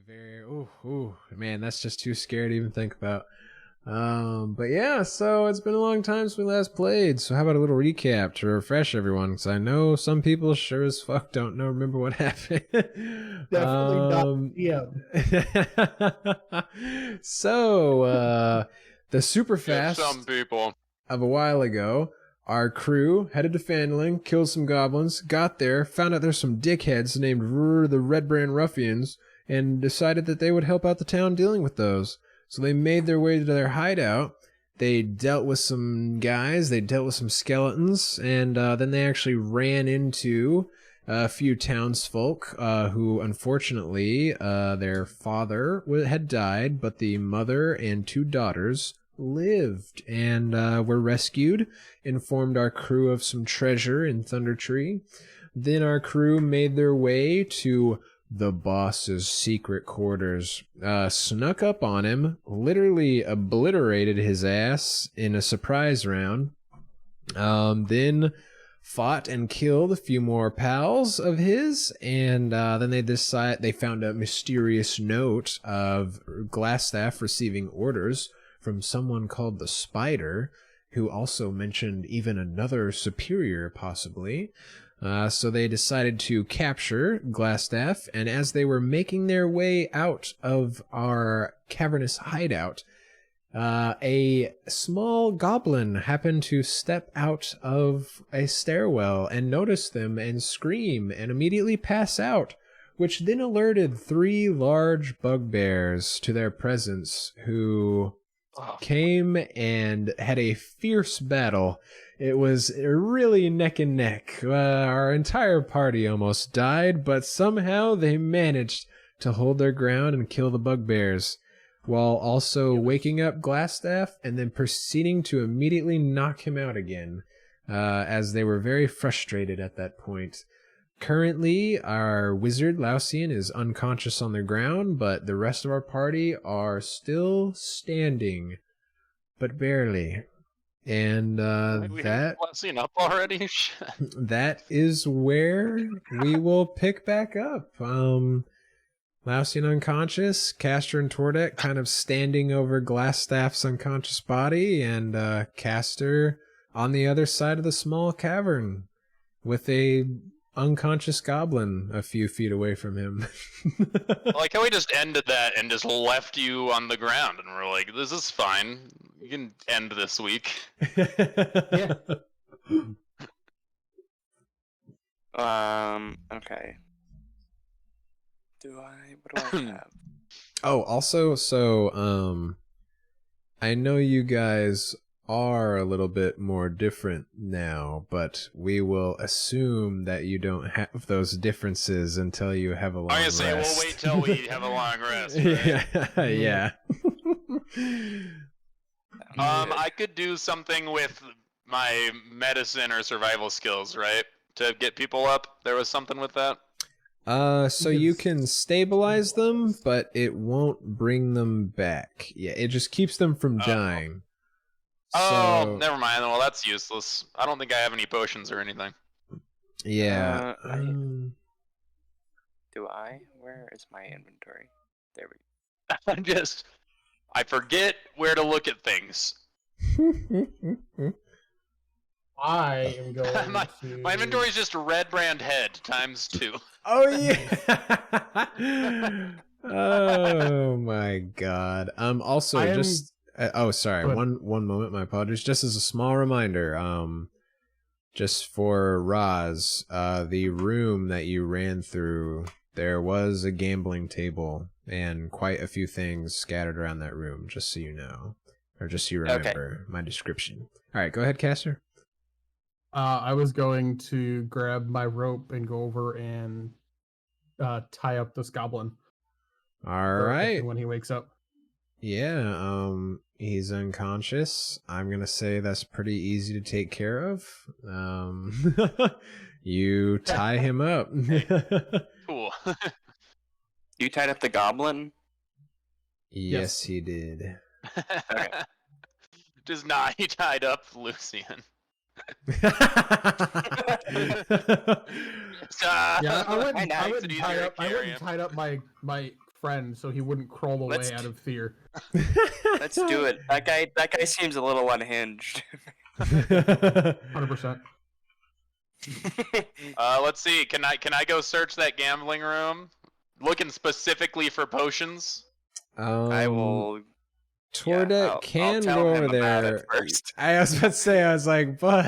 very. Ooh, man, that's just too scary to even think about. But yeah, so it's been a long time since we last played. So how about a little recap to refresh everyone? Because I know some people sure as fuck don't remember what happened. Definitely not. Yeah. So the super fast some people of a while ago, our crew headed to Phandalin, killed some goblins, got there, found out there's some dickheads named the Redbrand Ruffians, and decided that they would help out the town dealing with those. So they made their way to their hideout. They dealt with some guys, they dealt with some skeletons, and then they actually ran into a few townsfolk who, unfortunately, their father had died, but the mother and two daughters lived and were rescued, informed our crew of some treasure in Thunder Tree. Then our crew made their way to the boss's secret quarters, snuck up on him, literally obliterated his ass in a surprise round, then fought and killed a few more pals of his, and then they found a mysterious note of Glasstaff receiving orders from someone called the Spider, who also mentioned even another superior, possibly. So they decided to capture Glasstaff, and as they were making their way out of our cavernous hideout, a small goblin happened to step out of a stairwell and notice them and scream and immediately pass out, which then alerted 3 large bugbears to their presence, who came and had a fierce battle. It was really neck and neck. Our entire party almost died, but somehow they managed to hold their ground and kill the bugbears, while also waking up Glasstaff and then proceeding to immediately knock him out again, as they were very frustrated at that point. Currently, our wizard, Lausian, is unconscious on the ground, but the rest of our party are still standing, but barely. And that Lausian up already? that is where we will pick back up. Lausian unconscious, Caster and Tordek kind of standing over Glasstaff's unconscious body, and Caster on the other side of the small cavern with a unconscious goblin a few feet away from him. Like how we just ended that and just left you on the ground, and we're like, this is fine. You can end this week. Yeah. Okay. What do I have? Oh, also, so, I know you guys are a little bit more different now, but we will assume that you don't have those differences until you have a long rest. I was gonna say, we'll wait till we have a long rest. Right? Yeah. I could do something with my medicine or survival skills, right? To get people up. There was something with that. So you can stabilize them, but it won't bring them back. Yeah, it just keeps them from dying. Oh, never mind. Well, that's useless. I don't think I have any potions or anything. Yeah. Do I? Where is my inventory? There we go. I forget where to look at things. I am going my inventory is just Redbrand head times 2. Oh yeah. Oh my god. Also sorry. One moment, my apologies. Just as a small reminder, just for Roz, the room that you ran through, there was a gambling table and quite a few things scattered around that room, just so you know. Or just so you remember my description. Alright, go ahead, Caster. I was going to grab my rope and go over and tie up this goblin. Alright. When he wakes up. Yeah, he's unconscious. I'm gonna say that's pretty easy to take care of. You tie him up. Cool. You tied up the goblin? Yes, he did. Okay. Just not, he tied up Lucian. Yeah, I wouldn't tie up my friend so he wouldn't crawl away Let's- out of fear. Let's do it. That guy seems a little unhinged. 100%. Let's see. Can I go search that gambling room? Looking specifically for potions. I will. Tordet I'll can tell go him over about there. it first. I was about to say, I was like, but.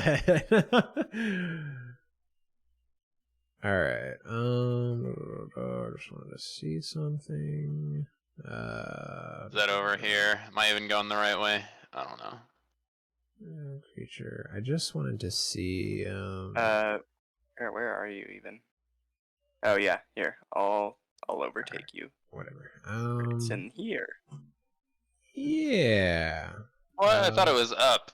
Alright. I just wanted to see something. Is that over here? Am I even going the right way? I don't know. Creature. I just wanted to see. Where are you even? Oh yeah, here. I'll overtake you. Whatever. It's in here. Yeah. Well, I thought it was up.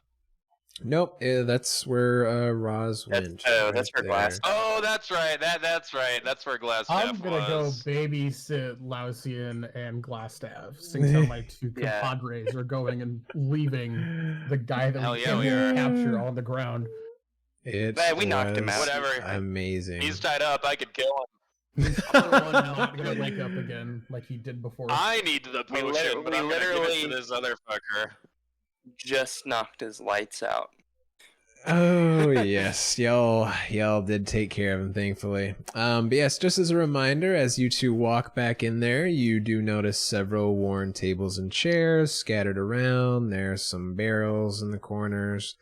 Nope. That's where Roz went. That's where Glasstaff. Oh, that's right. That's right. That's where Glasstaff I'm gonna go was. babysit Lausian and Glasstaff, since how my two Yeah. compadres are going and leaving the guy that Hell we yeah, can't we are. capture on the ground. It Man, we knocked him was out. Whatever. Amazing. He's tied up. I could kill him. Not gonna wake up again like he did before. I need the We potion, but I'm gonna give it literally- to this other fucker. Just knocked his lights out. Oh yes, y'all did take care of him, thankfully. But yes, just as a reminder, as you two walk back in there, you do notice several worn tables and chairs scattered around. There's some barrels in the corners.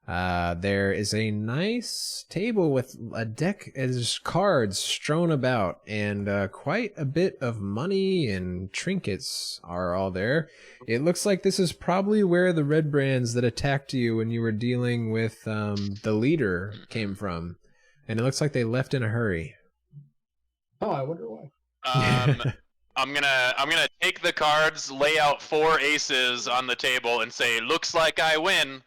There is a nice table with a deck as cards strewn about, and quite a bit of money and trinkets are all there. It looks like this is probably where the Redbrands that attacked you when you were dealing with the leader came from, and it looks like they left in a hurry. Oh, I wonder why. I'm gonna take the cards, lay out 4 aces on the table, and say, "Looks like I win,"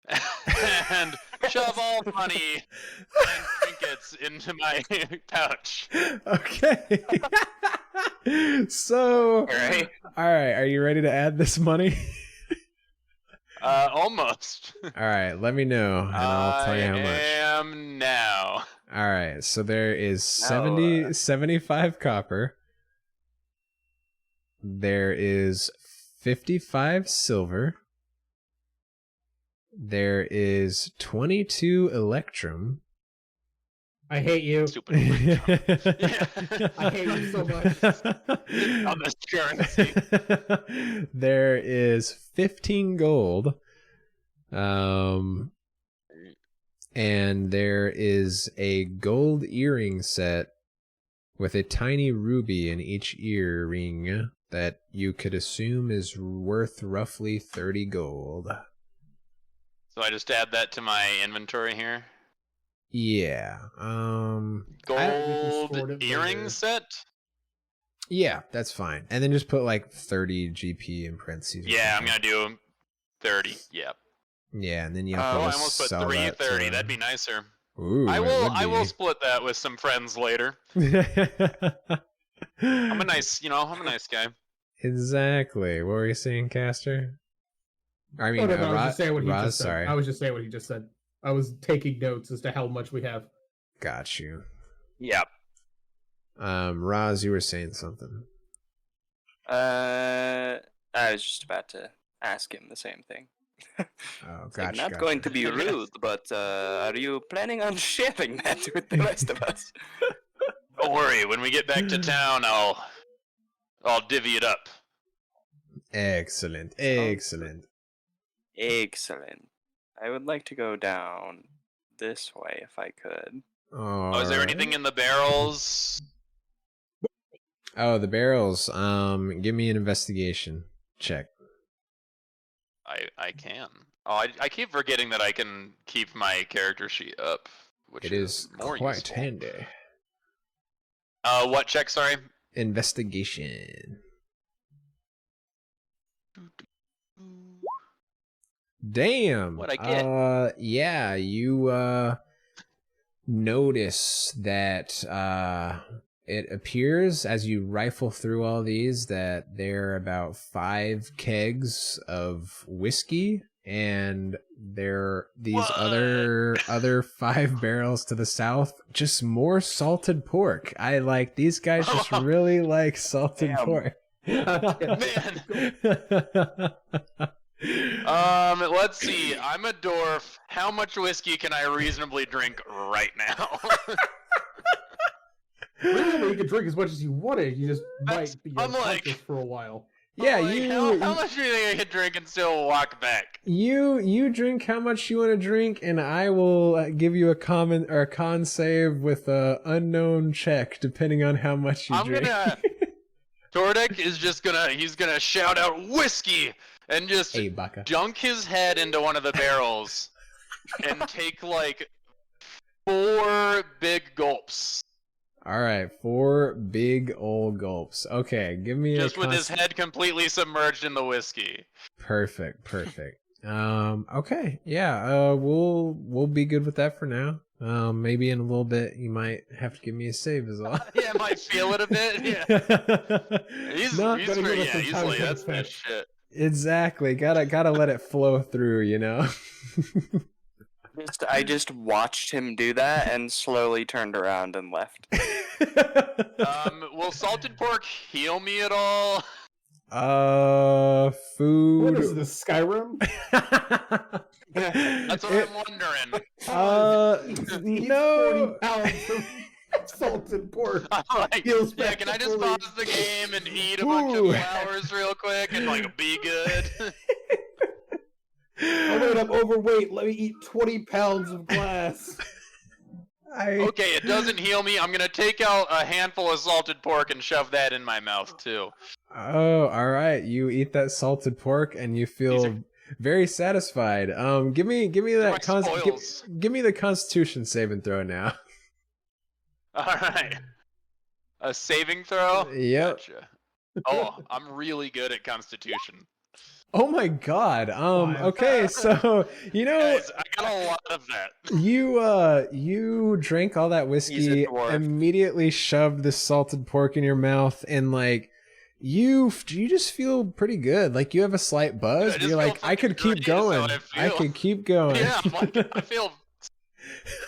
and shove all money and trinkets into my pouch. Okay. So, Alright. all right, are you ready to add this money? Almost. All right, let me know, and I'll tell you how much. I am now. All right, so there is Now, 75 copper. There is 55 silver. There is 22 electrum. I hate you. Stupid. Electrum. I hate you so much. On this currency. There is 15 gold. And there is a gold earring set with a tiny ruby in each earring that you could assume is worth roughly 30 gold. So I just add that to my inventory here. Yeah. stored Gold it earring later. set? Yeah, that's fine. And then just put like 30 GP in parentheses. or Yeah, I'm something. gonna do 30. Yep. Yeah, and then you Oh, have to I almost put sell that 330. to- That'd be nicer. Ooh, I it will. would I will be. split that with some friends later. I'm a nice, I'm a nice guy. Exactly. What were you saying, Caster? I mean, Oh, no, I was Roz, just saying what he Roz, just said. sorry. I was just saying what he just said. I was taking notes as to how much we have. Got you. Yep. Roz, you were saying something. I was just about to ask him the same thing. Oh, I'm gotcha. not going to be rude, but are you planning on sharing that with the rest of us? Don't worry. When we get back to town, I'll divvy it up. Excellent. Excellent. Excellent. I would like to go down this way if I could. Oh, is there anything in the barrels? Oh, the barrels. Give me an investigation check. I can. Oh, I keep forgetting that I can keep my character sheet up, which It is more quite useful. handy. What check? Sorry. Investigation. Damn. What'd I get? Yeah, you notice that it appears as you rifle through all these that there are about 5 kegs of whiskey, and there these What? other 5 barrels to the south, just more salted pork. I like these guys just really like salted Damn. pork. Man. Let's see. I'm a dwarf. How much whiskey can I reasonably drink right now? Reasonably, you can drink as much as you wanted. You just That's- might be I'm like- unconscious for a while. Yeah, How much do you think I could drink and still walk back? you drink how much you want to drink, and I will give you a common or a con save with a unknown check depending on how much you drink. Tordek is just he's gonna shout out whiskey and just Hey, Baka. dunk his head into one of the barrels and take like 4 big gulps. All right, 4 big old gulps. Okay, give me Just a with his head completely submerged in the whiskey. Perfect. Okay, yeah. We'll be good with that for now. Maybe in a little bit you might have to give me a save as well. Yeah, I might feel it a bit. Yeah. He's Not pretty, gonna give us some usually time that's to that finish. shit. Exactly. Gotta let it flow through, you know. I just watched him do that and slowly turned around and left. Will salted pork heal me at all? Food. What is this, Skyrim? That's what I'm wondering. He's No. 40 pounds of salted pork. I'm like, Heals yeah, back can to I just fully- pause the game and eat a bunch Ooh. of flowers real quick and like be good? Oh wait, I'm overweight. Let me eat 20 pounds of glass. Okay, it doesn't heal me. I'm gonna take out a handful of salted pork and shove that in my mouth too. Oh, all right. You eat that salted pork and you feel very satisfied. Give me that my spoils. give me the Constitution saving throw now. All right, a saving throw. Yep. Gotcha. Oh, I'm really good at Constitution. Oh my God. Fine. Okay, so you know Guys, I got a lot of that. you drank all that whiskey, dwarf. immediately shoved the salted pork in your mouth, and like you just feel pretty good. Like you have a slight buzz. I But just you're like, feel I could fucking keep great, is going. how I I feel. could keep going. Yeah, I'm like, I feel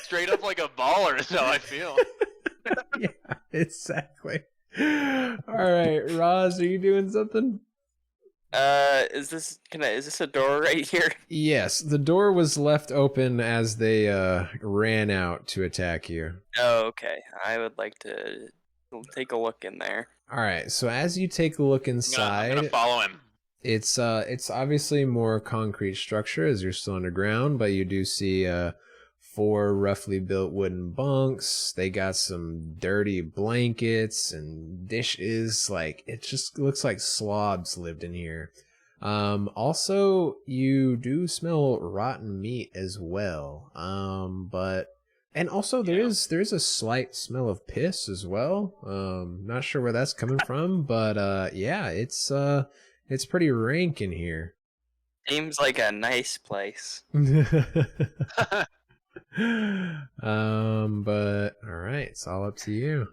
straight up like a baller is how I feel. Yeah, exactly. All right, Roz, are you doing something? Is this a door right here? Yes, the door was left open as they ran out to attack you. Oh, okay. I would like to take a look in there. All right, so as you take a look I'm inside, gonna follow him. it's obviously more concrete structure as you're still underground, but you do see 4 roughly built wooden bunks. They got some dirty blankets and dishes. Like it just looks like slobs lived in here. Also, you do smell rotten meat as well. And also there is a slight smell of piss as well. Not sure where that's coming from, but yeah, it's pretty rank in here. Seems like a nice place. But all right, it's all up to you.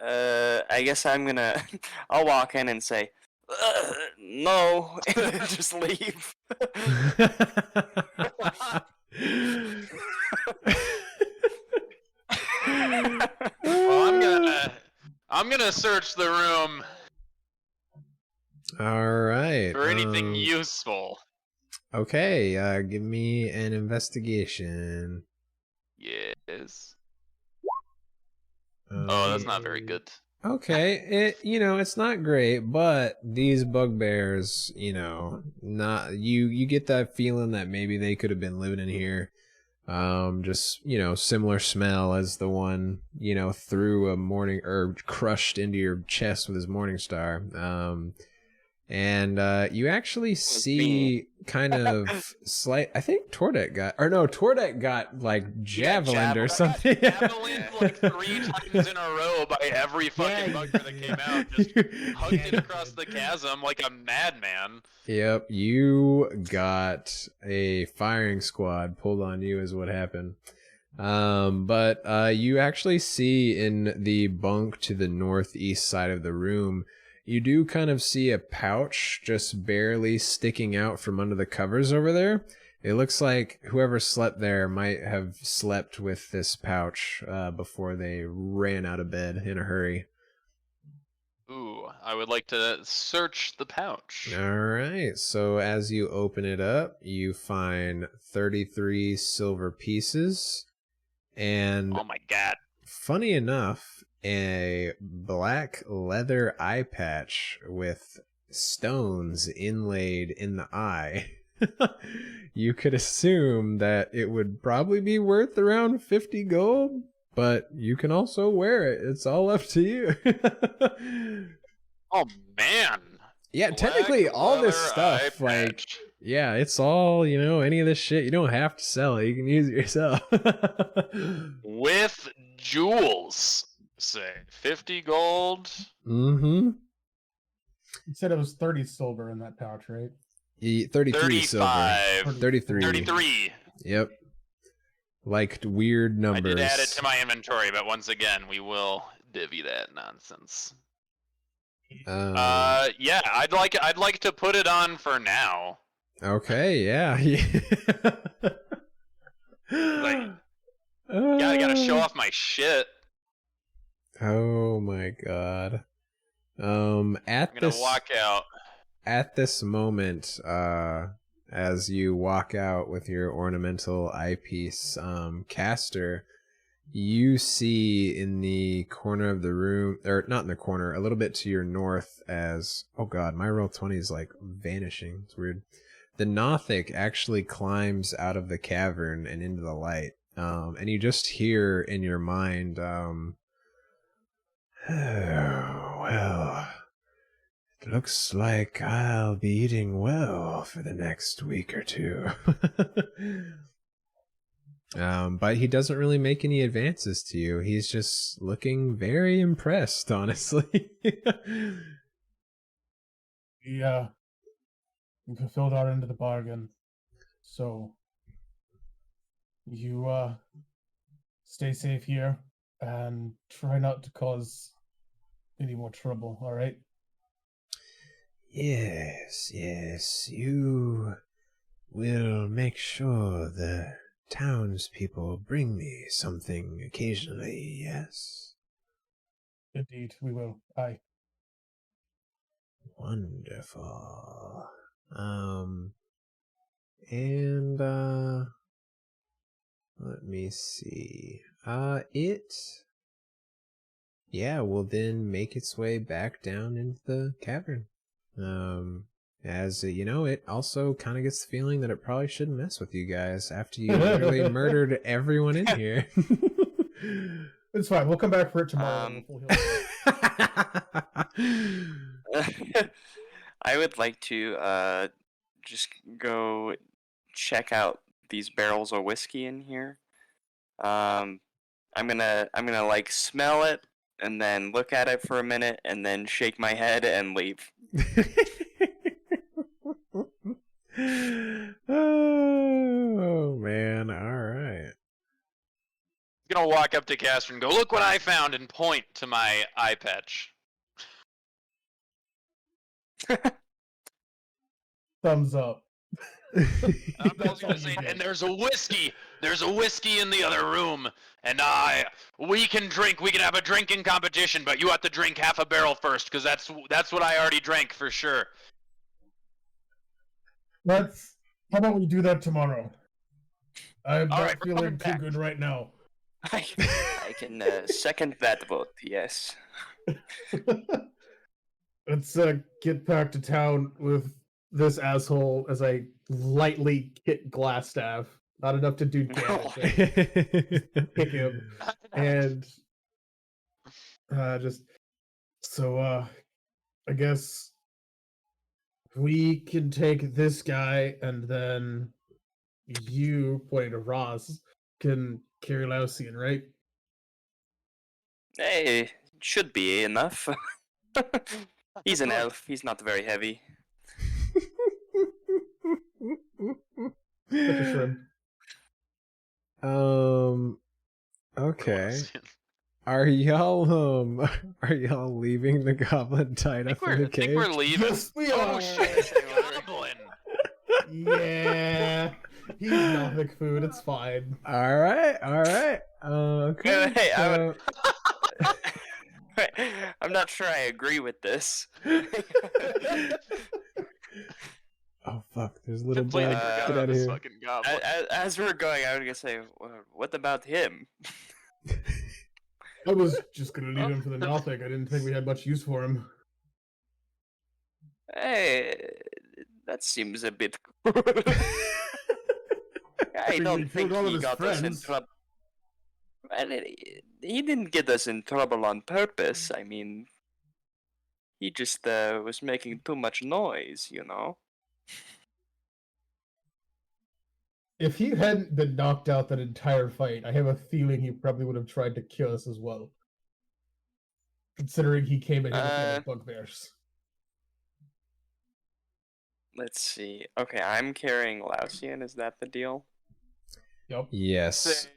I guess I'm gonna. I'll walk in and say, no, and then just leave. Well, I'm gonna search the room All right. for anything useful. Okay, give me an investigation. Yes. Oh, that's not very good. Okay, it's not great, but these bugbears, not you get that feeling that maybe they could have been living in here. Just, similar smell as the one, threw a morning or crushed into your chest with his morning star. And you actually see kind of slight. I think Tordek got like javelined or something. Javelined like 3 times in a row by every fucking bugbear that came out. Just hugged it across the chasm like a madman. Yep, you got a firing squad pulled on you is what happened. But you actually see in the bunk to the northeast side of the room, you do kind of see a pouch just barely sticking out from under the covers over there. It looks like whoever slept there might have slept with this pouch before they ran out of bed in a hurry. Ooh, I would like to search the pouch. All right, so as you open it up, you find 33 silver pieces, and Oh my god. funny enough, a black leather eye patch with stones inlaid in the eye. You could assume that it would probably be worth around 50 gold, but you can also wear it. It's all up to you. Oh man. Yeah, Black technically all this leather eye stuff, like, patch. yeah, it's all, you know, any of this shit, you don't have to sell it. You can use it yourself. With jewels. Say 50 gold. Mm-hmm. You said it was 30 silver in that pouch, right? 33 silver. 35. 33. 33. Yep. Like weird numbers. I did add it to my inventory, but once again, we will divvy that nonsense. Yeah, I'd like to put it on for now. Okay, yeah. Like, gotta show off my shit. Oh my god. I'm gonna walk out. At this moment, as you walk out with your ornamental eyepiece, Caster, you see in the corner of the room, or not in the corner, a little bit to your north as, oh god, my roll 20 is like vanishing. It's weird. The Nothic actually climbs out of the cavern and into the light. And you just hear in your mind, oh, well, it looks like I'll be eating well for the next week or two. But he doesn't really make any advances to you. He's just looking very impressed, honestly. Yeah. We fulfilled our end of the bargain. So, you, stay safe here and try not to cause any more trouble, alright? Yes, you will make sure the townspeople bring me something occasionally, yes? Indeed, we will. Aye. Wonderful. Let me see. Will then make its way back down into the cavern. As you know, it also kind of gets the feeling that it probably shouldn't mess with you guys after you literally murdered everyone in here. It's fine. We'll come back for it tomorrow. I would like to just go check out these barrels of whiskey in here. I'm gonna like smell it and then look at it for a minute and then shake my head and leave. Oh man, alright. I'm gonna walk up to Caster and go, look what I found, and point to my eye patch. Thumbs up. I'm also gonna say, and there's a whiskey in the other room, and we can have a drinking competition, but you have to drink half a barrel first, because that's what I already drank for sure. How about we do that tomorrow? I'm All not right, we're feeling coming too good right now. I can second that vote, yes. Let's get back to town with this asshole as I lightly hit Glasstaff. Not enough to do damage. Kick him. And I guess we can take this guy, and then you, pointing to Ross, can carry Lausian, right? Hey, should be enough. He's an elf. He's not very heavy. Such a shrimp. Okay. Are y'all leaving the goblin tied up in the cave? I think we're leaving. Yes, we are. Oh shit, it's a goblin. Yeah. He's Nothic food. It's fine. All right. Okay. Hey, I so- I'm not sure I agree with this. Oh fuck! There's a little Completely blood. forgot Get about out of this here. fucking goblin. As we're going, I was gonna say, what about him? I was just gonna leave him for the Nothic. I didn't think we had much use for him. Hey, that seems a bit. I think don't we think killed all of he his got us in friends. trouble. Well, he didn't get us in trouble on purpose. I mean, he just was making too much noise, you know. If he hadn't been knocked out that entire fight, I have a feeling he probably would have tried to kill us as well. Considering he came at him with the other bugbears. Let's see. Okay, I'm carrying Lausian. Is that the deal? Yep. Yes. Say,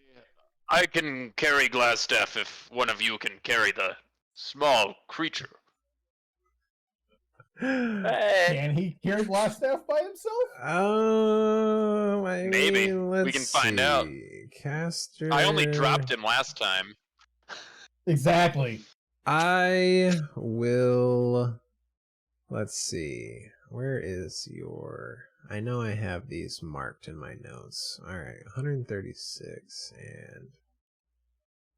I can carry Glasstaff if one of you can carry the small creature. Can he carry Glasstaff by himself? Maybe. We can find out. Caster. I only dropped him last time. Exactly. I will. Let's see. Where is your? I know I have these marked in my notes. All right, 136 and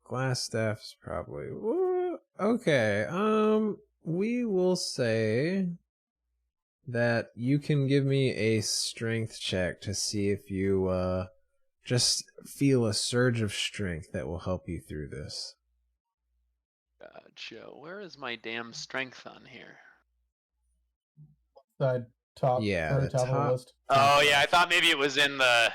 Glasstaff's probably. Okay. We will say that you can give me a strength check to see if you just feel a surge of strength that will help you through this. Gotcha. Where is my damn strength on here? Side top. Yeah, or the top of the top. list. Oh yeah, I thought maybe it was in the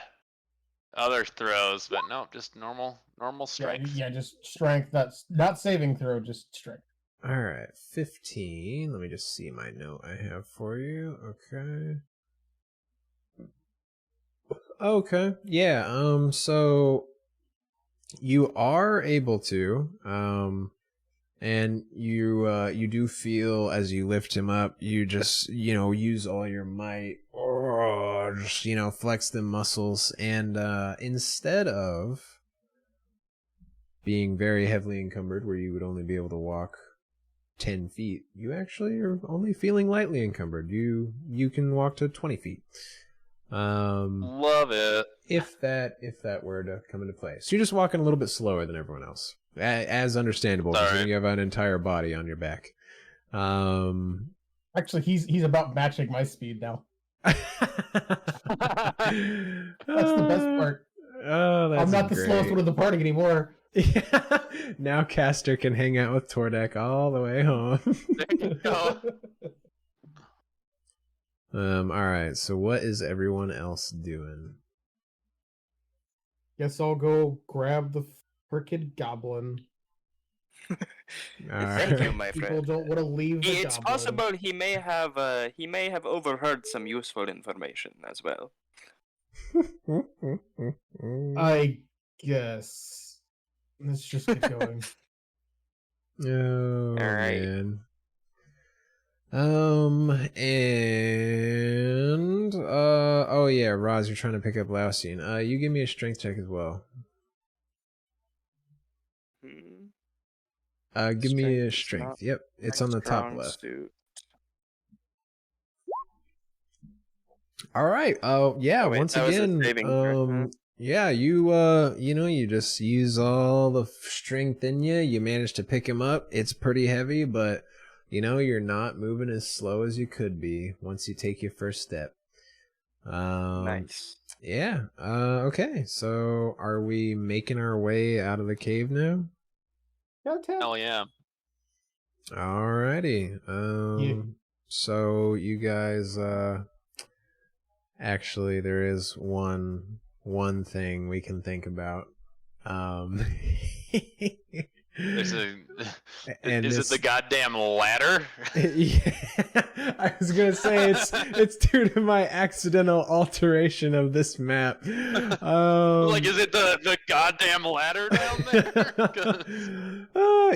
other throws, but no, just normal strength. Yeah, just strength. That's not saving throw, just strength. All right, 15. Let me just see my note I have for you. Okay. Yeah, so you are able to and you do feel as you lift him up, you just, use all your might, just, flex the muscles, and instead of being very heavily encumbered where you would only be able to walk 10 feet, you actually are only feeling lightly encumbered. You can walk to 20 feet. Love it. If that were to come into play. So you're just walking a little bit slower than everyone else. As understandable, because Sorry. you have an entire body on your back. Actually, he's about matching my speed now. That's the best part. Oh, that's I'm not the great. slowest one in the party anymore. Yeah. Now Caster can hang out with Tordek all the way home. There you go. Alright, so what is everyone else doing? Guess I'll go grab the frickin' goblin. Thank you, my People friend. don't want to leave the It's goblin. possible he may have overheard some useful information as well. I guess. Let's just get going. Oh, Alright. man. Oh yeah, Roz, you're trying to pick up Lausian. You give me a strength check as well. Give me a Strength is strength. not Yep, it's on the top left. All right. Yeah. Oh, wait, once that was a again, saving throw, huh? yeah, you just use all the strength in you. You manage to pick him up. It's pretty heavy, but you're not moving as slow as you could be once you take your first step. Nice. Yeah. Okay. So, are we making our way out of the cave now? Hell yeah. Alrighty. Yeah. So you guys, actually, there is one thing we can think about. Is it And the goddamn ladder? Yeah, I was gonna say it's due to my accidental alteration of this map. Like, is it the goddamn ladder down there?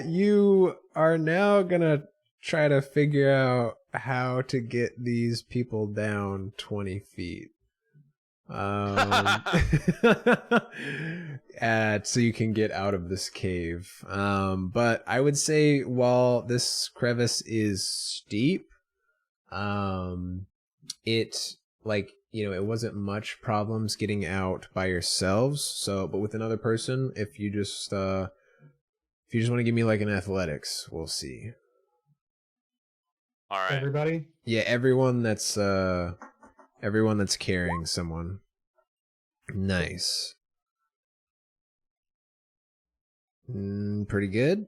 You are now gonna try to figure out how to get these people down 20 feet. So you can get out of this cave. But I would say while this crevice is steep, it it wasn't much problems getting out by yourselves. So, but with another person, if you just want to give me like an athletics, we'll see. All right. Everybody? Yeah, everyone that's carrying someone. Nice. Pretty good.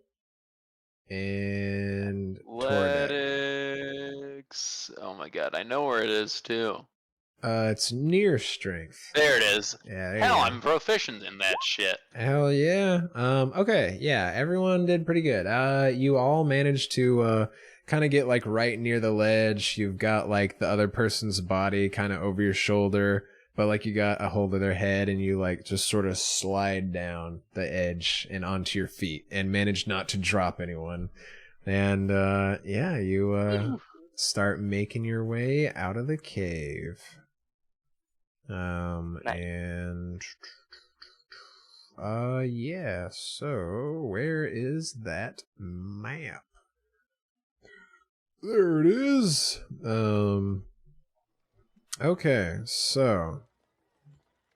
And Tordek. Athletics. Oh my god, I know where it is too. It's near strength. There it is. Yeah, there Hell, you go. I'm proficient in that shit. Hell yeah. Okay, yeah, everyone did pretty good. You all managed to kind of get like right near the ledge. You've got like the other person's body kind of over your shoulder, but like you got a hold of their head and you like just sort of slide down the edge and onto your feet and manage not to drop anyone. And yeah, you start making your way out of the cave. And yeah, so where is that map? There it is. Okay, so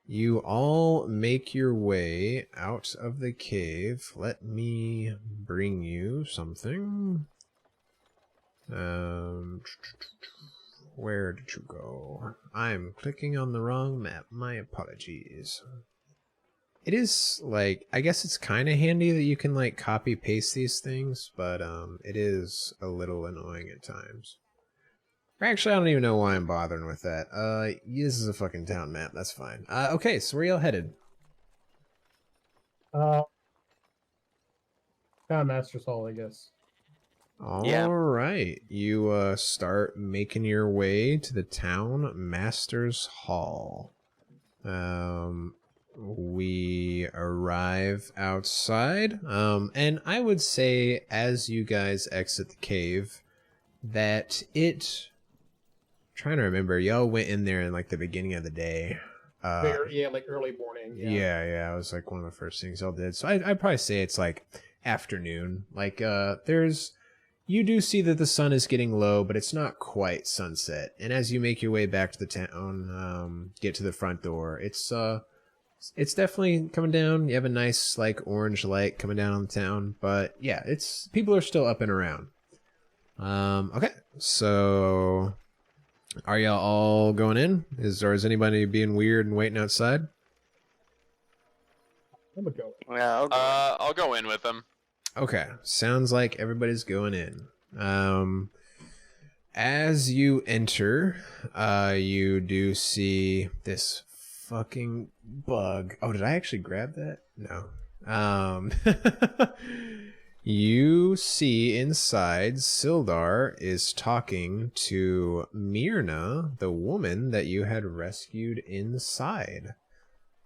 you all make your way out of the cave. Let me bring you something. Where did you go? I'm clicking on the wrong map. My apologies. It is, like, I guess it's kind of handy that you can, like, copy paste these things, but, it is a little annoying at times. Actually, I don't even know why I'm bothering with that. This is a fucking town map. That's fine. Okay, so where y'all headed? Town Master's Hall, I guess. Yeah. All right, you start making your way to the Town Master's Hall. We arrive outside, and I would say as you guys exit the cave that trying to remember, y'all went in there in like the beginning of the day. Yeah, like early morning. Yeah, it was like one of the first things y'all did. So I'd probably say it's like afternoon. Like you do see that the sun is getting low, but it's not quite sunset. And as you make your way back to the town, get to the front door, it's definitely coming down. You have a nice like orange light coming down on the town, but yeah, people are still up and around. Okay, so are y'all all going in? Or is anybody being weird and waiting outside? I'm gonna go. Well, I'll go in with them. Okay, sounds like everybody's going in. As you enter, you do see this fucking bug. Oh, did I actually grab that? No. You see inside, Sildar is talking to Myrna, the woman that you had rescued inside.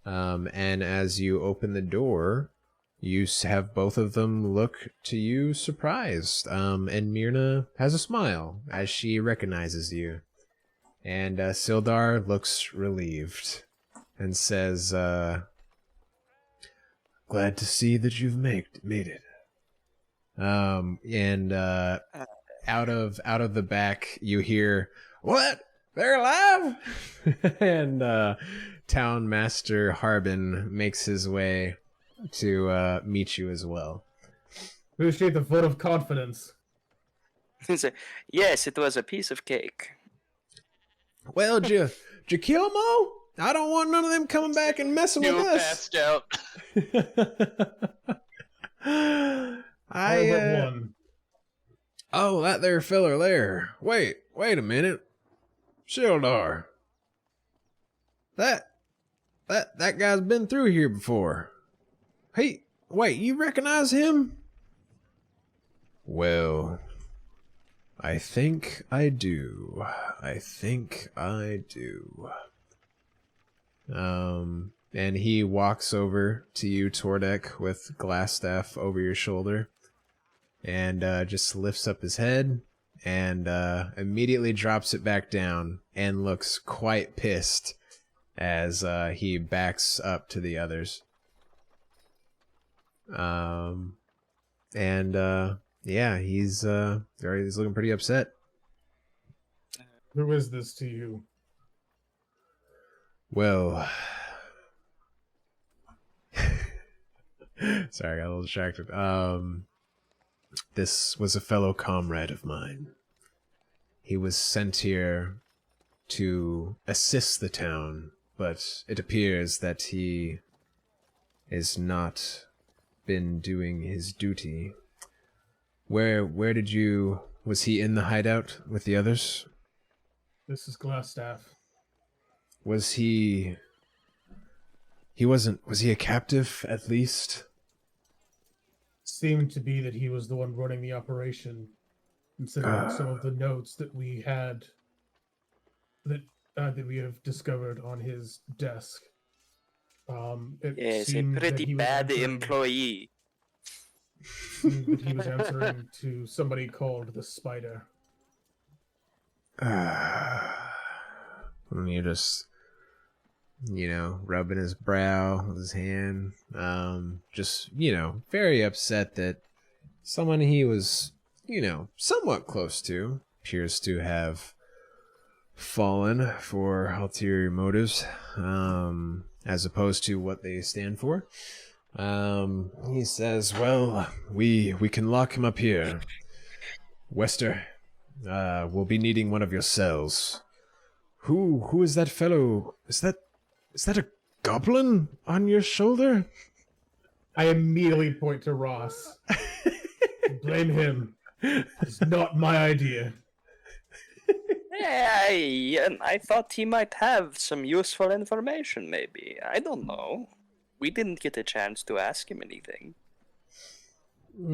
And as you open the door, you have both of them look to you surprised. And Myrna has a smile as she recognizes you. And Sildar looks relieved and says, glad to see that you've made it. And out of the back you hear, "What? They're alive?" And Town Master Harbin makes his way to meet you as well. Appreciate the vote of confidence. yes, it was a piece of cake. Well, did you kill them all? I don't want none of them coming back and messing with You us. passed out. One. Oh, that there feller there. Wait a minute. Sildar. That guy's been through here before. Hey, wait, you recognize him? Well, I think I do. And he walks over to you, Tordek, with Glasstaff over your shoulder, and just lifts up his head and immediately drops it back down and looks quite pissed as he backs up to the others. Yeah, he's looking pretty upset. Who is this to you? Well, sorry, I got a little distracted. This was a fellow comrade of mine. He was sent here to assist the town, but it appears that he is not been doing his duty. Where did you... Was he in the hideout with the others? This is Glasstaff. Was he... He wasn't... Was he a captive, at least? Seemed to be that he was the one running the operation, considering some of the notes that we had... that we have discovered on his desk. Yes, a pretty bad employee. That he was answering to somebody called the Spider. You're just, rubbing his brow with his hand. Just, very upset that someone he was, somewhat close to appears to have fallen for ulterior motives, as opposed to what they stand for. He says, well, we can lock him up here. Wester, we'll be needing one of your cells. Who is that fellow? Is that a goblin on your shoulder? I immediately point to Ross. Blame him. It's not my idea. I thought he might have some useful information, maybe. I don't know. We didn't get a chance to ask him anything.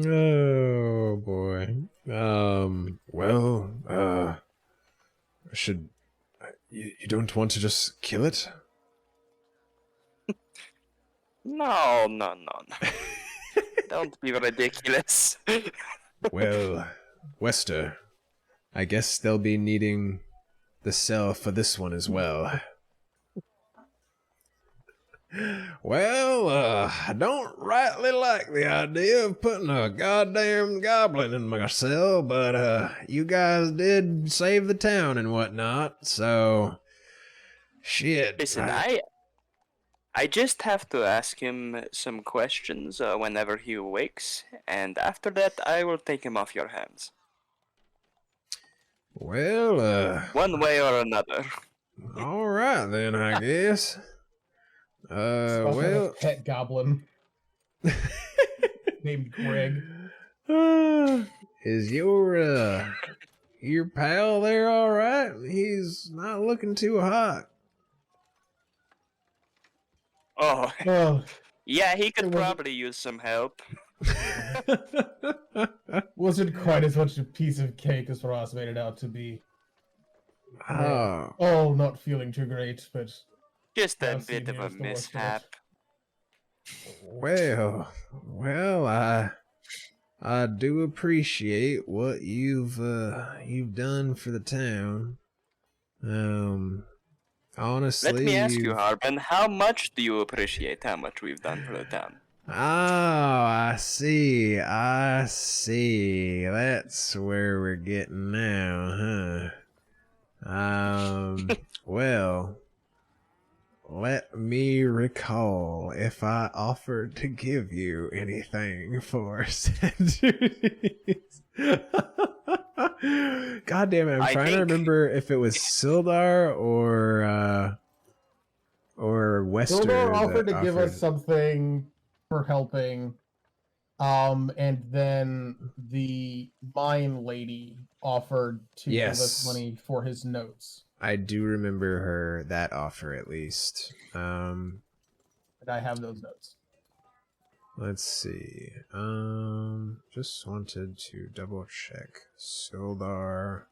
Oh, boy. You don't want to just kill it? No. Don't be ridiculous. Well, Wester, I guess they'll be needing the cell for this one as well. Well, I don't rightly like the idea of putting a goddamn goblin in my cell, but you guys did save the town and whatnot, so shit. Listen, I just have to ask him some questions whenever he awakes, and after that I will take him off your hands. Well, one way or another. All right then, I guess. A pet goblin named Greg. Is your pal there all right? He's not looking too hot. Oh, yeah, he could probably use some help. Wasn't quite as much a piece of cake as Ross made it out to be. Oh, not feeling too great, but just a bit of a mishap. Well, I do appreciate what you've done for the town. Honestly, let me ask you, Harbin, how much do you appreciate how much we've done for the town? Oh, I see. That's where we're getting now, huh? Well, let me recall if I offered to give you anything for centuries. God damn it, I'm trying to remember if it was Sildar or Wester. Sildar offered to give us something for helping, and then the mine lady offered to give us money for his notes. I do remember that offer at least. And I have those notes. Let's see. Just wanted to double check. Sildar.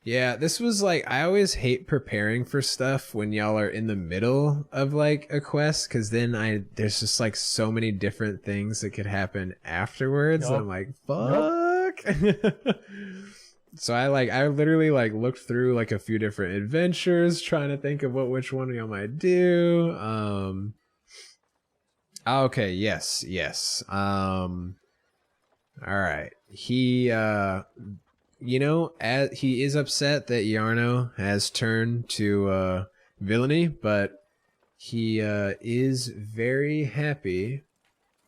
Yeah, this was like, I always hate preparing for stuff when y'all are in the middle of like a quest, because then there's just like so many different things that could happen afterwards. And I'm like, fuck. So I literally like looked through like a few different adventures trying to think of which one y'all might do. Okay, yes. All right. He as he is upset that Yarno has turned to villainy, but he is very happy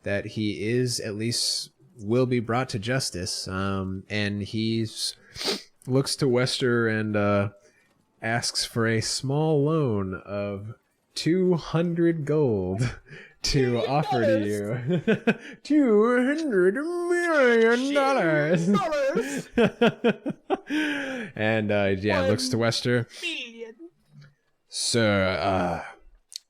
that he is at least will be brought to justice. And he's looks to Wester and asks for a small loan of 200 gold to offer to you. $200 million. And looks to Wester. Sir,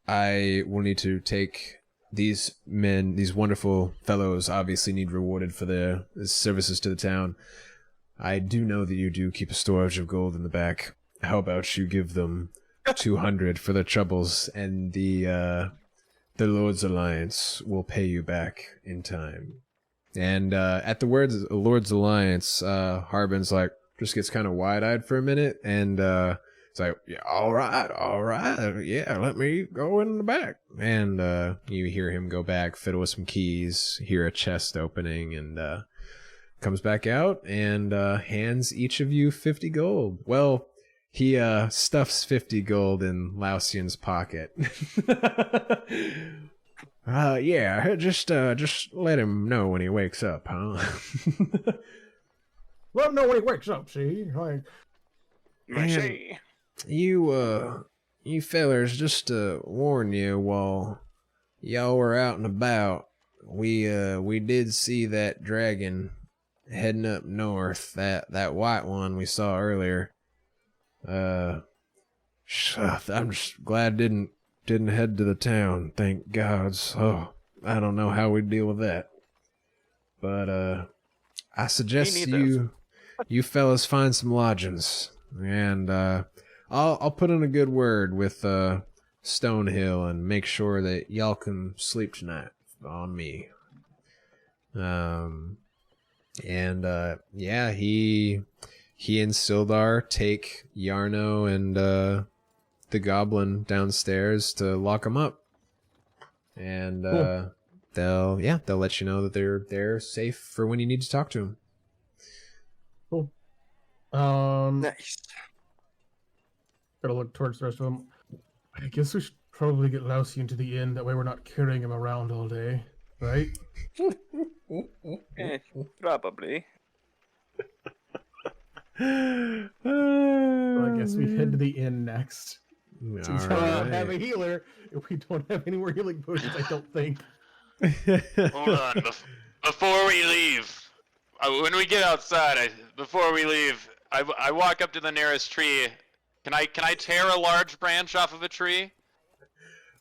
I will need to take these men, these wonderful fellows, obviously need rewarded for their services to the town. I do know that you do keep a storage of gold in the back. How about you give them 200 for their troubles, and the Lord's Alliance will pay you back in time. And at the words Lord's Alliance, Harbin's like just gets kind of wide-eyed for a minute, and it's like, yeah, all right, yeah, let me go in the back. And you hear him go back, fiddle with some keys, hear a chest opening, and comes back out and hands each of you 50 gold. Well, he stuffs 50 gold in Lausian's pocket. Yeah, just let him know when he wakes up, huh? Let him know when he wakes up, see? Like, Maché. You fellers, just to warn you, while y'all were out and about, we did see that dragon heading up north, that white one we saw earlier. I'm just glad it didn't head to the town, thank gods. Oh, I don't know how we deal with that. But I suggest you fellas find some lodgings, and I'll put in a good word with Stonehill and make sure that y'all can sleep tonight on me. He and Sildar take Yarno and the goblin downstairs to lock him up, and Cool. they'll let you know that they're safe for when you need to talk to him. cool. Nice. Gotta look towards the rest of them. I guess we should probably get Lousy into the inn. That way we're not carrying him around all day, right? Probably. So I guess we head to the inn next. All Since we don't have a healer, if we don't have any more healing potions, I don't think. Hold on. Before we leave, when we get outside, before we leave, I walk up to the nearest tree. Can I tear a large branch off of a tree?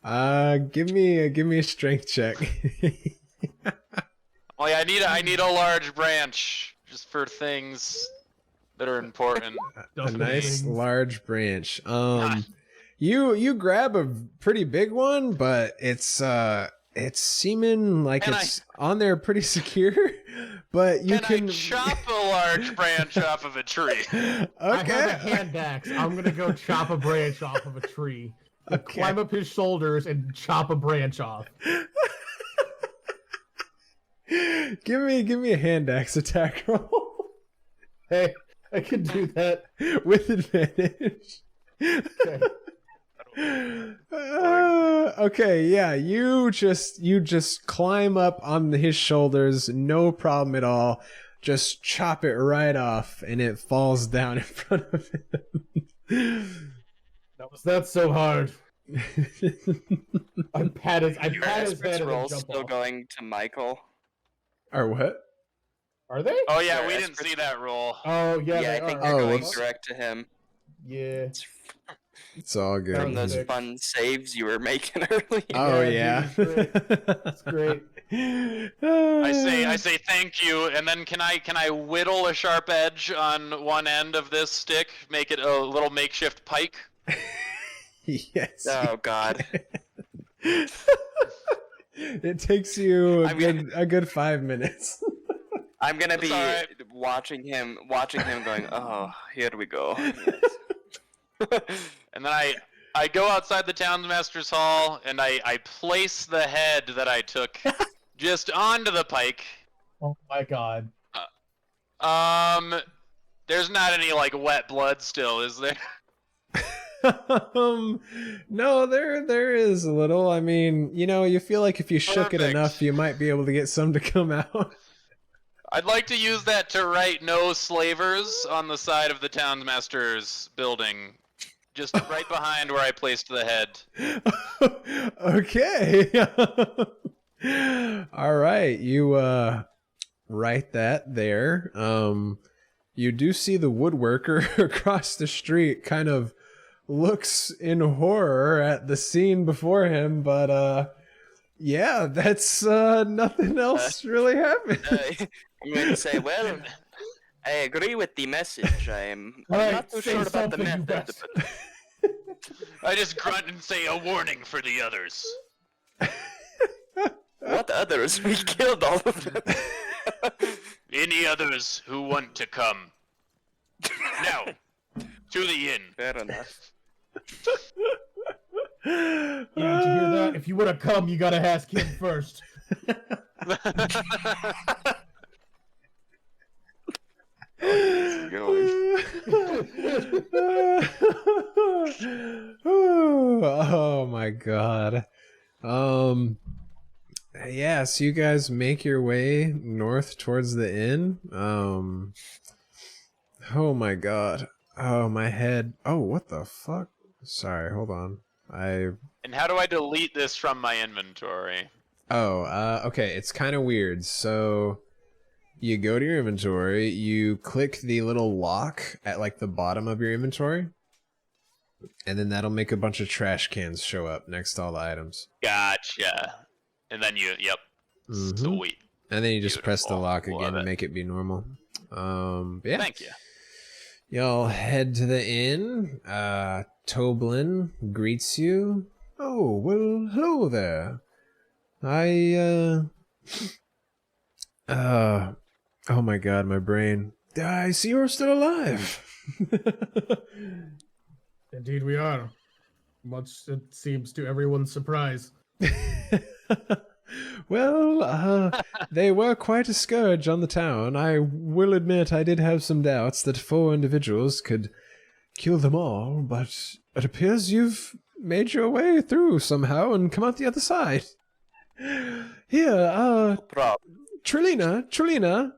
Give me a strength check. Oh yeah, I need a large branch just for things that are important. A nice large branch. Nice. You grab a pretty big one, but it's seeming like it's on there pretty secure. But you can I chop a large branch off of a tree? Okay. I have a hand axe. I'm gonna go chop a branch off of a tree. Okay. Climb up his shoulders and chop a branch off. Give me a hand axe attack roll. Hey, I can do that. With advantage. Okay. Okay, yeah, you just climb up on his shoulders, no problem at all. Just chop it right off, and it falls down in front of him. That's so hard. I pat his Your head Esprit's and roll then jump still off. going to Michael. Or what? Are they? Oh yeah, Sure, we didn't Esprit's- see that roll. Oh yeah, Yeah, they I think are. they're Oh, going whoops. direct to him. Yeah. It's It's all good. from those Sick. fun saves you were making earlier. Oh Yeah, yeah. dude, it's great. I say thank you, and then can I whittle a sharp edge on one end of this stick, make it a little makeshift pike? Yes. Oh God. It takes you I mean- a good 5 minutes. I'm gonna be alright. watching him going, oh, here we go. And then I go outside the townmaster's hall and I place the head that I took just onto the pike. Oh my god. There's not any like wet blood still, is there? No, there is a little. I mean, you know, you feel like if you shook it Perfect. enough, you might be able to get some to come out. I'd like to use that to write "No Slavers" on the side of the townmaster's building, just right behind where I placed the head. Okay. All right, you write that there. You do see the woodworker across the street kind of looks in horror at the scene before him, but yeah, that's nothing else really happened. I'm going to say, well, I agree with the message. I'm Alright, not too say sure about the something, you method. bastard. I just grunt and say a warning for the others. What others? We killed all of them. Any others who want to come. Now, to the inn. Fair enough. Yeah, did you hear that? If you want to come, you gotta ask him first. Oh my god. Yeah, so you guys make your way north towards the inn. Oh my god. Oh, my head. Oh, what the fuck? Sorry, hold on. And how do I delete this from my inventory? Okay, it's kind of weird. So you go to your inventory, you click the little lock at like the bottom of your inventory, and then that'll make a bunch of trash cans show up next to all the items. Gotcha. And then yep. Mhm. Sweet. And then you just press the Beautiful. lock Love again it. and make it be normal. Yeah. Thank you. Y'all head to the inn. Toblin greets you. Oh, well, hello there. Oh my god, my brain. I see you're still alive. Indeed we are. Much it seems to everyone's surprise. Well, they were quite a scourge on the town. I will admit I did have some doubts that 4 individuals could kill them all, but it appears you've made your way through somehow and come out the other side. Here, Trelina,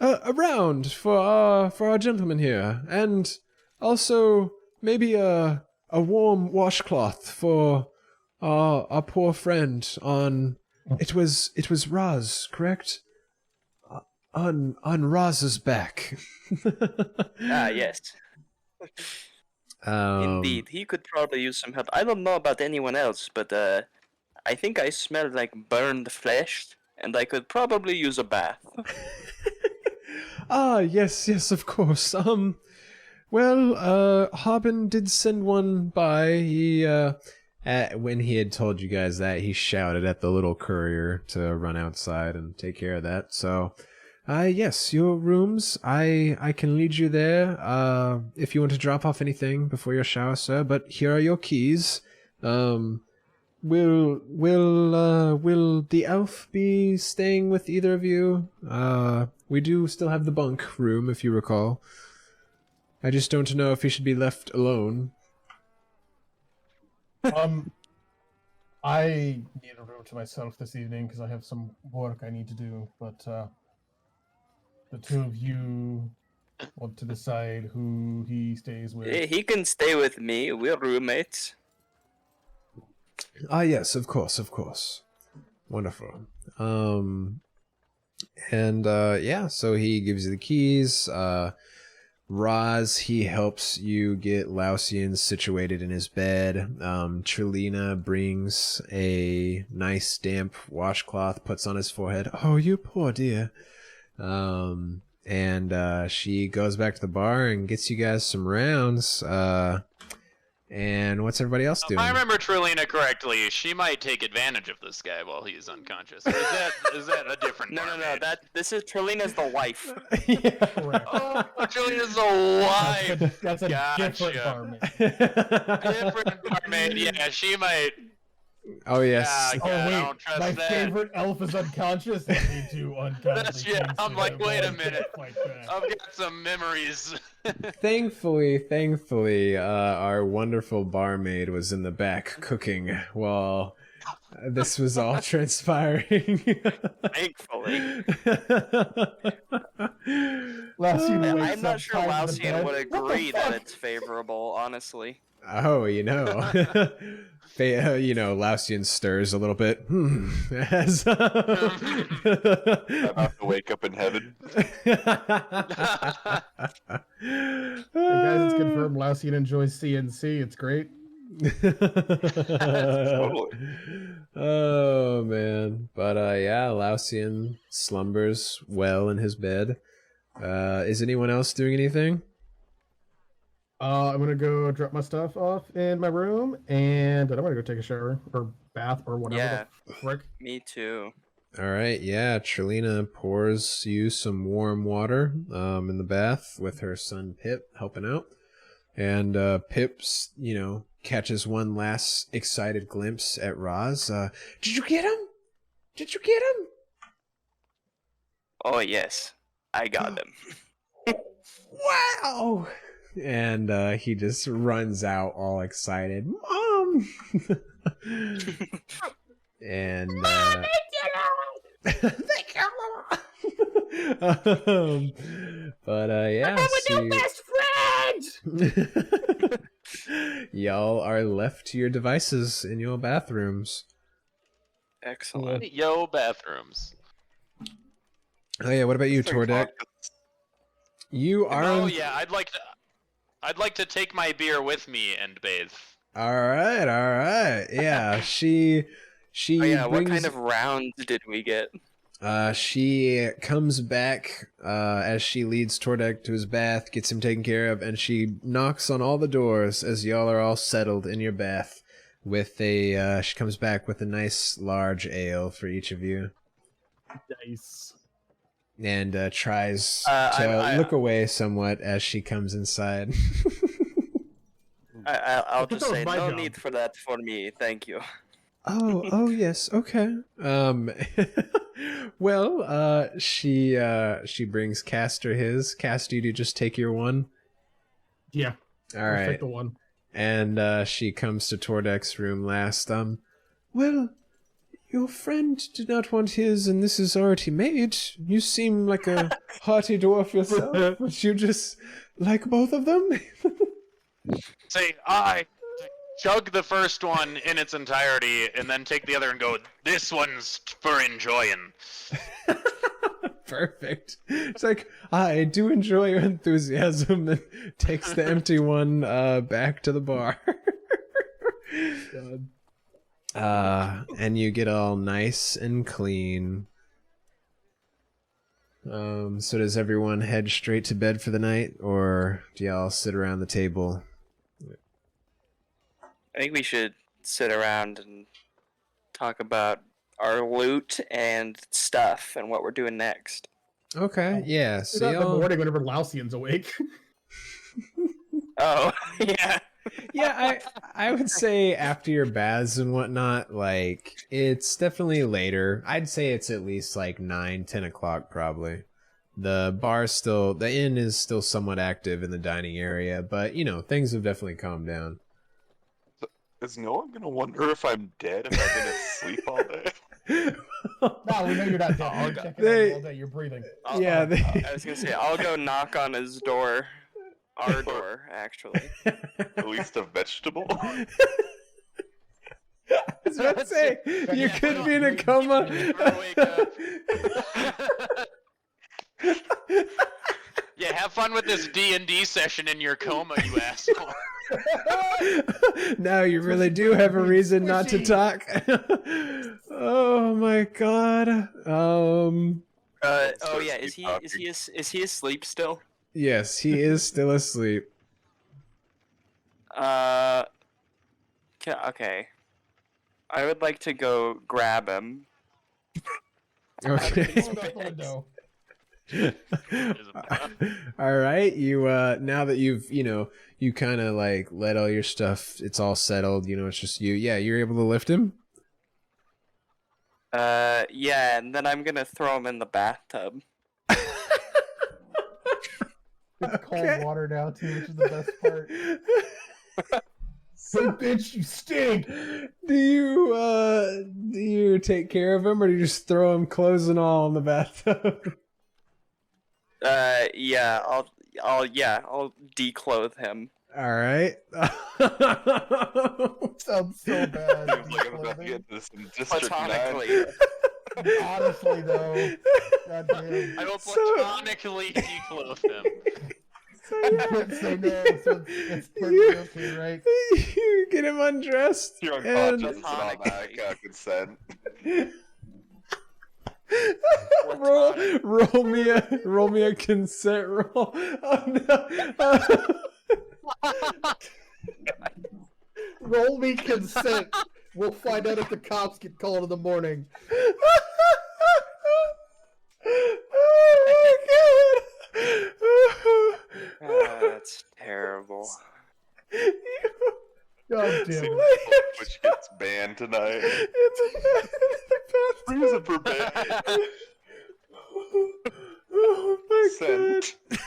a round for our gentleman here, and also maybe a warm washcloth for our poor friend on. It was Raz, correct? On Raz's back. Yes. Indeed, he could probably use some help. I don't know about anyone else, but I think I smelled like burned flesh, and I could probably use a bath. Yes, of course. Well, Harbin did send one by. He, when he had told you guys that, he shouted at the little courier to run outside and take care of that. So, yes, your rooms. I can lead you there. If you want to drop off anything before your shower, sir. But here are your keys. Will the elf be staying with either of you? We do still have the bunk room, if you recall. I just don't know if he should be left alone. I need a room to myself this evening because I have some work I need to do, but the two of you want to decide who he stays with. He can stay with me. We're roommates. Yes, of course. Wonderful. Yeah, so he gives you the keys. Raz, he helps you get Lausian situated in his bed. Trelina brings a nice damp washcloth, puts on his forehead. Oh, you poor dear. She goes back to the bar and gets you guys some rounds. And what's everybody else If doing? I remember Trilina correctly, she might take advantage of this guy while he's unconscious. Or is that a different No. barmaid? This is Trelina's the wife. Yeah. Correct. Oh, Trilina's a wife. That's a different Gotcha. barmaid. Different barmaid. Yeah, she might. Oh yes. Yeah, Oh I wait, don't trust my that. favorite elf is unconscious. I need to unconscious. Yeah, I'm like, wait a minute. I've got some memories. Thankfully, our wonderful barmaid was in the back cooking while this was all transpiring. Thankfully. Lausian wakes I'm not up, sure ties the Lausian bed. would What the agree that fuck? it's favorable, honestly. Oh, Lausian stirs a little bit. As I'm about to wake up in heaven. Hey guys, it's confirmed Lausian enjoys CNC. It's great. Totally. Oh man, but yeah, Lausian slumbers well in his bed. Is anyone else doing anything? I'm gonna go drop my stuff off in my room, and I'm gonna go take a shower or bath or whatever. Yeah. The frick. Me too. All right, yeah. Trilina pours you some warm water in the bath with her son Pip helping out, and Pip's catches one last excited glimpse at Roz. Did you get him? Did you get him? Oh yes, I got them. Wow! And he just runs out all excited. Mom! And thank you. But yeah, best friend. y'all are left to your devices in your bathrooms. Excellent. Yo, bathrooms. Oh yeah, what about you, Tordek? You are. Oh yeah, I'd like to take my beer with me and bathe. All right. Yeah, she. Oh yeah, what brings- kind of rounds did we get? She comes back as she leads Tordek to his bath, gets him taken care of, and she knocks on all the doors as y'all are all settled in your bath. With a, she comes back with a nice large ale for each of you, Nice. and tries I- to look away somewhat as she comes inside. I'll That just was say my no job. need for that for me, thank you. Oh yes, okay. Well, she brings Castor his. Castor, do you just take your one? Yeah. All I'll right. take the one. And she comes to Tordek's room last. Well, your friend did not want his, and this is already made. You seem like a hearty dwarf yourself. Would you just like both of them? Say, I chug the first one in its entirety, and then take the other and go, this one's for enjoying. Perfect. It's like, I do enjoy your enthusiasm, and takes the empty one back to the bar. And you get all nice and clean. So does everyone head straight to bed for the night, or do y'all sit around the table? I think we should sit around and talk about our loot and stuff and what we're doing next. Okay, yeah. Do So that in the y'all, morning whenever Lausian's awake. Oh, yeah. yeah, I would say after your baths and whatnot, like it's definitely later. I'd say it's at least like 9-10 o'clock probably. The inn is still somewhat active in the dining area, but things have definitely calmed down. Is no one gonna wonder if I'm dead if I've been asleep all day? No, we know you're not dead. I'll You're go- checking on you all day. You're breathing. Yeah, I was gonna say, I'll go knock on his door. Our door, actually. At least a vegetable? I was about to say, you Yeah, could no, be in a you coma. never wake up. Yeah, have fun with this D&D session in your coma, you asshole. Now you really do have a reason not to talk. Oh my god. Oh yeah, is he asleep still? Yes, he is still asleep. Okay. I would like to go grab him. Okay. Hold out the window. All right, you now that you've you kind of like let all your stuff, it's all settled, it's just you. Yeah, you're able to lift him. Yeah, and then I'm gonna throw him in the bathtub. It's cold water now too, which is the best part. Hey bitch, you stink! Do you take care of him, or do you just throw him clothes and all in the bathtub? Yeah, I'll declothe him. All right. Sounds so bad. Seems like I'm about to get into some District 9. Platonically. Honestly though, goddamn. I will So- platonically declothe him. You can't say no, so it's perfectly okay, right? You get him undressed. You're and unconscious and automatic consent. roll me a consent roll. Oh no. Roll me consent. We'll find out if the cops get called in the morning. Oh That's terrible. God damn it. Which gets banned tonight. It's Reason for ban. Oh my Sent. god.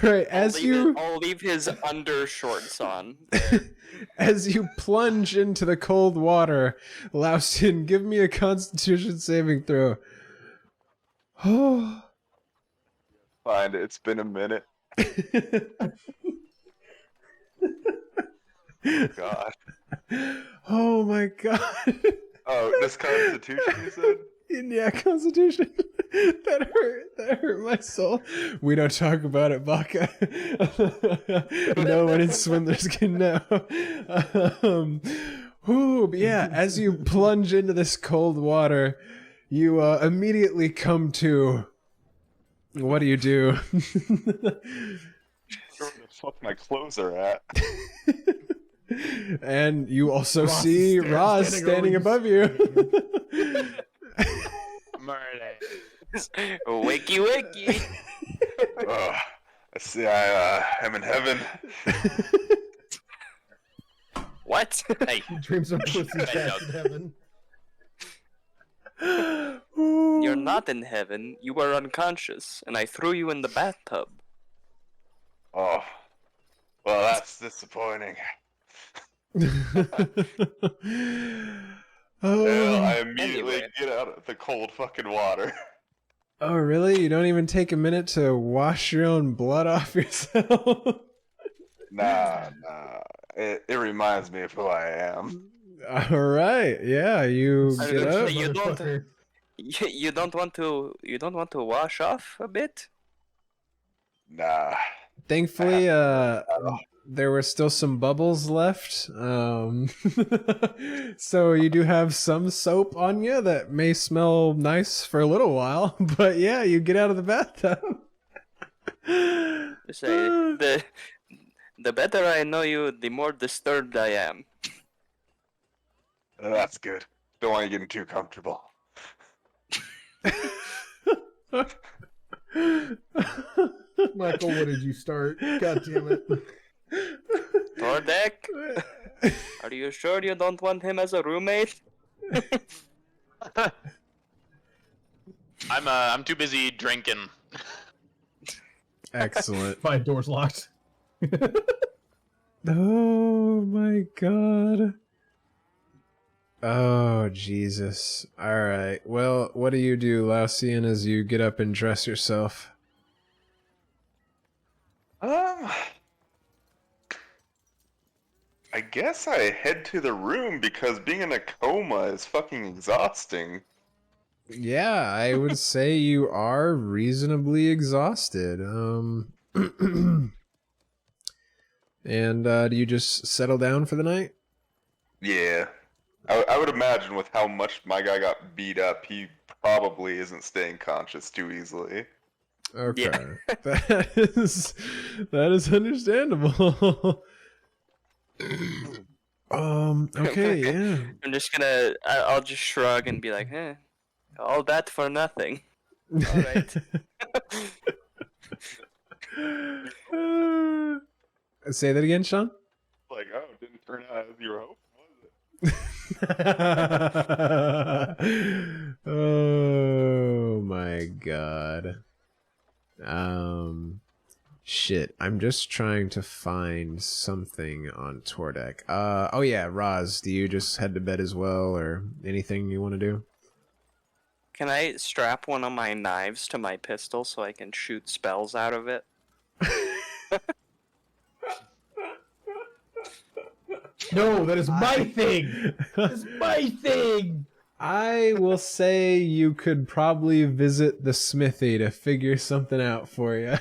Alright, I'll leave his undershorts on. as you plunge into the cold water, Lausian, give me a Constitution saving throw. Oh. Fine, it's been a minute. God. Oh my god. Oh, this Constitution, you said? Yeah, Constitution. That hurt my soul. We don't talk about it, Baka. No one in Swindlers can know. But yeah, as you plunge into this cold water, you immediately come to. What do you do? Where the fuck my clothes are at? And you also Ross see is Roz standing above you. Wakey wakey. Oh, I see I am in heaven. What? Hey, Dreams of pussy cats in heaven. you're not in heaven. You were unconscious, and I threw you in the bathtub. Oh, well, that's disappointing. Well, I immediately Anyway. get out of the cold fucking water. Oh, really? You don't even take a minute to wash your own blood off yourself? Nah. It reminds me of who I am. All right. Yeah, you I get don't up. think you don't- Motherfucker. You don't want to wash off a bit? Nah. Thankfully, there were still some bubbles left. So you do have some soap on you that may smell nice for a little while. But yeah, you get out of the bathtub. Say the better I know you, the more disturbed I am. That's good. Don't want you getting too comfortable. Michael, what did you start? God damn it. Tordek, are you sure you don't want him as a roommate? I'm too busy drinking. Excellent. My door's locked. Oh my god. Oh, Jesus. Alright. Well, what do you do, Lausian, as you get up and dress yourself? I guess I head to the room because being in a coma is fucking exhausting. Yeah, I would say you are reasonably exhausted. And do you just settle down for the night? Yeah. I would imagine with how much my guy got beat up, he probably isn't staying conscious too easily. Okay. Yeah. That is understandable. Okay, yeah. I'm just gonna. I'll just shrug and be like, "Eh, all that for nothing." All right. Say that again, Sean. Like, oh, it didn't turn out as you were hoping, was it? Oh my god. Shit. I'm just trying to find something on Tordek. Oh yeah, Roz, do you just head to bed as well, or anything you want to do? Can I strap one of my knives to my pistol so I can shoot spells out of it? No, that is my thing. It's my thing. I will say you could probably visit the smithy to figure something out for you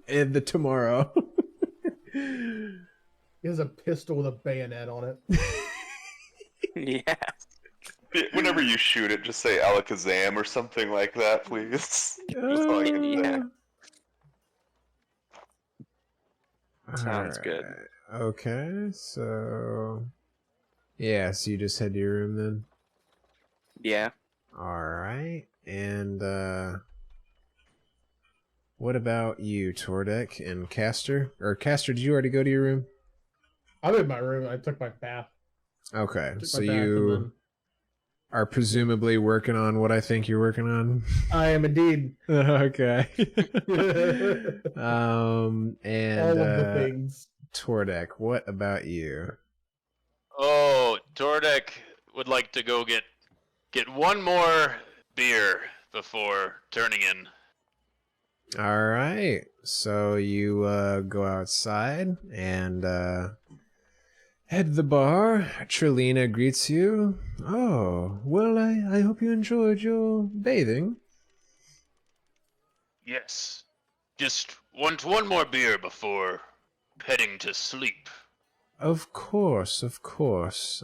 in the tomorrow. He has a pistol with a bayonet on it. Yeah. Whenever you shoot it, just say Alakazam or something like that, please. Just so I can Yeah. All Sounds good. right. Okay, so yeah, so you just head to your room then. Yeah. All right, and what about you, Tordek and Caster? Or Caster, did you already go to your room? I'm in my room. I took my bath. Okay, Took so my bath you and are presumably working on what I think you're working on. then I am indeed. Okay. and All of the things. Tordek, what about you? Oh, Tordek would like to go get one more beer before turning in. All right, so you go outside and head to the bar. Trilina greets you. Oh, well, I hope you enjoyed your bathing. Yes. Just want one more beer before heading to sleep. Of course, of course.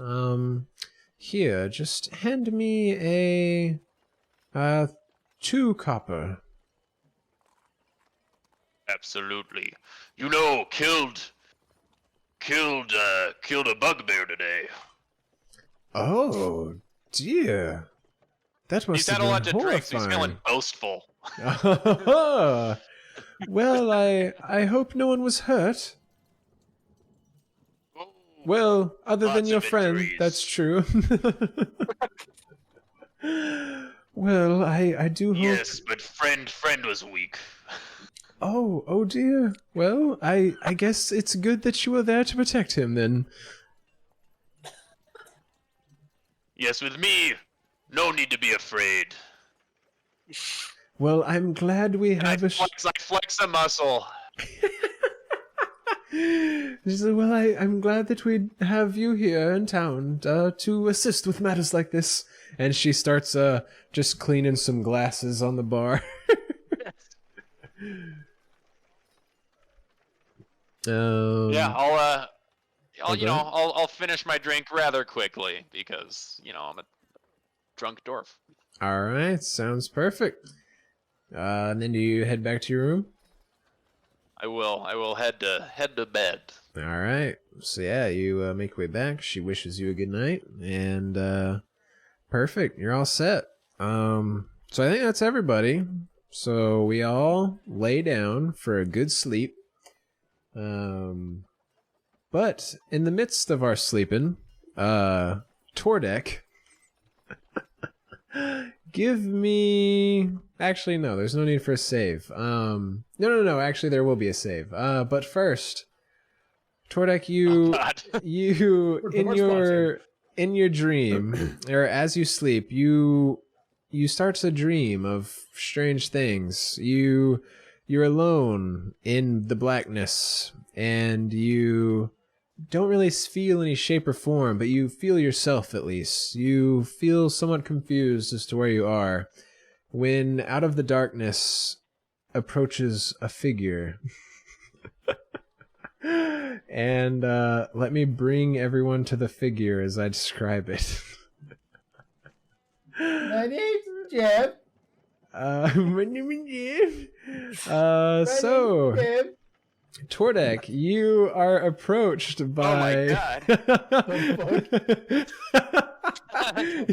Here, just hand me a 2 copper. Absolutely. You know, killed a bugbear today. Oh, dear. That must He's have had a been lot to drink, so he's feeling horrifying. boastful. Well, I hope no one was hurt. Oh, Well, other than Lots your of friend, injuries. that's true. Well, I do hope. yes, but friend was weak. Oh dear. Well, I guess it's good that you were there to protect him then. Yes, with me, no need to be afraid. Well, I'm glad we And I have a. flex a muscle. She said, well, I'm glad that we have you here in town to assist with matters like this. And she starts just cleaning some glasses on the bar. Yeah, okay. I'll finish my drink rather quickly because I'm a drunk dwarf. All right, sounds perfect. And then do you head back to your room? I will head to bed. All right. So yeah, you make your way back. She wishes you a good night, and perfect. You're all set. So I think that's everybody. So we all lay down for a good sleep. But in the midst of our sleeping, Tordek, give me. Actually, no. There's no need for a save. No. Actually, there will be a save. But first, Tordek, Oh, God. you in your dream, or as you sleep, you start to dream of strange things. You're alone in the blackness, and you don't really feel any shape or form, but you feel yourself at least. You feel somewhat confused as to where you are, when out of the darkness approaches a figure. And let me bring everyone to the figure as I describe it. My name's Jeff. My name is Jeff. So, Jeff. Tordek, you are approached by.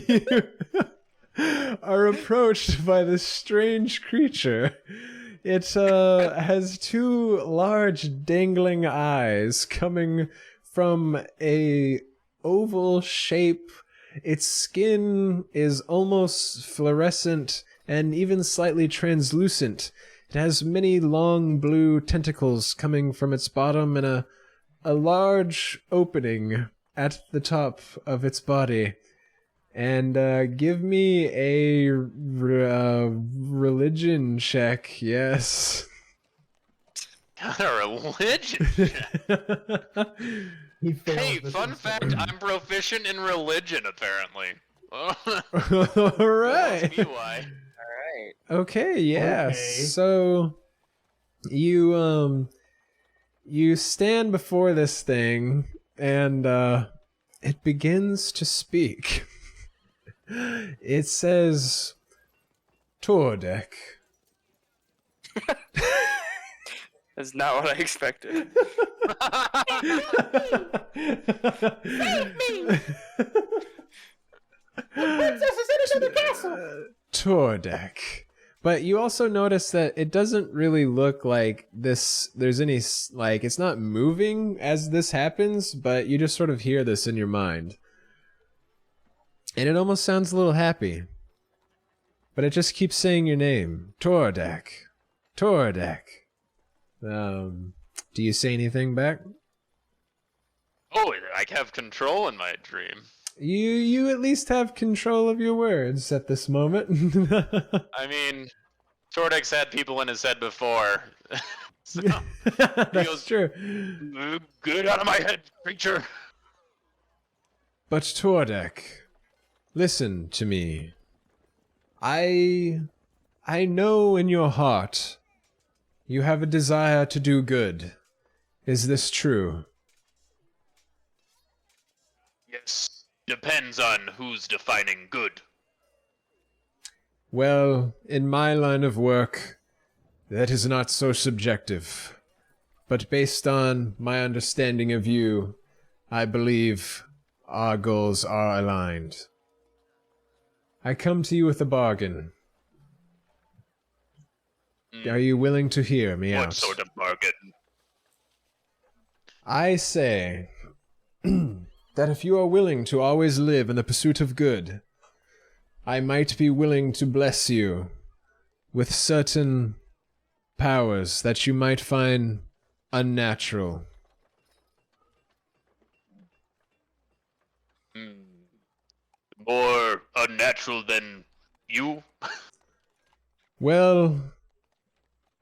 You are approached by this strange creature. It has two large dangling eyes coming from a oval shape. Its skin is almost fluorescent and even slightly translucent. It has many long blue tentacles coming from its bottom and a large opening at the top of its body. And give me a religion check, yes. Got a religion check. He failed Hey, this fun one. fact, I'm proficient in religion, apparently. All right. Tells me why. Alright. Okay, yeah. Okay. So you stand before this thing and it begins to speak. It says, Tordek. That's not what I expected. Tordek. But you also notice that it doesn't really look like there's any, like, it's not moving as this happens, but you just sort of hear this in your mind. And it almost sounds a little happy. But it just keeps saying your name. Tordek. Tordek. Do you say anything back? Oh, I have control in my dream. You at least have control of your words at this moment. I mean, Tordek's had people in his head before. So, That's goes- true. Get out of my head, creature! But Tordek, listen to me. I know in your heart you have a desire to do good. Is this true? Yes. Depends on who's defining good. Well, in my line of work, that is not so subjective. But based on my understanding of you, I believe our goals are aligned. I come to you with a bargain. Are you willing to hear me out? What sort of bargain? I say that if you are willing to always live in the pursuit of good, I might be willing to bless you with certain powers that you might find unnatural. More unnatural than you? Well,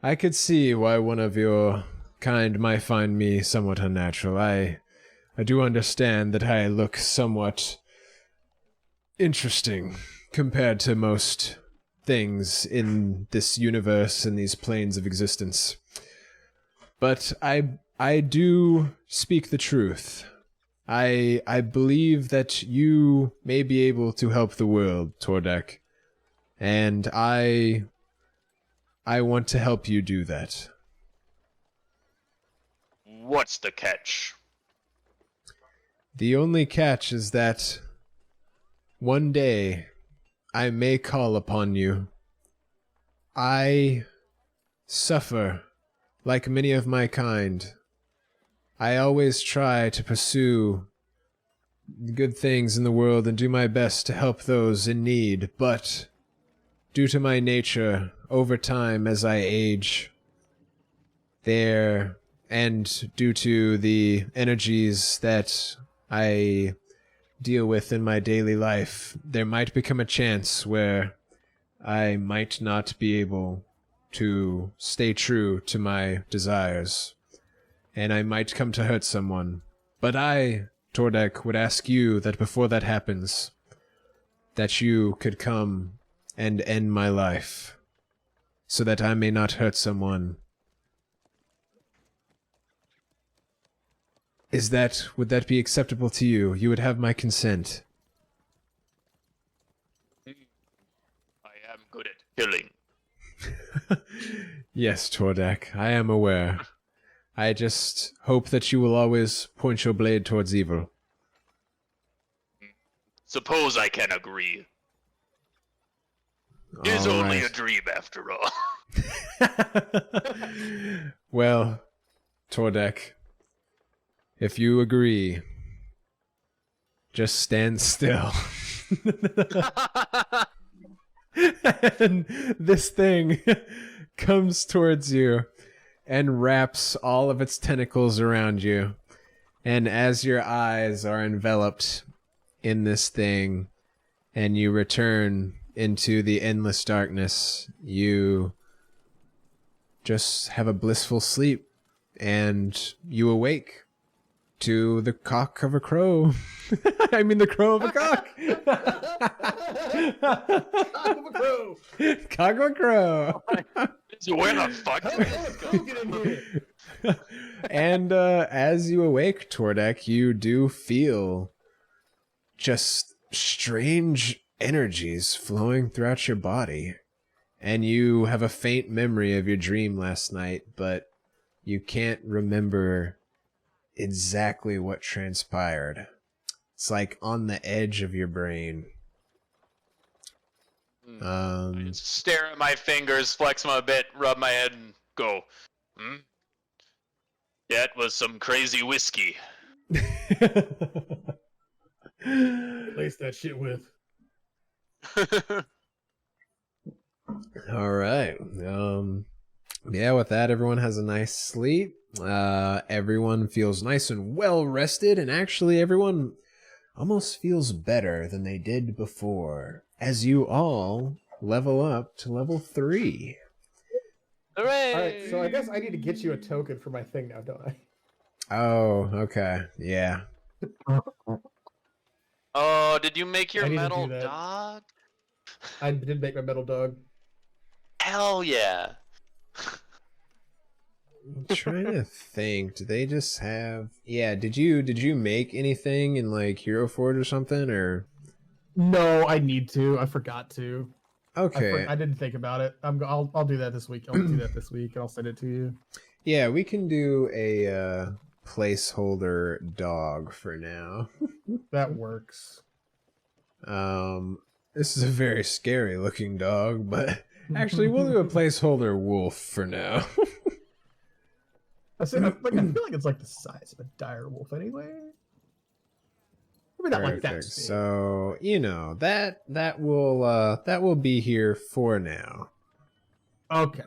I could see why one of your kind might find me somewhat unnatural. I do understand that I look somewhat interesting compared to most things in this universe and these planes of existence. But I do speak the truth. I believe that you may be able to help the world, Tordek, and I want to help you do that. What's the catch? The only catch is that one day I may call upon you. I suffer like many of my kind. I always try to pursue good things in the world and do my best to help those in need, but due to my nature, over time as I age, and due to the energies that I deal with in my daily life, there might become a chance where I might not be able to stay true to my desires, and I might come to hurt someone. But I, Tordek, would ask you that before that happens, that you could come and end my life, so that I may not hurt someone. Would that be acceptable to you? You would have my consent. I am good at killing. Yes, Tordek, I am aware. I just hope that you will always point your blade towards evil. Suppose I can agree. It's All only right. a dream after all. Well, Tordek, if you agree, just stand still. And this thing comes towards you and wraps all of its tentacles around you. And as your eyes are enveloped in this thing and you return into the endless darkness, you just have a blissful sleep and you awake to the cock of a crow. I mean the crow of a cock. Cock of a crow. Cock of a crow. So where the fuck How did the hell this did go? crow get in here? And as you awake, Tordek, you do feel just strange energies flowing throughout your body. And you have a faint memory of your dream last night, but you can't remember exactly what transpired. It's like on the edge of your brain. I just stare at my fingers, flex them a bit, rub my head, and go, That was some crazy whiskey. Lace that shit with. All right. Yeah, with that, everyone has a nice sleep. Everyone feels nice and well rested, and actually everyone almost feels better than they did before, as you all level up to level 3. Hooray! Alright, so I guess I need to get you a token for my thing now, don't I? Oh, okay. Yeah. Oh, did you make your I need to metal do that. dog? I did make my metal dog. Hell yeah! I'm trying to think. Do they just have... Yeah, did you make anything in, like, Hero Forge or something, or... No, I need to. I forgot to. Okay. I didn't think about it. I'll do that this week. I'll do that this week, and I'll send it to you. Yeah, we can do a placeholder dog for now. That works. This is a very scary looking dog, but actually we'll do a placeholder wolf for now. I feel like it's like the size of a dire wolf anyway. Maybe not like that. Perfect. So, you know, that will be here for now. Okay.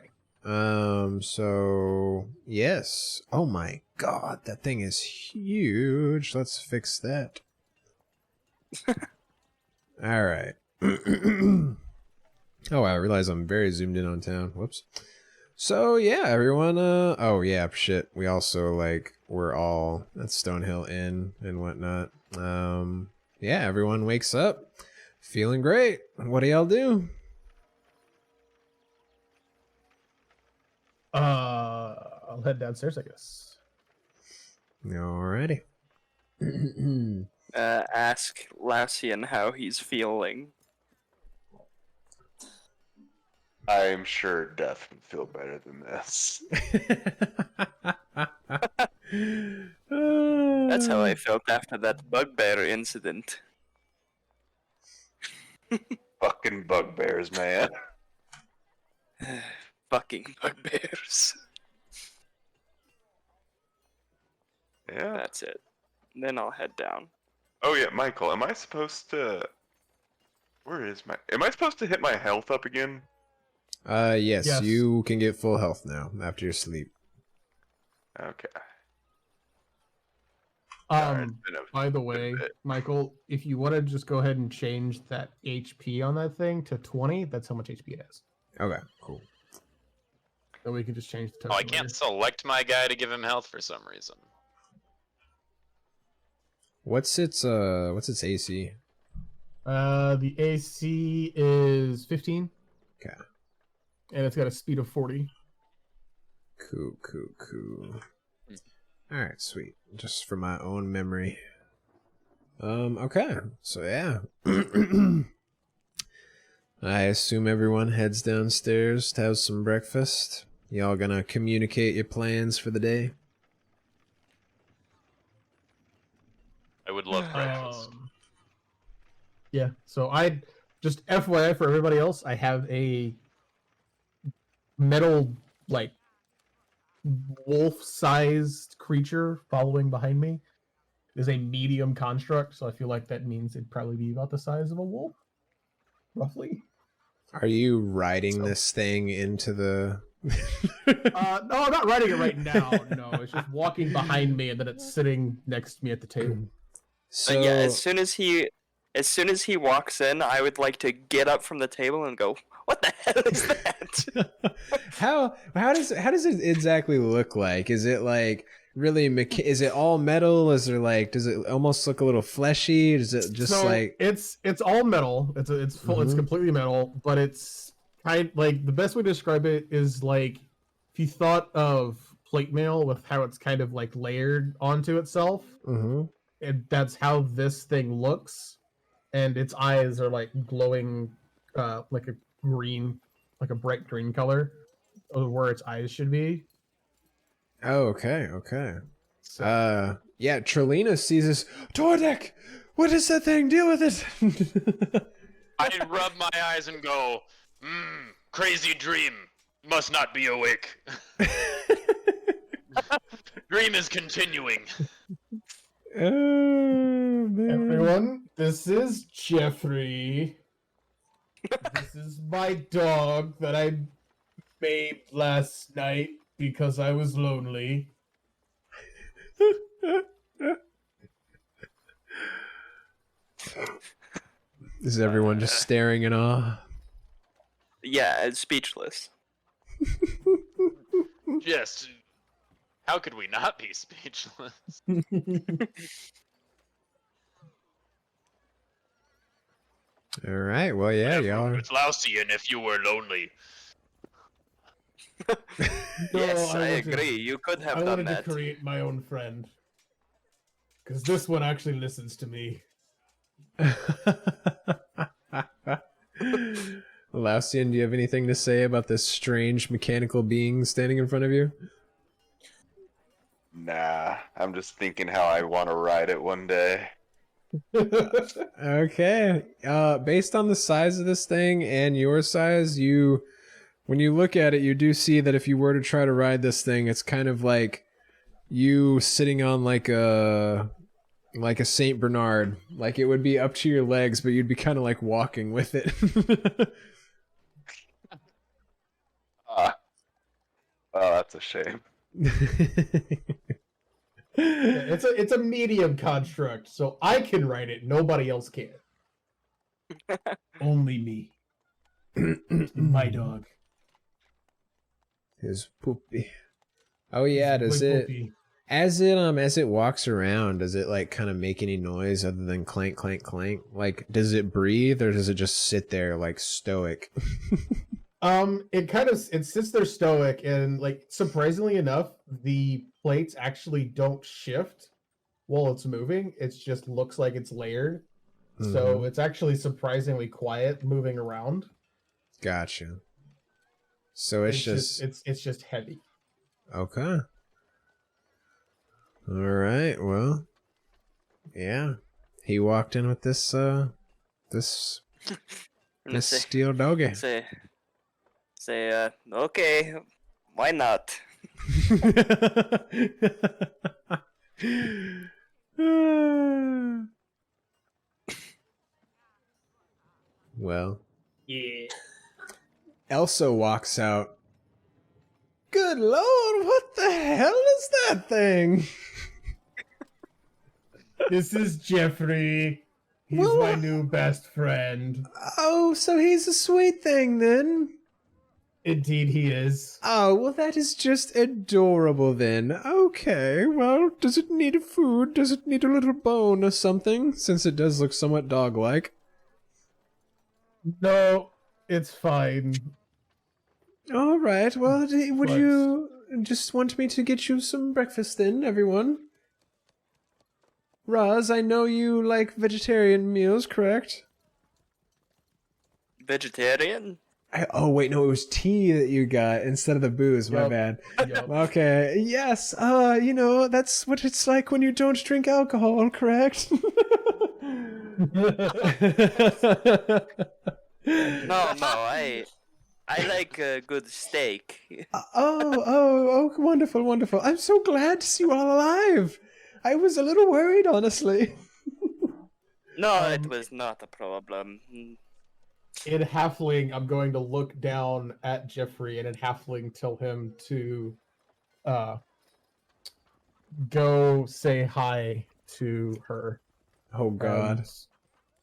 So yes. Oh my god, that thing is huge. Let's fix that. All right. Oh, I realize I'm very zoomed in on town. Whoops. So yeah, everyone. Oh yeah, shit. We also we're all at Stonehill Inn and whatnot. Yeah, everyone wakes up feeling great. What do y'all do? I'll head downstairs, I guess. Alrighty. Ask Lassian how he's feeling. I'm sure Death would feel better than this. That's how I felt after that bugbear incident. Fucking bugbears, man. Fucking bugbears. Yeah. That's it. Then I'll head down. Oh yeah, Michael, am I supposed to... Where is my... Am I supposed to hit my health up again? Yes, Yes. you can get full health now after your sleep. Okay. By the been way, a bit. Michael, if you want to just go ahead and change that HP on that thing to 20, that's how much HP it has. Okay, cool. So we can just change the Oh, I token can't select my guy to give him health for some reason. What's its AC? The AC is 15. Okay. And it's got a speed of 40. Cool. Alright, sweet. Just for my own memory. Okay. So yeah. I assume everyone heads downstairs to have some breakfast. Y'all gonna communicate your plans for the day? would love breakfast. Yeah, so I just FYI for everybody else, I have a metal like wolf-sized creature following behind me. It is a medium construct, so I feel like that means it'd probably be about the size of a wolf, roughly. Are you riding this thing into the... No, I'm not riding it right now. No, it's just walking behind me, and then it's sitting next to me at the table. So yeah, as soon as he walks in, I would like to get up from the table and go, "What the hell is that?" how does it exactly look like? Is it like really is it all metal? Is there like, does it almost look a little fleshy? Is it just like it's all metal? It's full. It's completely metal, but it's kind like the best way to describe it is like if you thought of plate mail with how it's kind of like layered onto itself. And that's how this thing looks, and its eyes are like glowing, like a green, like a bright green color, where its eyes should be. Oh, okay. So, Yeah, Trelina sees this. Tordek, what is that thing? Deal with it. I rub my eyes and go, crazy dream. Must not be awake. Dream is continuing. Oh, man. everyone, this is Jeffrey. This is my dog that I made last night because I was lonely. Is everyone just staring in awe? Yeah, it's speechless. Just, how could we not be speechless? All right. Well, yeah, y'all. It's Lausian if you were lonely. Yes, I wanted- agree. You could have I done wanted that. to create my own friend. Because this one actually listens to me. Lausian, do you have anything to say about this strange mechanical being standing in front of you? Nah, I'm just thinking how I want to ride it one day. Okay. Based on the size of this thing and your size, when you look at it, you do see that if you were to try to ride this thing, it's kind of like you sitting on like a Saint Bernard. Like it would be up to your legs, but you'd be kind of like walking with it. Oh, that's a shame. It's a medium construct, so I can write it. Nobody else can. Only me. My dog. His poopy. Oh yeah, does My it puppy. as it walks around, does it like kind of make any noise other than clank clank clank? Like does it breathe or does it just sit there like stoic? It sits there stoic, and like surprisingly enough, the plates actually don't shift while it's moving. It just looks like it's layered. So it's actually surprisingly quiet moving around. Gotcha. So it's just it's just heavy. okay. All right. Well, yeah. He walked in with this this steel doggy. Say, okay, why not? Well, Yeah. Elsa walks out. Good lord, what the hell is that thing? This is Jeffrey. He's Well, my new best friend. Oh, so he's a sweet thing then. Indeed, he is. Oh, well, that is just adorable then. Okay, well, does it need food? Does it need a little bone or something? Since it does look somewhat dog-like. No, it's fine. All right, well, would What? you just want me to get you some breakfast then, everyone? Raz, I know you like vegetarian meals, correct? Vegetarian? Oh wait, no, it was tea that you got instead of the booze. My Yup. bad. Yup. Okay. Yes. That's what it's like when you don't drink alcohol, correct? No, I like a good steak. Wonderful, wonderful. I'm so glad to see you all alive. I was a little worried, honestly. No, it was not a problem. In Halfling, I'm going to look down at Jeffrey and in Halfling tell him to go say hi to her. Oh God. And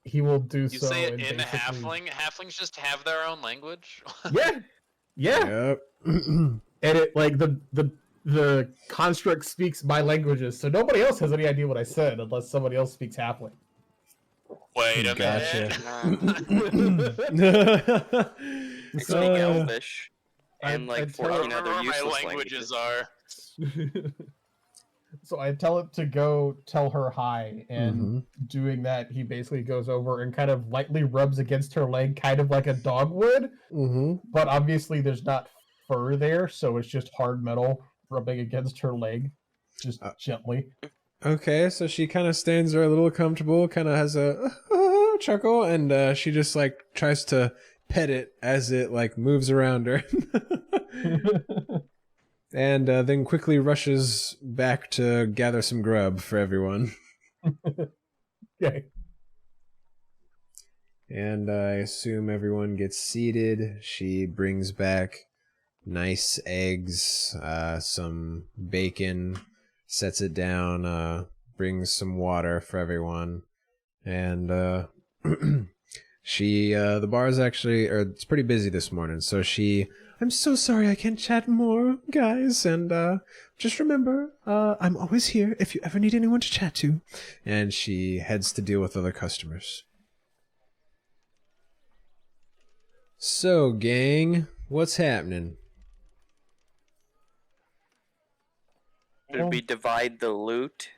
he will do You so. say it and in basically... halfling? Halflings just have their own language? Yeah, yeah. Yep. And it like the construct speaks my languages, so nobody else has any idea what I said unless somebody else speaks Halfling. Wait a Gotcha. minute. I speak Elvish and I like tell 14 I other remember my useless languages languages. are. So I tell it to go tell her hi, and Mhm. doing that, he basically goes over and kind of lightly rubs against her leg, kind of like a dog would. Mhm. But obviously, there's not fur there, so it's just hard metal rubbing against her leg, just gently. Okay, so she kind of stands there a little comfortable, kind of has a chuckle, and she just like tries to pet it as it like moves around her. And then quickly rushes back to gather some grub for everyone. Okay. And I assume everyone gets seated. She brings back nice eggs, some bacon, sets it down, brings some water for everyone. And the bar's actually, or it's pretty busy this morning, so I'm so sorry I can't chat more, guys, and just remember, I'm always here if you ever need anyone to chat to. And she heads to deal with other customers. So, gang, what's happening? Did we divide the loot?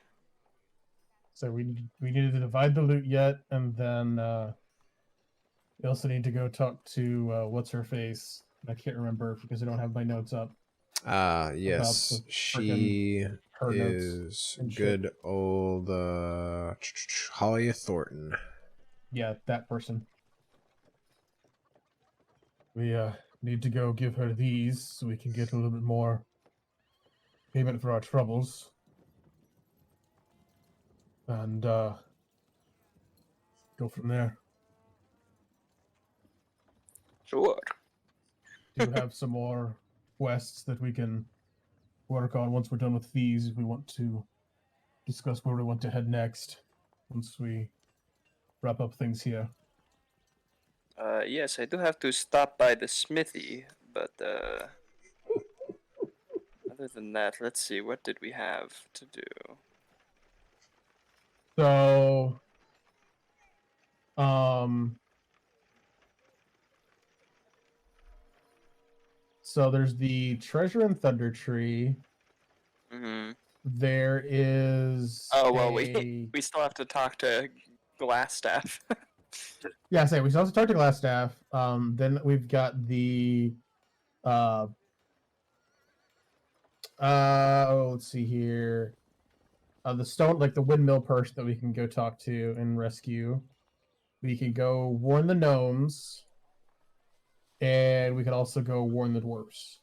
So we needed to divide the loot yet, and then we also need to go talk to what's her face. I can't remember because I don't have my notes up. Yes, the she her notes is and shit. good old Holly Thornton. Yeah, that person. We need to go give her these so we can get a little bit more payment for our troubles. And go from there. Sure. Do you have some more quests that we can work on once we're done with these? We want to discuss where we want to head next once we wrap up things here. Yes, I do have to stop by the smithy, but other than that, let's see, what did we have to do? So, so there's the treasure in Thunder Tree. Mm-hmm. There is. Oh well, a... we still have to talk to Glasstaff. Yeah, say we still have to talk to Glasstaff. Then we've got the let's see here. The stone, like the windmill person that we can go talk to and rescue. We can go warn the gnomes, and we can also go warn the dwarves.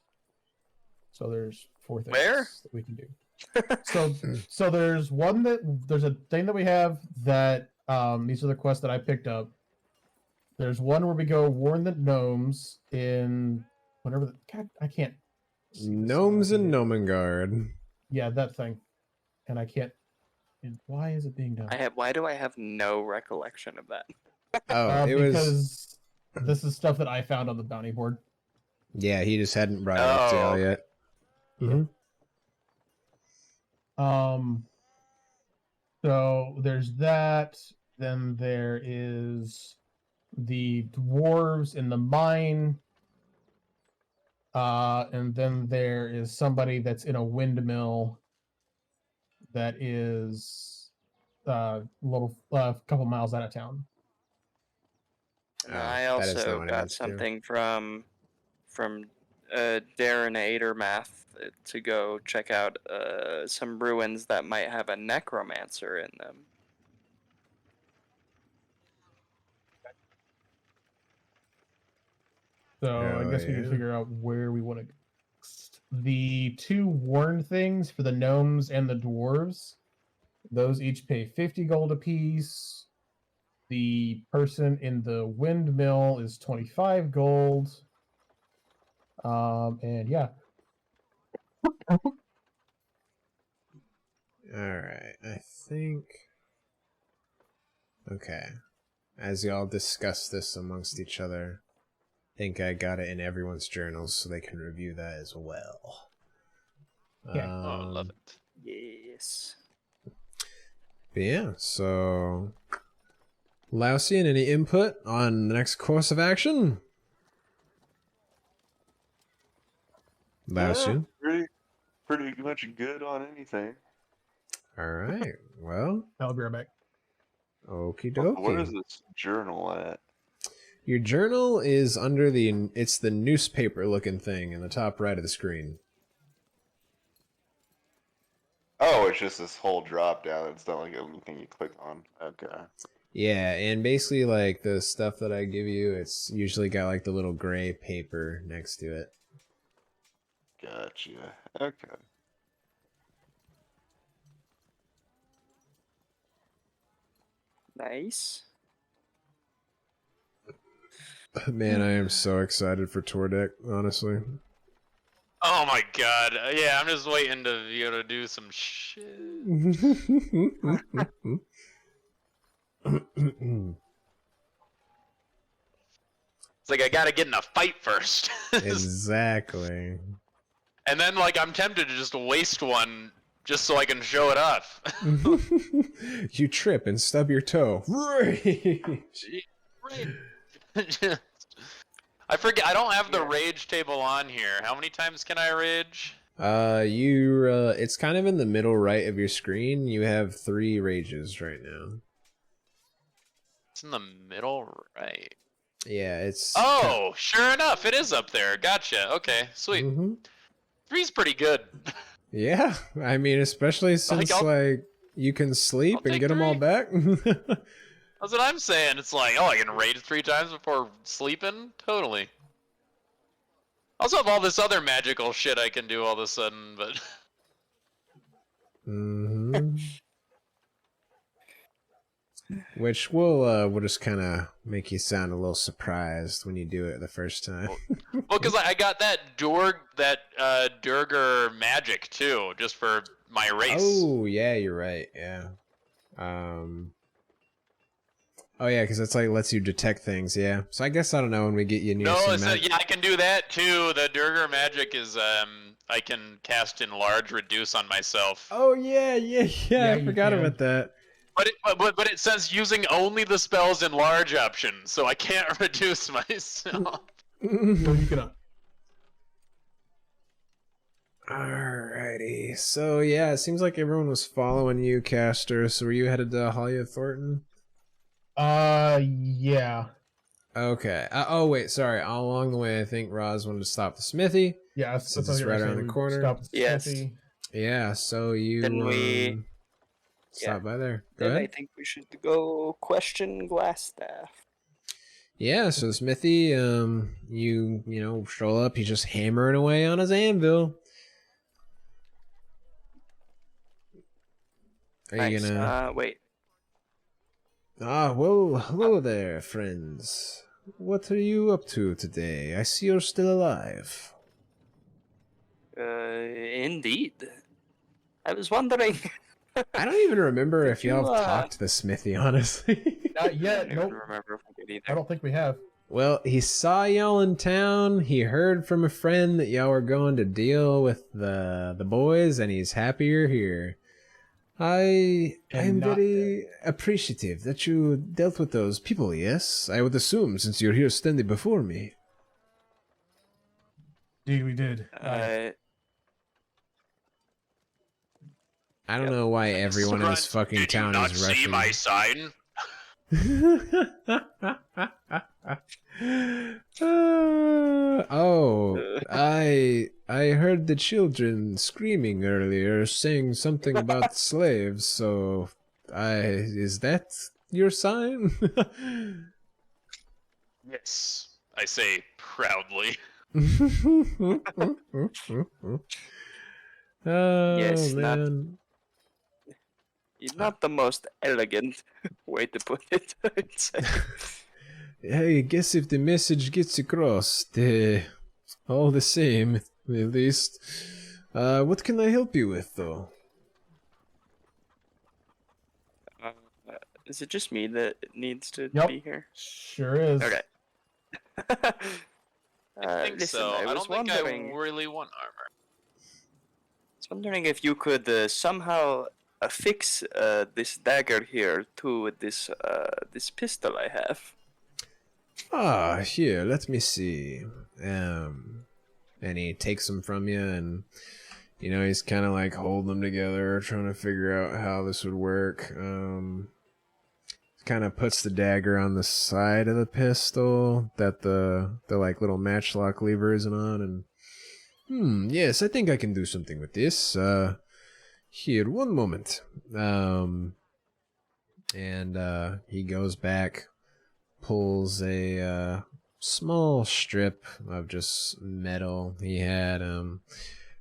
So there's 4 things Where? that we can do. So there's there's a thing that we have that these are the quests that I picked up. There's one where we go warn the gnomes in whatever the God, I can't see this Gnomes out and here. Gnomengard. Yeah, that thing. And I can't. And why is it being done? Why do I have no recollection of that? Oh, it was. Because this is stuff that I found on the bounty board. Yeah, he just hadn't brought it up to Al yet. Mm-hmm. So there's that. Then there is the dwarves in the mine. And then there is somebody that's in a windmill that is a couple miles out of town. And Oh, I that is not also what I got meant to do. something from Darren Adermath to go check out some ruins that might have a necromancer in them. So I Oh, guess we can yeah. figure out where we want to. The 2 warn things for the gnomes and the dwarves, those each pay 50 gold apiece. The person in the windmill is 25 gold. And yeah. All right, I think. Okay, as y'all discuss this amongst each other, I think I got it in everyone's journals so they can review that as well. Yeah. Oh, love it. Yes. But yeah, so Lausian, any input on the next course of action? Lausian? Pretty much good on anything. All right, well, I'll be right back. okie Where is dokie. this journal at? Your journal is under it's the newspaper looking thing in the top right of the screen. Oh, it's just this whole drop down. It's not like anything you click on. Okay. Yeah, and basically like the stuff that I give you, it's usually got like the little gray paper next to it. Gotcha. Okay. Nice. Man, I am so excited for Tour Deck, honestly. Oh my god. Yeah, I'm just waiting to be able to do some shit. It's like I gotta get in a fight first. Exactly. And then like I'm tempted to just waste one just so I can show it off. You trip and stub your toe. Rage! Right. I forget. I don't have the rage table on here. How many times can I rage? It's kind of in the middle right of your screen. You have 3 rages right now. It's in the middle right. Yeah, it's. Oh, sure enough, it is up there. Gotcha. Okay, sweet. Mhm. 3's pretty good. Yeah, I mean, especially since like you can sleep I'll and take get them all 3. back. That's what I'm saying. It's like, oh, I can rage 3 times before sleeping? Totally. I also have all this other magical shit I can do all of a sudden, but... Mm-hmm. Which we'll just kind of make you sound a little surprised when you do it the first time. Well, because I got that Durger magic, too, just for my race. Oh, yeah, you're right, yeah. Oh, yeah, because it's like lets you detect things, yeah. So I guess, I don't know, when we get you near some Yeah, I can do that, too. The Durger magic is, I can cast Enlarge Reduce on myself. Oh, yeah, I you forgot can. about that. But it says using only the spell's Enlarge option, so I can't reduce myself. So you can. Alrighty, so yeah, it seems like everyone was following you, Caster. So were you headed to Halia Thornton? Yeah. Okay. Oh wait, sorry. All along the way, I think Roz wanted to stop the smithy. Yeah, Since it's right around the corner. Stop the Yes. smithy. Yeah. So you Then we- stop by there. Go Then I ahead. think we should go question Glasstaff. Yeah. So the smithy, you stroll up. He's just hammering away on his anvil. Are you Nice. gonna? Wait. Well, hello there, friends. What are you up to today? I see you're still alive. Indeed. I was wondering. I don't even remember Did if y'all you, have talked to the smithy, honestly. Not I yet. don't Nope. remember if I did I either. don't think we have. Well, he saw y'all in town. He heard from a friend that y'all were going to deal with the boys, and he's happy you're here. I And am not very appreciative that you dealt with those people, yes? I would assume, since you're here standing before me. Indeed, we did. I don't know why everyone in this fucking Did you town not is see rushing. my sign? Oh, I heard the children screaming earlier, saying something about slaves. So, is that your sign? Yes, I say proudly. Oh Yes, man. not the most elegant way to put it, I'd say. I guess if the message gets across, all the same, at least. What can I help you with, though? Is it just me that needs to Yep. be here? Sure is. Okay. I think listen, so. I I was don't think I wondering. really want armor. I was wondering if you could somehow affix this dagger here to this pistol I have. Ah, here, let me see. And he takes them from you, and he's kind of like holding them together, trying to figure out how this would work. Kind of puts the dagger on the side of the pistol that the like little matchlock lever isn't on, and yes, I think I can do something with this. Here, one moment. And he goes back, pulls a small strip of just metal he had,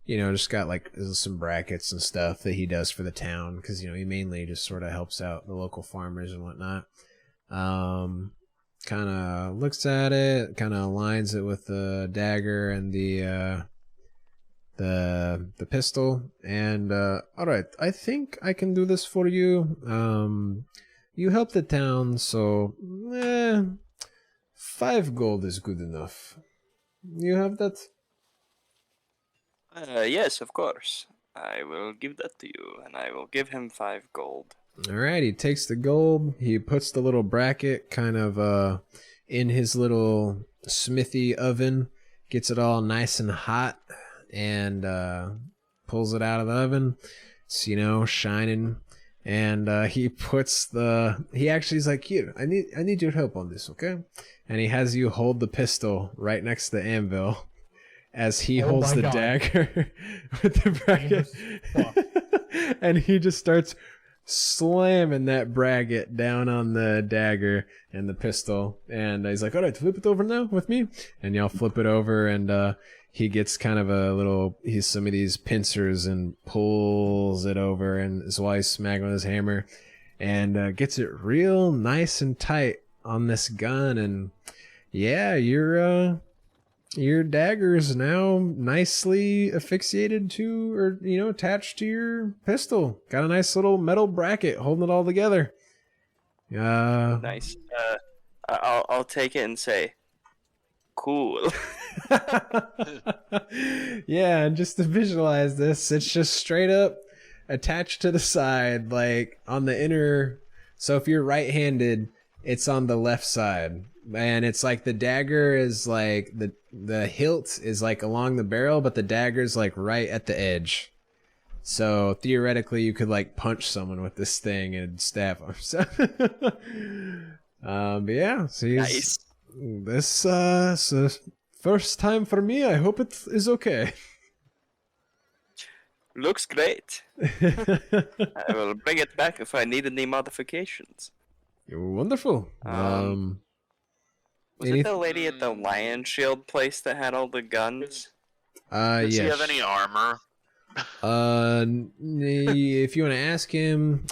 just got like some brackets and stuff that he does for the town, because he mainly just sort of helps out the local farmers and whatnot. Kind of looks at it, kind of aligns it with the dagger and the pistol, and all right, I think I can do this for you. You help the town, so 5 gold is good enough. You have that? Yes, of course. I will give that to you, and I will give him 5 gold. Alright, he takes the gold, he puts the little bracket kind of in his little smithy oven, gets it all nice and hot, and pulls it out of the oven. It's, shining. And he puts he actually is like, here, I need your help on this, okay? And he has you hold the pistol right next to the anvil as he holds the dagger with the bracket. And he just starts slamming that bracket down on the dagger and the pistol. And he's like, all right, flip it over now with me. And y'all flip it over, and he gets kind of some of these pincers and pulls it over, and is while he's smacking with his hammer, and gets it real nice and tight on this gun. And yeah, your dagger is now nicely asphyxiated to, or attached to your pistol. Got a nice little metal bracket holding it all together. Nice. I'll take it and say, cool. Yeah, and just to visualize this, it's just straight up attached to the side, like on the inner. So if you're right-handed, it's on the left side, and it's like the dagger is like the hilt is like along the barrel, but the dagger's like right at the edge. So theoretically, you could like punch someone with this thing and stab them. So, but yeah, so Nice. This first time for me. I hope it is okay. Looks great. I will bring it back if I need any modifications. Wonderful. Was it the lady at the lion shield place that had all the guns? Does he yes. have any armor? If you want to ask him,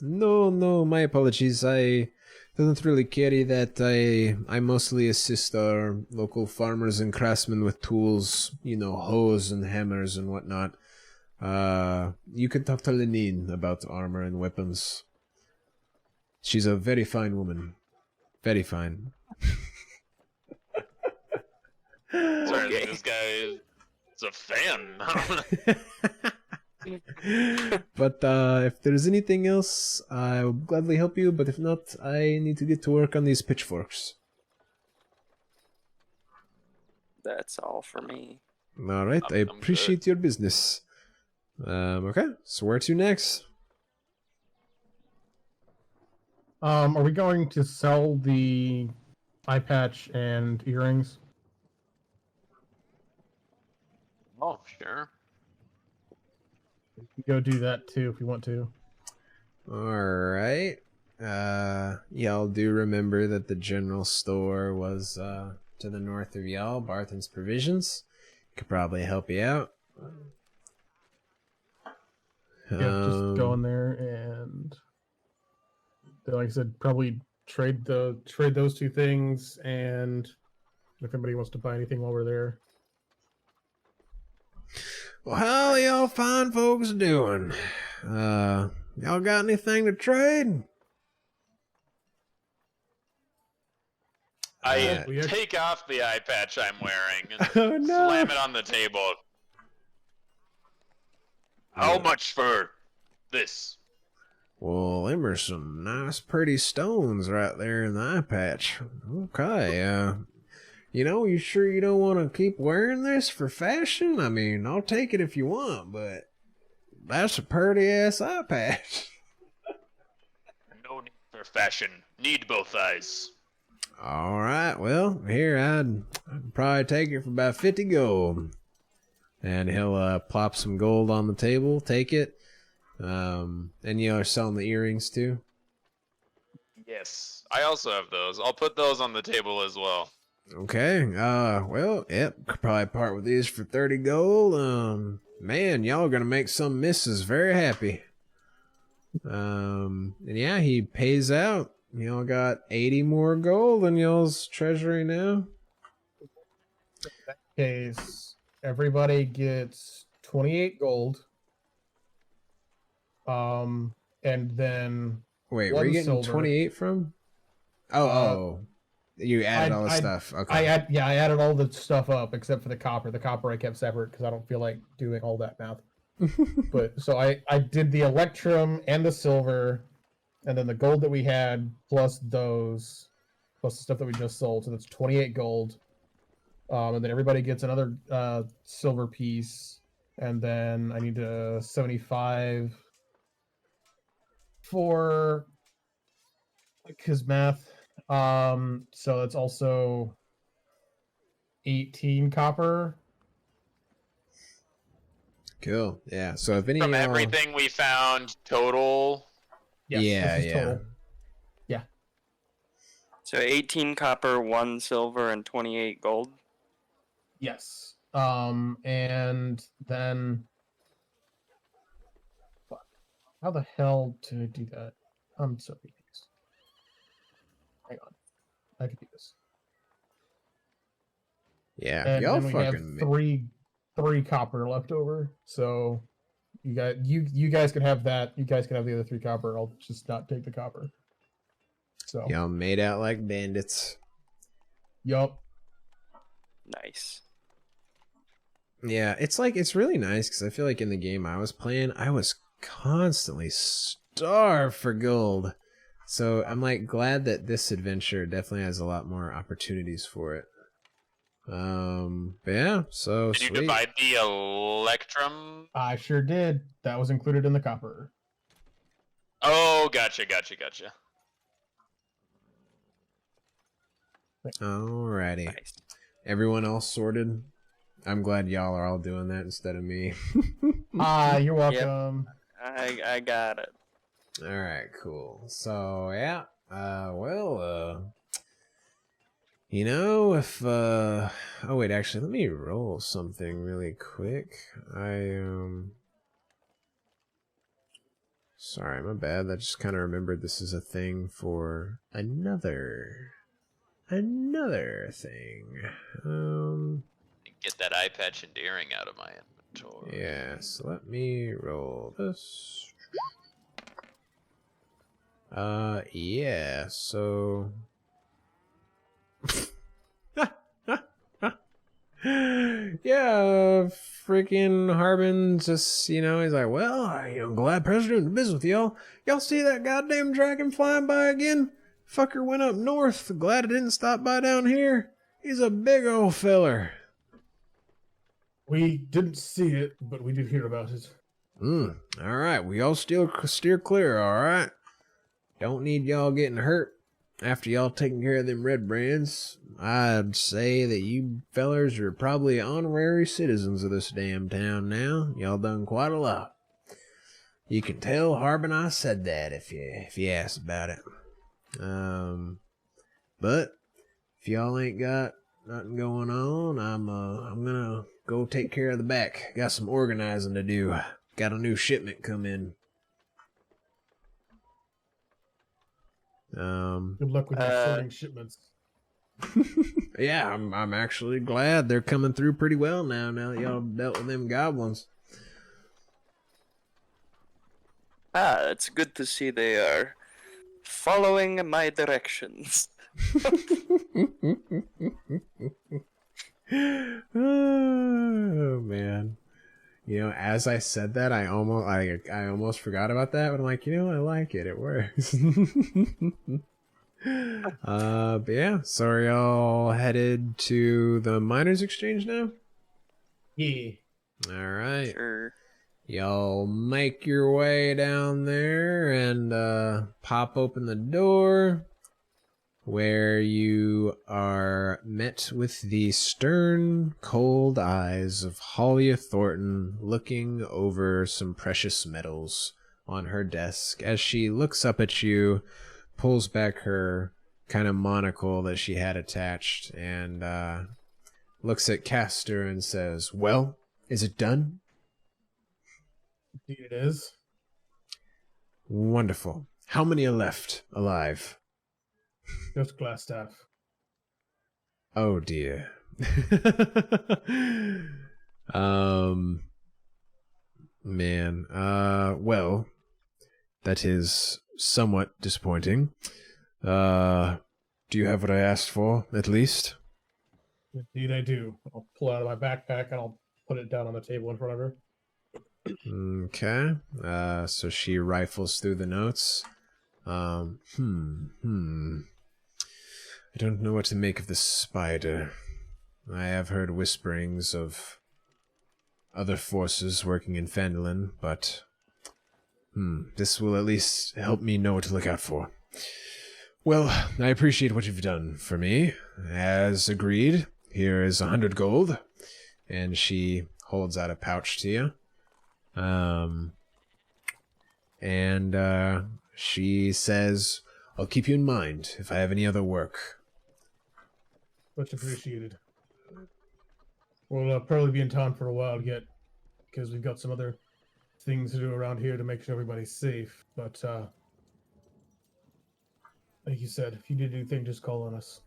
no, my apologies. I don't really carry that. I mostly assist our local farmers and craftsmen with tools, hoes and hammers and whatnot. You can talk to Lenine about armor and weapons. She's a very fine woman. Very fine. Sorry, Okay. this guy is a fan. But if there's anything else, I will gladly help you. But if not, I need to get to work on these pitchforks. That's all for me. All right, I I'm appreciate your business. Okay, so where to next? Are we going to sell the eye patch and earrings? Oh, sure. We can go do that too if we want to. Alright. Y'all do remember that the general store was to the north of y'all, Barthen's Provisions. Could probably help you out. Yeah, just go in there and, like I said, probably trade those two things, and if anybody wants to buy anything while we're there. Well, how y'all fine folks doing? Y'all got anything to trade? I we take off the eye patch I'm wearing and Oh, no. slam it on the table. How much for this? Well, them are some nice, pretty stones right there in the eye patch. Okay, you sure you don't want to keep wearing this for fashion? I mean, I'll take it if you want, but that's a pretty-ass eye patch. No need for fashion. Need both eyes. Alright, well, here, I'd probably take it for about 50 gold. And he'll plop some gold on the table, take it. And you are selling the earrings too? Yes. I also have those. I'll put those on the table as well. Okay, well, yep, could probably part with these for 30 gold. Man, y'all are gonna make some misses very happy. And yeah, he pays out. Y'all got 80 more gold in y'all's treasury now. In that case, everybody gets 28 gold. And then Wait, one where are you getting silver. 28 from? Oh, you added all the stuff. Okay. I added all the stuff up except for the copper. The copper I kept separate because I don't feel like doing all that math. But so I did the electrum and the silver, and then the gold that we had plus those, plus the stuff that we just sold. So that's 28 gold. And then everybody gets another silver piece, and then I need 75 for his math. So that's also 18 copper. Cool. Yeah. So if any From of y'all... everything we found, total. Yes, Yeah, this is total. Yeah. So 18 copper, 1 silver, and 28 gold. Yes. And then fuck. How the hell do I do that? I'm so confused. Hang on. I can do this. Yeah, And y'all then we have fucking... three copper left over. So you guys can have that. You guys can have the other 3 copper. I'll just not take the copper. So Y'all made out like bandits. yup. Nice. Yeah, it's really nice because I feel like in the game I was playing, I was constantly starved for gold. So I'm like glad that this adventure definitely has a lot more opportunities for it. But yeah, so Did you sweet. divide the electrum? I sure did. That was included in the copper. Oh, gotcha. Alrighty. Nice. Everyone else sorted? I'm glad y'all are all doing that instead of me. You're welcome. I got it. Alright, cool. So yeah. If oh wait, actually let me roll something really quick. Sorry, my bad. I just kind of remembered this is a thing for another thing. Get that eye patch and earring out of my inventory. Yeah, so let me roll this. Yeah, so... yeah, freaking Harbin just, he's like, well, I'm glad President doing business with y'all. Y'all see that goddamn dragon flying by again? Fucker went up north. Glad it didn't stop by down here. He's a big old feller. We didn't see it, but we did hear about it. Alright, we all steer clear, alright? don't need y'all getting hurt. After y'all taking care of them Redbrands, I'd say that you fellers are probably honorary citizens of this damn town now. Y'all done quite a lot. You can tell Harbin I said that if you ask about it. But if y'all ain't got nothing going on, I'm gonna go take care of the back. Got some organizing to do. Got a new shipment come in. Good luck with your sorting shipments. Yeah, I'm actually glad they're coming through pretty well now that y'all dealt with them goblins. It's good to see they are following my directions. Oh man. You know, as I said that, I almost forgot about that, but I'm like, you know, I like it. It works. But yeah, so are y'all headed to the miners exchange now? Yeah. All right. Sure. Y'all make your way down there and pop open the door, where you are met with the stern, cold eyes of Hollia Thornton looking over some precious metals on her desk as she looks up at you, pulls back her kind of monocle that she had attached, and looks at Castor and says, "Well, is it done?" Indeed it is. Wonderful. How many are left alive? Just Glasstaff. Oh dear. Man, well, that is somewhat disappointing. Do you have what I asked for, at least? Indeed I do. I'll pull it out of my backpack and I'll put it down on the table in front of her. Okay. So she rifles through the notes. I don't know what to make of this spider. I have heard whisperings of other forces working in Phandalin, but this will at least help me know what to look out for. Well, I appreciate what you've done for me. As agreed, here is 100 gold, and she holds out a pouch to you. She says, "I'll keep you in mind if I have any other work." Much appreciated. We'll probably be in town for a while yet, because we've got some other things to do around here to make sure everybody's safe. But, like you said, if you need anything, just call on us.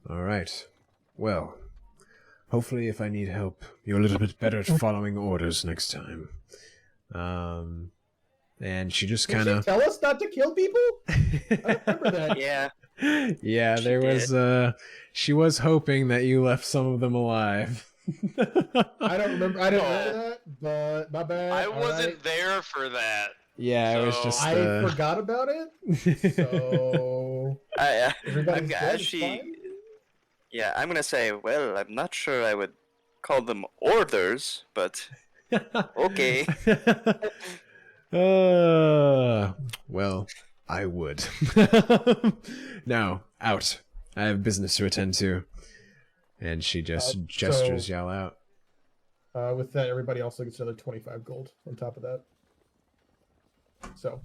All right. Well, hopefully if I need help, you're a little bit better at following orders next time. And she just kind of tell us not to kill people? I don't remember that. Yeah. Yeah, there was she was hoping that you left some of them alive. I don't remember. I didn't remember that, but my bad. I All wasn't right. there for that. Yeah, it was So- just I forgot about it. So everybody's dead, it's fine? Yeah, I'm gonna say, well, I'm not sure I would call them orders, but okay. Well, I would. Now, out. I have business to attend to. And she just gestures y'all out. With that, everybody also gets another 25 gold on top of that. So,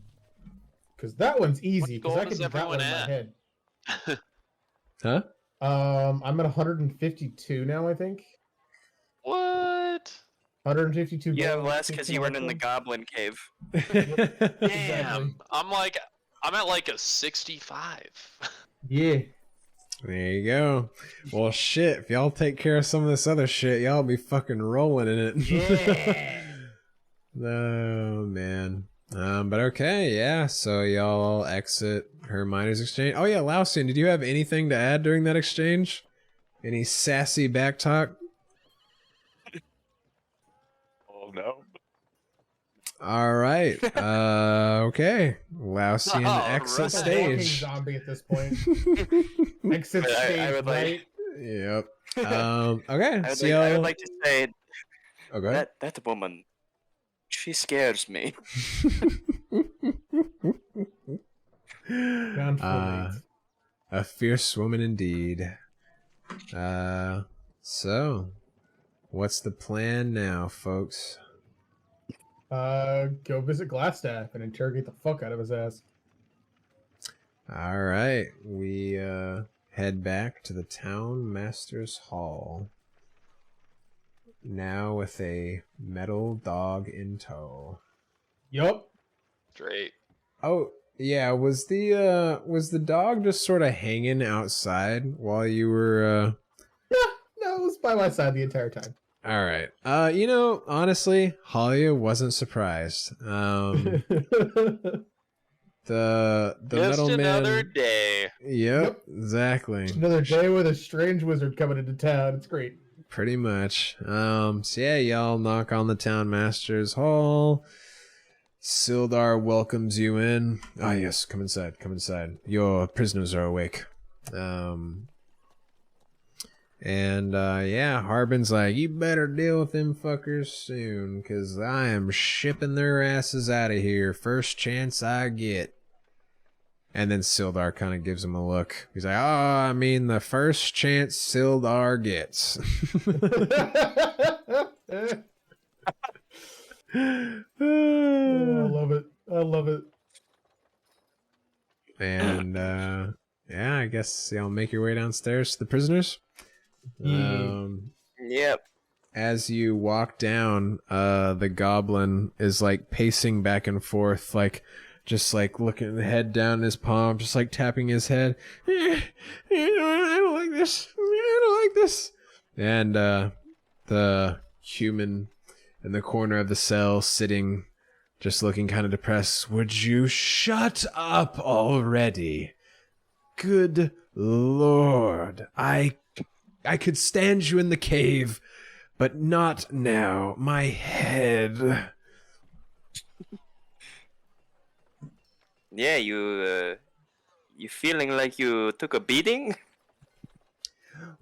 because that one's easy. Because I gold can is do that one in everyone my head. Huh? I'm at 152 now, I think. What? 152 Yeah, gold. well, that's because you weren't in the 16 goblin cave. Damn. Exactly. I'm at like a 65. Yeah. There you go. Well, shit. If y'all take care of some of this other shit, y'all be fucking rolling in it. Yeah. Oh, man. But okay, yeah. So y'all exit her miners exchange. Oh, yeah, Lausian, did you have anything to add during that exchange? Any sassy back talk? Oh no. All right. Okay. Lausian All exit right. Walking stage. zombie at this point. Exit But I stage, would like- right? Yep. Okay. I So would y'all... like to say Oh, go ahead. that woman, she scares me. Confrontate. A fierce woman indeed. So, what's the plan now, folks? Go visit Glasstaff and interrogate the fuck out of his ass. All right, we head back to the town master's hall. Now with a metal dog in tow. Yup. Great. Oh, yeah, was the dog just sort of hanging outside while you were Yeah, no, it was by my side the entire time. All right. Honestly, Halia wasn't surprised. The Just metal another man. day. Yep, exactly. Another day with a strange wizard coming into town. It's great. Pretty much. So yeah, y'all knock on the town master's hall. Sildar welcomes you in. Ah, yes, come inside, come inside. Your prisoners are awake. Yeah, Harbin's like, you better deal with them fuckers soon, cause I am shipping their asses out of here first chance I get. And then Sildar kind of gives him a look. He's like, I mean the first chance Sildar gets. Oh, I love it. I love it. And, yeah, I guess y'all make your way downstairs to the prisoners. Yep. As you walk down, the goblin is like pacing back and forth, like just like looking the head down his palm, just like tapping his head. I don't like this. I don't like this. And the human in the corner of the cell, sitting, just looking kind of depressed. Would you shut up already? Good Lord, I could stand you in the cave, but not now. My head. Yeah, you feeling like you took a beating?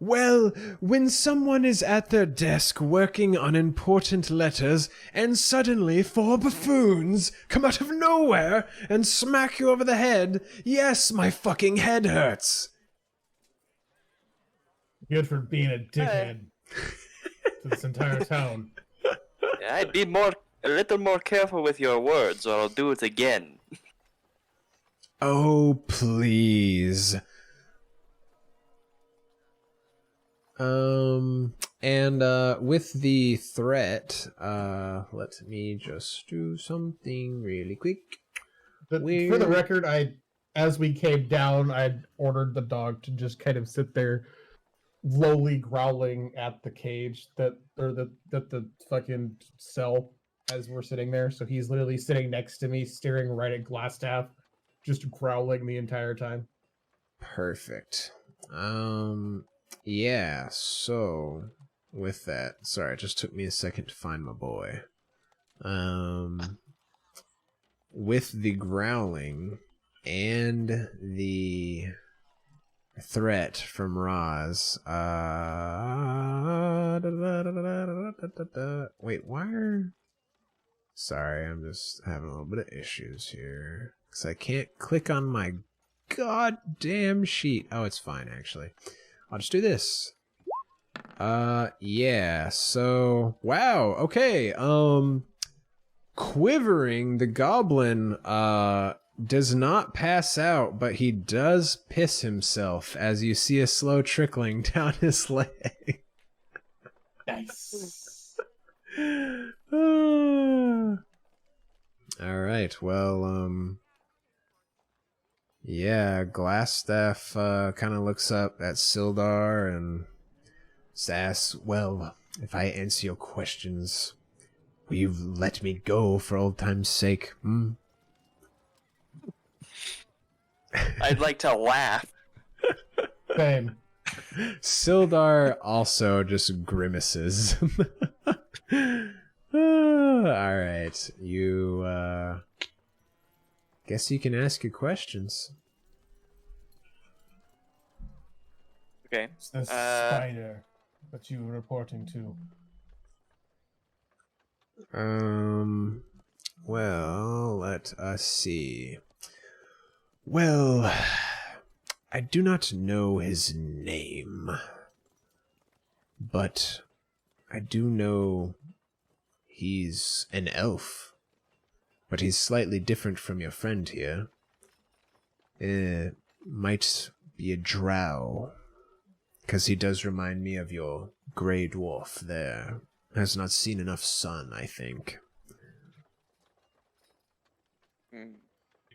Well, when someone is at their desk working on important letters, and suddenly 4 buffoons come out of nowhere and smack you over the head, yes, my fucking head hurts. Good for being a dickhead to this entire town. I'd be a little more careful with your words, or I'll do it again. Oh, please. With the threat, let me just do something really quick. For the record, as we came down, I ordered the dog to just kind of sit there, lowly growling at the cage that the fucking cell as we're sitting there. So he's literally sitting next to me, staring right at Glasstaff, just growling the entire time. Perfect. Yeah, so with that, sorry, it just took me a second to find my boy. With the growling and the threat from Roz, wait, why are... Sorry, I'm just having a little bit of issues here. Because I can't click on my goddamn sheet. Oh, it's fine, actually. I'll just do this. Yeah, so... Wow, okay, Quivering, the goblin, does not pass out, but he does piss himself as you see a slow trickling down his leg. Nice. Alright, well, yeah, Glasstaff kind of looks up at Sildar and asks, well, if I answer your questions, will you let me go for old time's sake, hmm? I'd like to laugh. Same. Sildar also just grimaces. Alright, you, guess you can ask your questions. Okay. It's the spider that you were reporting to. Well, let us see. Well, I do not know his name, but I do know he's an elf, but he's slightly different from your friend here. Might be a drow, because he does remind me of your grey dwarf there. Has not seen enough sun, I think.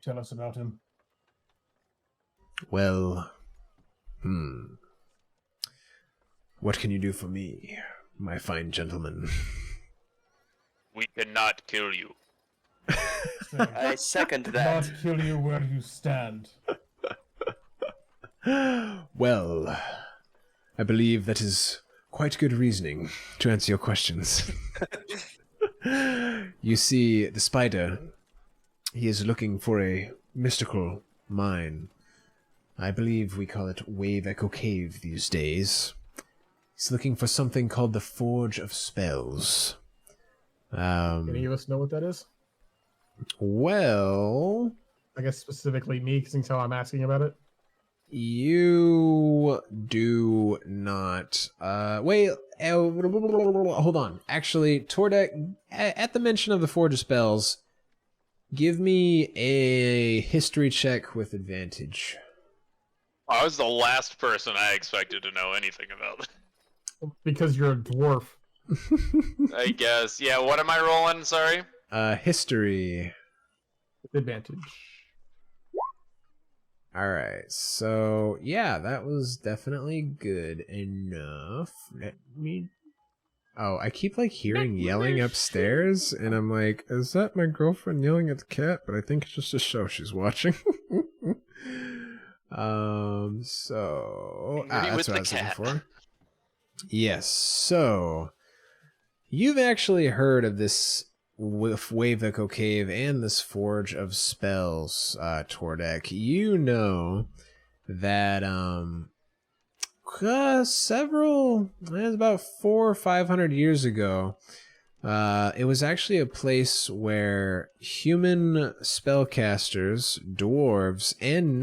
Tell us about him. Well, what can you do for me, my fine gentleman? We cannot kill you. I second that. Not kill you where you stand. Well, I believe that is quite good reasoning to answer your questions. You see, the spider, he is looking for a mystical mine. I believe we call it Wave Echo Cave these days. He's looking for something called the Forge of Spells. Any of us know what that is? Well, I guess specifically me, since how I'm asking about it. you do not. Wait, hold on. Actually, Tordek, at the mention of the Forge of Spells, give me a history check with advantage. I was the last person I expected to know anything about. Because you're a dwarf. I guess. Yeah, what am I rolling? Sorry? History. With advantage. Alright, so yeah, that was definitely good enough. Let me... Oh, I keep like hearing yelling upstairs, and I'm like, is that my girlfriend yelling at the cat? But I think it's just a show she's watching. So... Maybe that's with what the I was looking cat. for. Yes, so... You've actually heard of this Wave Echo Cave and this Forge of Spells, Tordek. You know that it was about 400 or 500 years ago, it was actually a place where human spellcasters, dwarves, and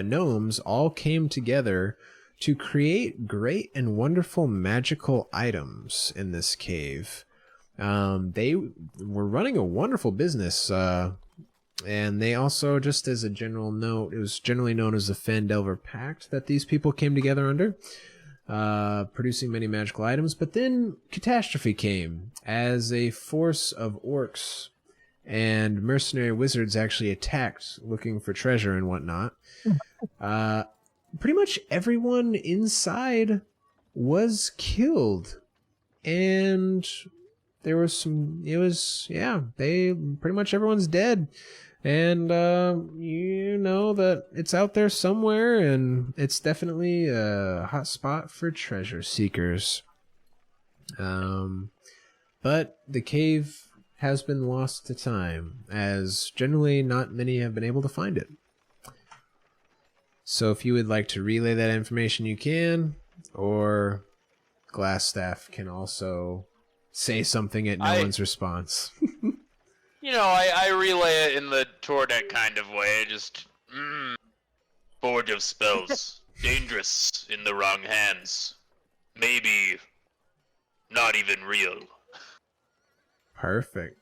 gnomes all came together to create great and wonderful magical items in this cave. They were running a wonderful business, and they also, just as a general note, it was generally known as the Phandelver Pact that these people came together under, producing many magical items. But then catastrophe came as a force of orcs and mercenary wizards actually attacked, looking for treasure and whatnot. Pretty much everyone inside was killed, and there was pretty much everyone's dead. And you know that it's out there somewhere, and it's definitely a hot spot for treasure seekers. But the cave has been lost to time, as generally not many have been able to find it. So if you would like to relay that information, you can, or Glasstaff can also say something at no one's response. You know, I relay it in the Tordek kind of way, just, Forge of Spells. Dangerous in the wrong hands. Maybe not even real. Perfect.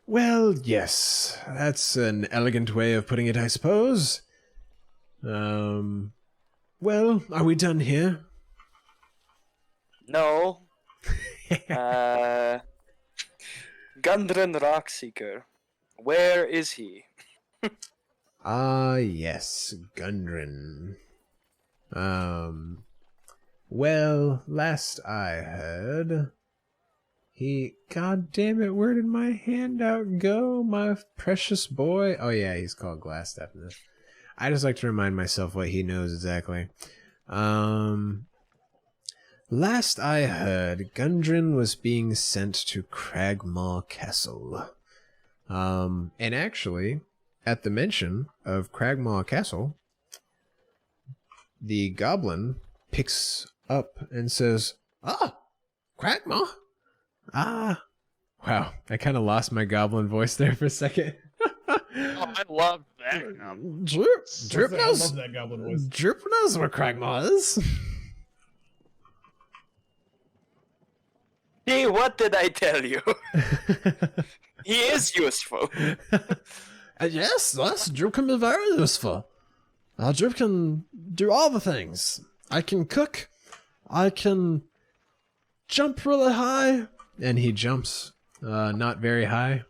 Well, yes, that's an elegant way of putting it, I suppose. Well, are we done here? No. Gundren Rockseeker. Where is he? Yes, Gundren. Well, last I heard, God damn it, where did my handout go, my precious boy? Oh yeah, he's called Glasstaff in this. I just like to remind myself what he knows exactly. Last I heard, Gundren was being sent to Cragmaw Castle. And actually, at the mention of Cragmaw Castle, the goblin picks up and says, Cragmaw? Wow, I kind of lost my goblin voice there for a second. Oh, I love Droop I knows. love that goblin voice. Droop knows where Cragmaw is. Hey, what did I tell you? He is useful. Yes, Droop can be very useful. Droop can do all the things. I can cook. I can jump really high. And he jumps not very high.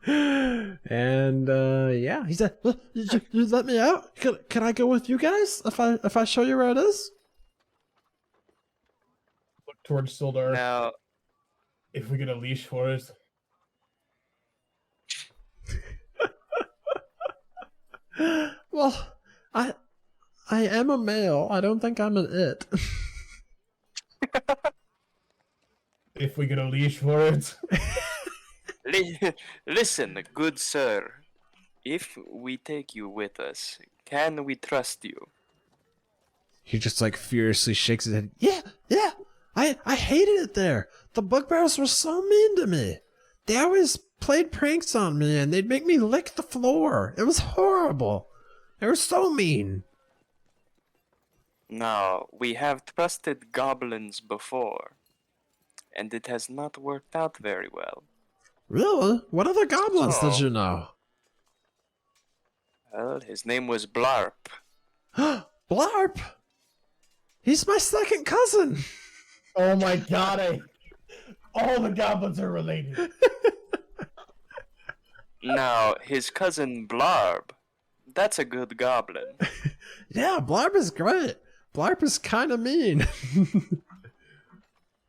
And yeah, he said, you let me out? Can I go with you guys if I show you where it is? Look towards Sildar. Now, If we get a leash for it. Well, I am a male. I don't think I'm an it. If we get a leash for it. listen, good sir. If we take you with us, can we trust you? He just like furiously shakes his head. Yeah. I hated it there. The bugbears were so mean to me. They always played pranks on me and they'd make me lick the floor. It was horrible. They were so mean. Now, we have trusted goblins before, and it has not worked out very well. Really? What other goblins did you know? Well, his name was Blarp. Blarp! He's my second cousin. Oh my god, all the goblins are related. Now, his cousin Blarb, that's a good goblin. Yeah, Blarp is great. Blarp is kind of mean.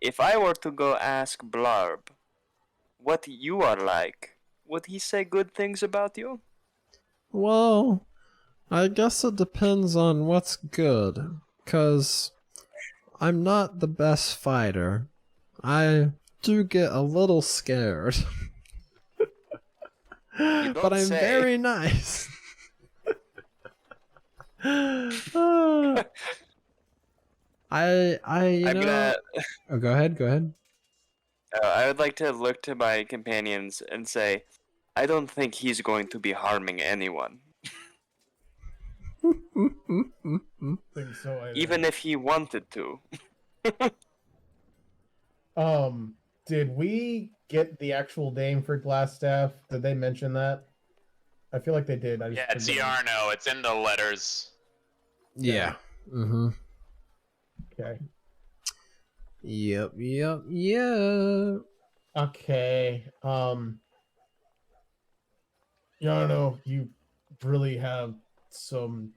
If I were to go ask Blarb what you are like, would he say good things about you? Well, I guess it depends on what's good. 'Cause I'm not the best fighter. I do get a little scared. But I'm say. very nice. You I'm know. gonna. Oh, go ahead. I would like to look to my companions and say, I don't think he's going to be harming anyone. Think so, either. Even if he wanted to. Did we get the actual name for Glasstaff? Did they mention that? I feel like they did. I just Yeah, it's forget. Yarno. It's in the letters. Yeah. Mm-hmm. Okay. Yep. Okay. Yarno, you really have some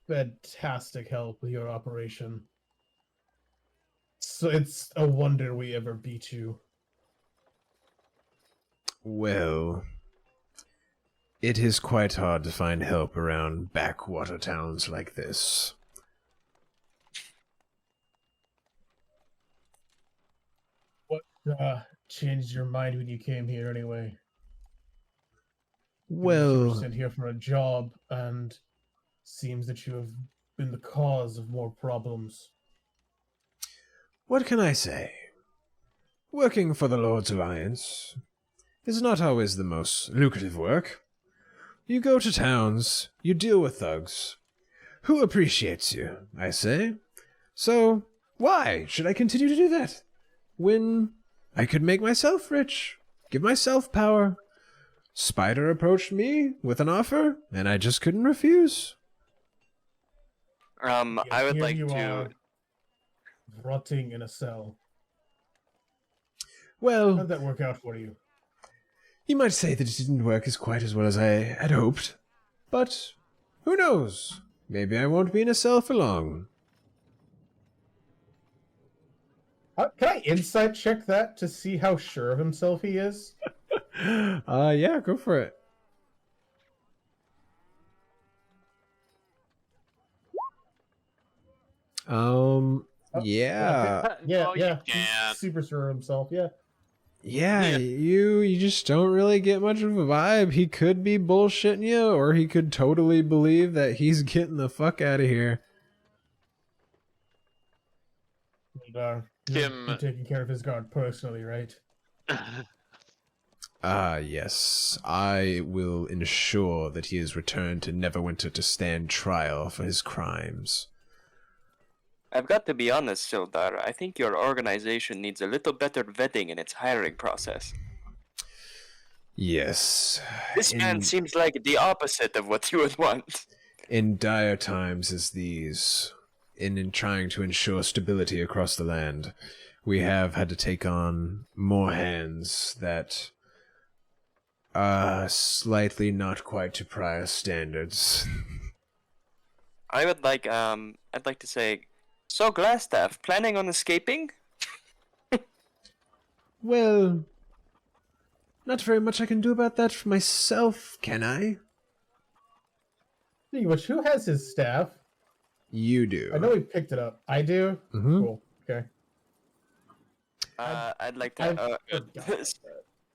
fantastic help with your operation. So it's a wonder we ever beat you. Well, it is quite hard to find help around backwater towns like this. What changed your mind when you came here anyway? You were Well, sent here for a job, and seems that you have been the cause of more problems. what can I say? Working for the Lord's Alliance is not always the most lucrative work. You go to towns, you deal with thugs. Who appreciates you, I say? So, why should I continue to do that? When I could make myself rich, give myself power. Spider approached me with an offer, and I just couldn't refuse. Yet I would here like you to. are, rotting in a cell. Well, How'd that work out for you? you might say that it didn't work as quite as well as I had hoped. But who knows? Maybe I won't be in a cell for long. Can I insight check that to see how sure of himself he is? Yeah, go for it. Yeah. Yeah, No, you yeah. He's can't. super sure of himself, yeah. Yeah, you just don't really get much of a vibe. He could be bullshitting you, or he could totally believe that he's getting the fuck out of here. And, Kim- you're taking care of his guard personally, right? Ah, yes. I will ensure that he is returned to Neverwinter to stand trial for his crimes. I've got to be honest, Sildar. I think your organization needs a little better vetting in its hiring process. Yes. This man seems like the opposite of what you would want. In dire times as these, in trying to ensure stability across the land, we have had to take on more hands that are slightly not quite to prior standards. I'd like to say, so Glasstaff, planning on escaping? Well, not very much I can do about that for myself, can I? Speaking of which, who has his staff? You do. I know he picked it up. I do? Mhm. Cool. Okay. I'd like to.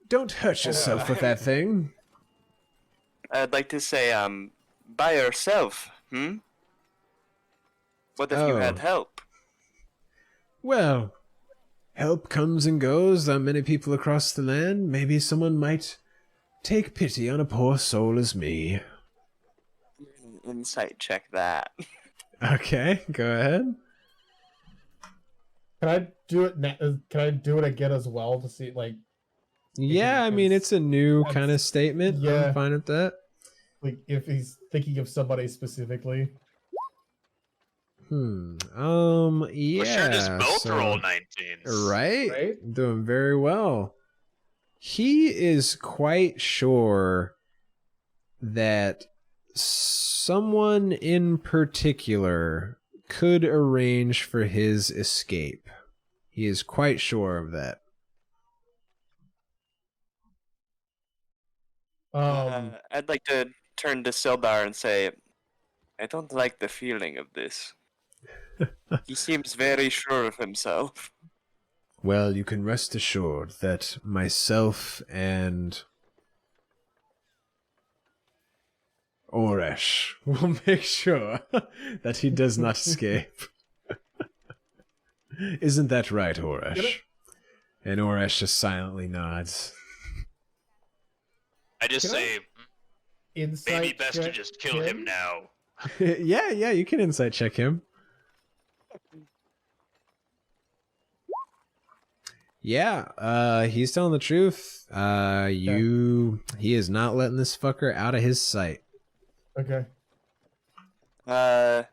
Don't hurt yourself with that thing. I'd like to say, by yourself, hmm? What if you had help? Well, help comes and goes on many people across the land. Maybe someone might take pity on a poor soul as me. Insight check that. Okay, go ahead. Can I do it? Can I do it again as well to see like? Yeah, I mean, it's a new kind of statement. Yeah. I'm fine with that. Like if he's thinking of somebody specifically. Yeah. Well, sure does both roll 19s. Right? Doing very well. He is quite sure that someone in particular could arrange for his escape. He is quite sure of that. I'd like to turn to Sildar and say, I don't like the feeling of this. He seems very sure of himself. Well, you can rest assured that myself and Oresh will make sure that he does not escape. Isn't that right, Oresh? And Oresh just silently nods. I just say, Insight maybe best to check just kill him now. yeah, you can insight check him. Yeah, he's telling the truth. He is not letting this fucker out of his sight. Okay. I'm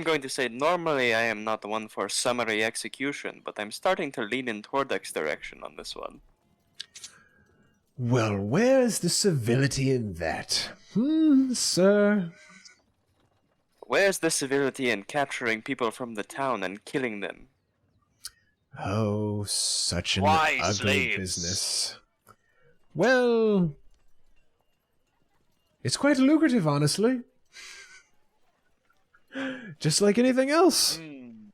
going to say, normally I am not one for summary execution, but I'm starting to lean in Tordek's direction on this one. Well, where's the civility in that? Sir? Where's the civility in capturing people from the town and killing them? Oh, such an Why ugly slaves? business. Well, it's quite lucrative, honestly. Just like anything else. And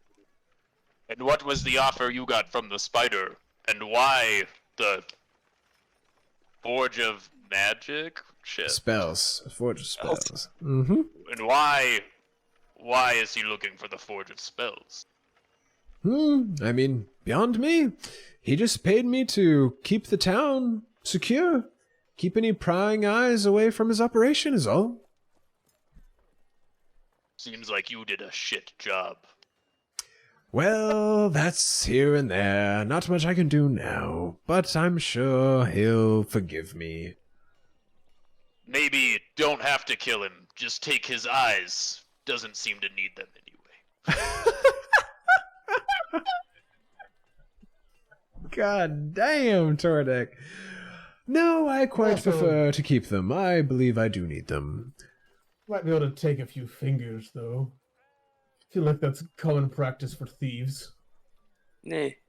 what was the offer you got from the spider? And why the Forge of Magic? Shit. Spells. Forge of spells. Mm-hmm. And why is he looking for the Forge of Spells? I mean, beyond me. He just paid me to keep the town secure. Keep any prying eyes away from his operation is all. Seems like you did a shit job. Well, that's here and there. Not much I can do now, but I'm sure he'll forgive me. Maybe don't have to kill him. Just take his eyes. Doesn't seem to need them anyway. God damn, Tordek. No, I quite prefer to keep them. I believe I do need them. Might be able to take a few fingers, though. I feel like that's common practice for thieves.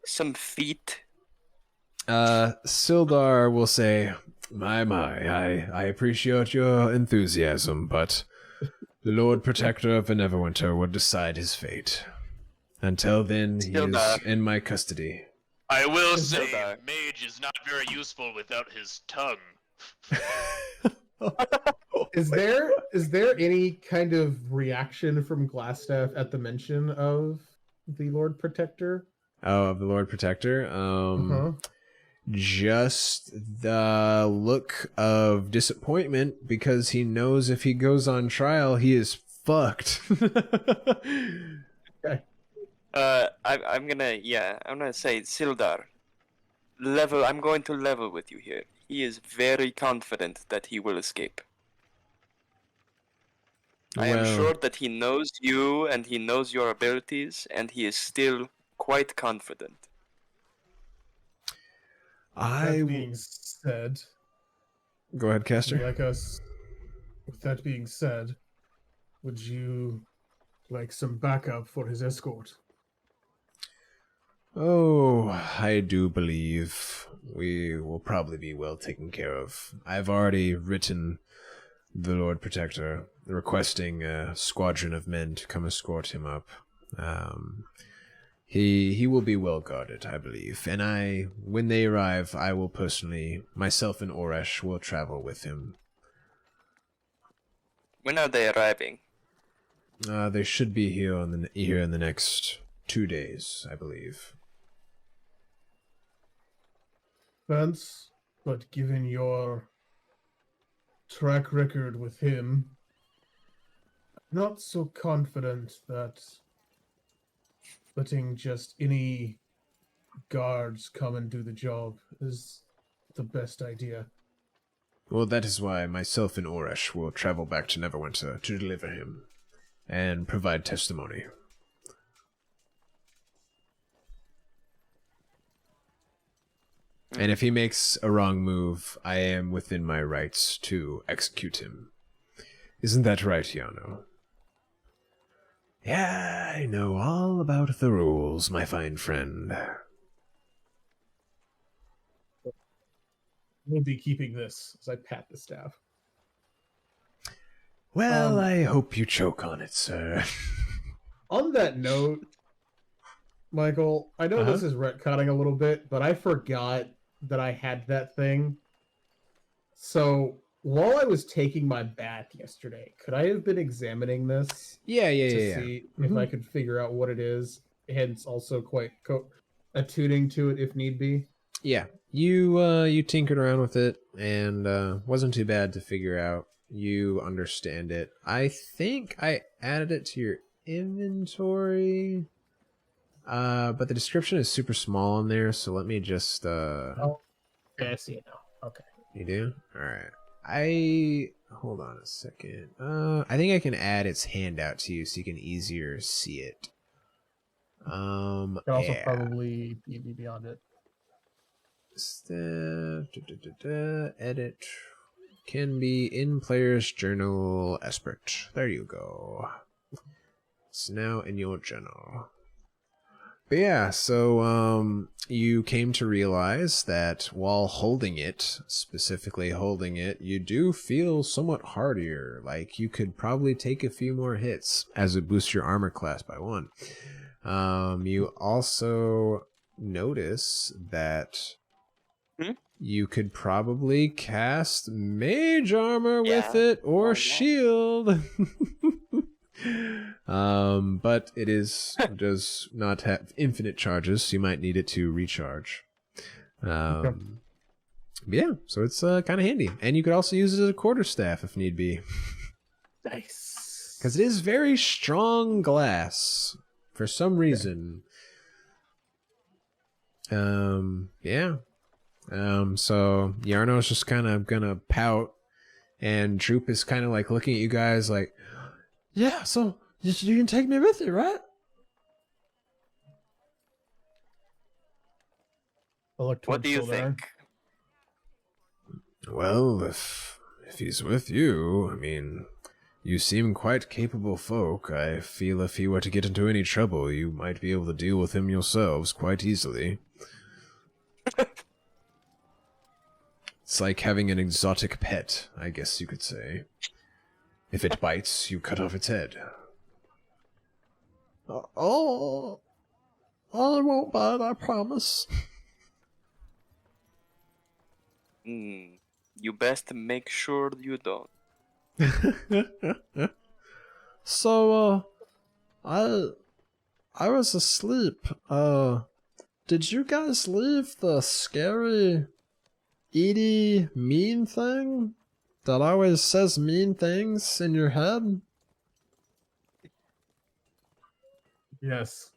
Some feet. Sildar will say, My, I appreciate your enthusiasm, but the Lord Protector of Neverwinter will decide his fate. Until then, he is in my custody. I will say, Mage is not very useful without his tongue. Is there any kind of reaction from Glasstaff at the mention of the Lord Protector? Oh, of the Lord Protector? just the look of disappointment because he knows if he goes on trial, he is fucked. I'm gonna say, Sildar, I'm going to level with you here. He is very confident that he will escape. I am Well, sure that he knows you and he knows your abilities, and he is still quite confident. That being said, Go ahead, would Caster. you like us. With that being said, would you like some backup for his escort? Oh, I do believe we will probably be well taken care of. I've already written the Lord Protector requesting a squadron of men to come escort him up. He will be well guarded, I believe, and when they arrive, I will personally, myself and Oresh will travel with him. When are they arriving? They should be here in the next 2 days, I believe. Vance, but given your track record with him, I'm not so confident that letting just any guards come and do the job is the best idea. Well, that is why myself and Oresh will travel back to Neverwinter to deliver him and provide testimony. And if he makes a wrong move, I am within my rights to execute him. Isn't that right, Yano? Yeah, I know all about the rules, my fine friend. We'll be keeping this as I pat the staff. Well, I hope you choke on it, sir. On that note, Michael, I know this is retconning a little bit, but I forgot that I had that thing. So while I was taking my bath yesterday, could I have been examining this? Yeah. To see if I could figure out what it is, hence also quite attuning to it if need be. Yeah, you tinkered around with it, and wasn't too bad to figure out. You understand it. I think I added it to your inventory, but the description is super small in there, so let me just... Oh, okay, I see it now. Okay. You do? Alright. Hold on a second. I think I can add its handout to you so you can easier see it. Could also probably be beyond it. Staff, edit, can be in player's journal, Esprit. There you go. It's now in your journal. But yeah, so you came to realize that while holding it, specifically holding it, you do feel somewhat hardier. Like you could probably take a few more hits as it boosts your armor class by 1. You also notice that you could probably cast mage armor with it or shield. But it does not have infinite charges, so you might need it to recharge. Yeah, so it's kind of handy. And you could also use it as a quarterstaff if need be. Nice. Because it is very strong glass for some reason. Yeah. So Yarno's just kind of gonna pout, and Droop is kind of like looking at you guys like, yeah, so you can take me with you, right? What do you think? Well, if he's with you, I mean, you seem quite capable folk. I feel if he were to get into any trouble, you might be able to deal with him yourselves quite easily. It's like having an exotic pet, I guess you could say. If it bites, you cut off its head. Oh, I won't bite, I promise. You best make sure you don't. So, I was asleep, did you guys leave the scary Edie mean thing that always says mean things in your head? Yes.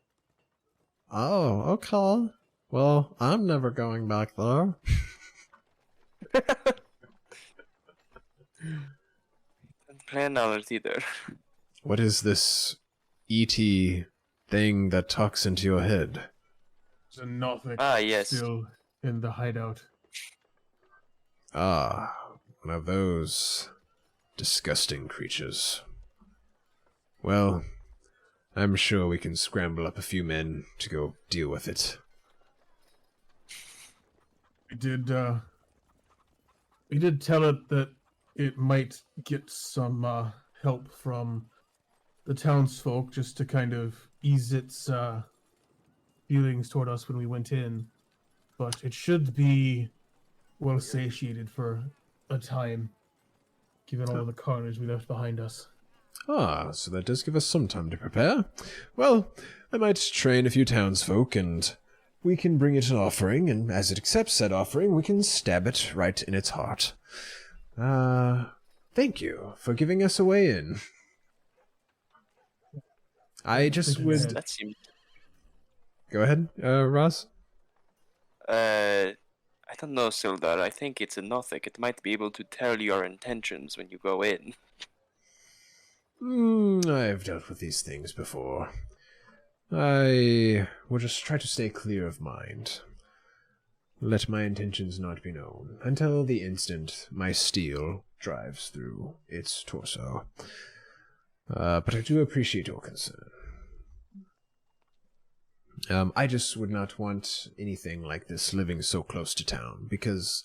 Oh, okay. Well, I'm never going back there. Don't plan on it either. What is this E.T. thing that talks into your head? There's a Nothic Ah, yes. still in the hideout. Ah, one of those disgusting creatures. Well, I'm sure we can scramble up a few men to go deal with it. We did tell it that it might get some help from the townsfolk just to kind of ease its feelings toward us when we went in. But it should be well satiated for a time, given all the carnage we left behind us. Ah, so that does give us some time to prepare. Well, I might train a few townsfolk, and we can bring it an offering, and as it accepts said offering, we can stab it right in its heart. Thank you for giving us a way in. I just would... That seems... Go ahead, Ross. I don't know, Sildar. I think it's a Nothic. It might be able to tell your intentions when you go in. I've dealt with these things before. I will just try to stay clear of mind. Let my intentions not be known until the instant my steel drives through its torso. But I do appreciate your concern. I just would not want anything like this living so close to town, because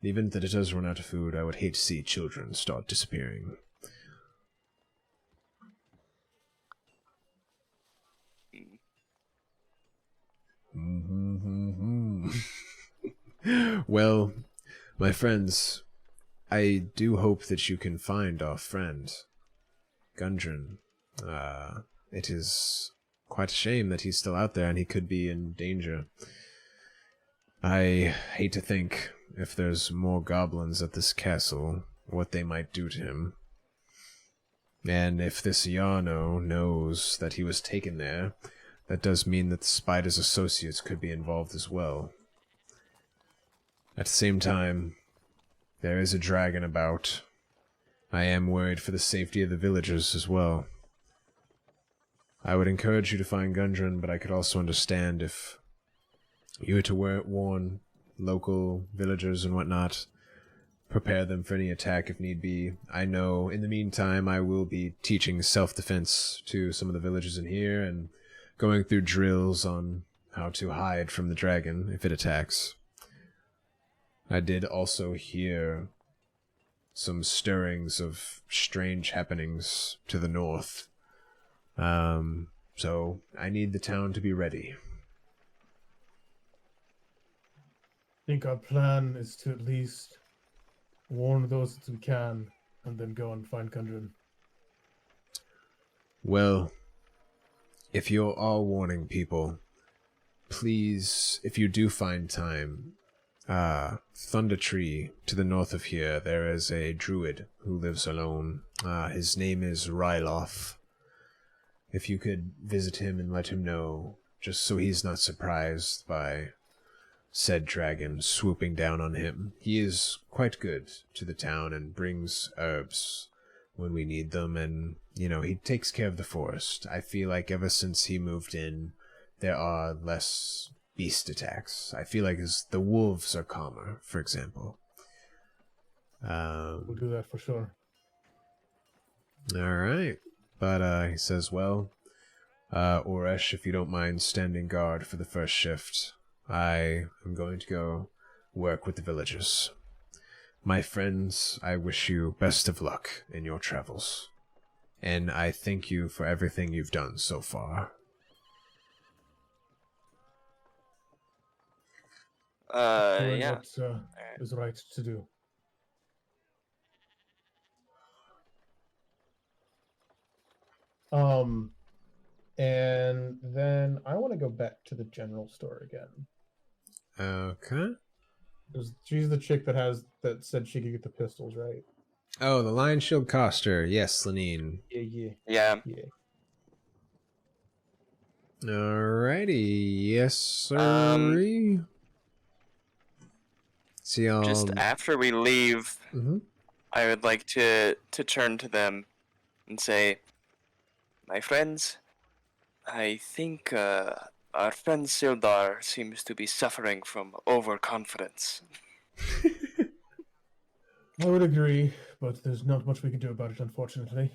in the event that it does run out of food, I would hate to see children start disappearing. Well, my friends, I do hope that you can find our friend, Gundren. It is quite a shame that he's still out there and he could be in danger. I hate to think, if there's more goblins at this castle, what they might do to him. And if this Yarno knows that he was taken there, that does mean that the spider's associates could be involved as well. At the same time, there is a dragon about. I am worried for the safety of the villagers as well. I would encourage you to find Gundren, but I could also understand if you were to warn local villagers and whatnot, prepare them for any attack if need be. I know, in the meantime, I will be teaching self-defense to some of the villagers in here and going through drills on how to hide from the dragon if it attacks. I did also hear some stirrings of strange happenings to the north. So I need the town to be ready. I think our plan is to at least warn those that we can, and then go and find Gundren. Well, if you're all warning people, please, if you do find time, Thunder Tree, to the north of here, there is a druid who lives alone. His name is Ryloth. If you could visit him and let him know, just so he's not surprised by said dragon swooping down on him. He is quite good to the town and brings herbs when we need them, and, you know, he takes care of the forest. I feel like ever since he moved in, there are less beast attacks. I feel like the wolves are calmer, for example. We'll do that for sure. Alright. But he says, well, Oresh, if you don't mind standing guard for the first shift, I am going to go work with the villagers. My friends, I wish you best of luck in your travels. And I thank you for everything you've done so far. Doing Yeah. what is right to do. And then I want to go back to the general store again. Okay. 'Cause she's the chick that said she could get the pistols, right? Oh, the Lion Shield Coster. Yes, Lenine. Yeah. Yeah. Alrighty. Yes, sir. See, Just after we leave, mhm. I would like to turn to them and say, my friends, I think our friend Sildar seems to be suffering from overconfidence. I would agree, but there's not much we can do about it, unfortunately.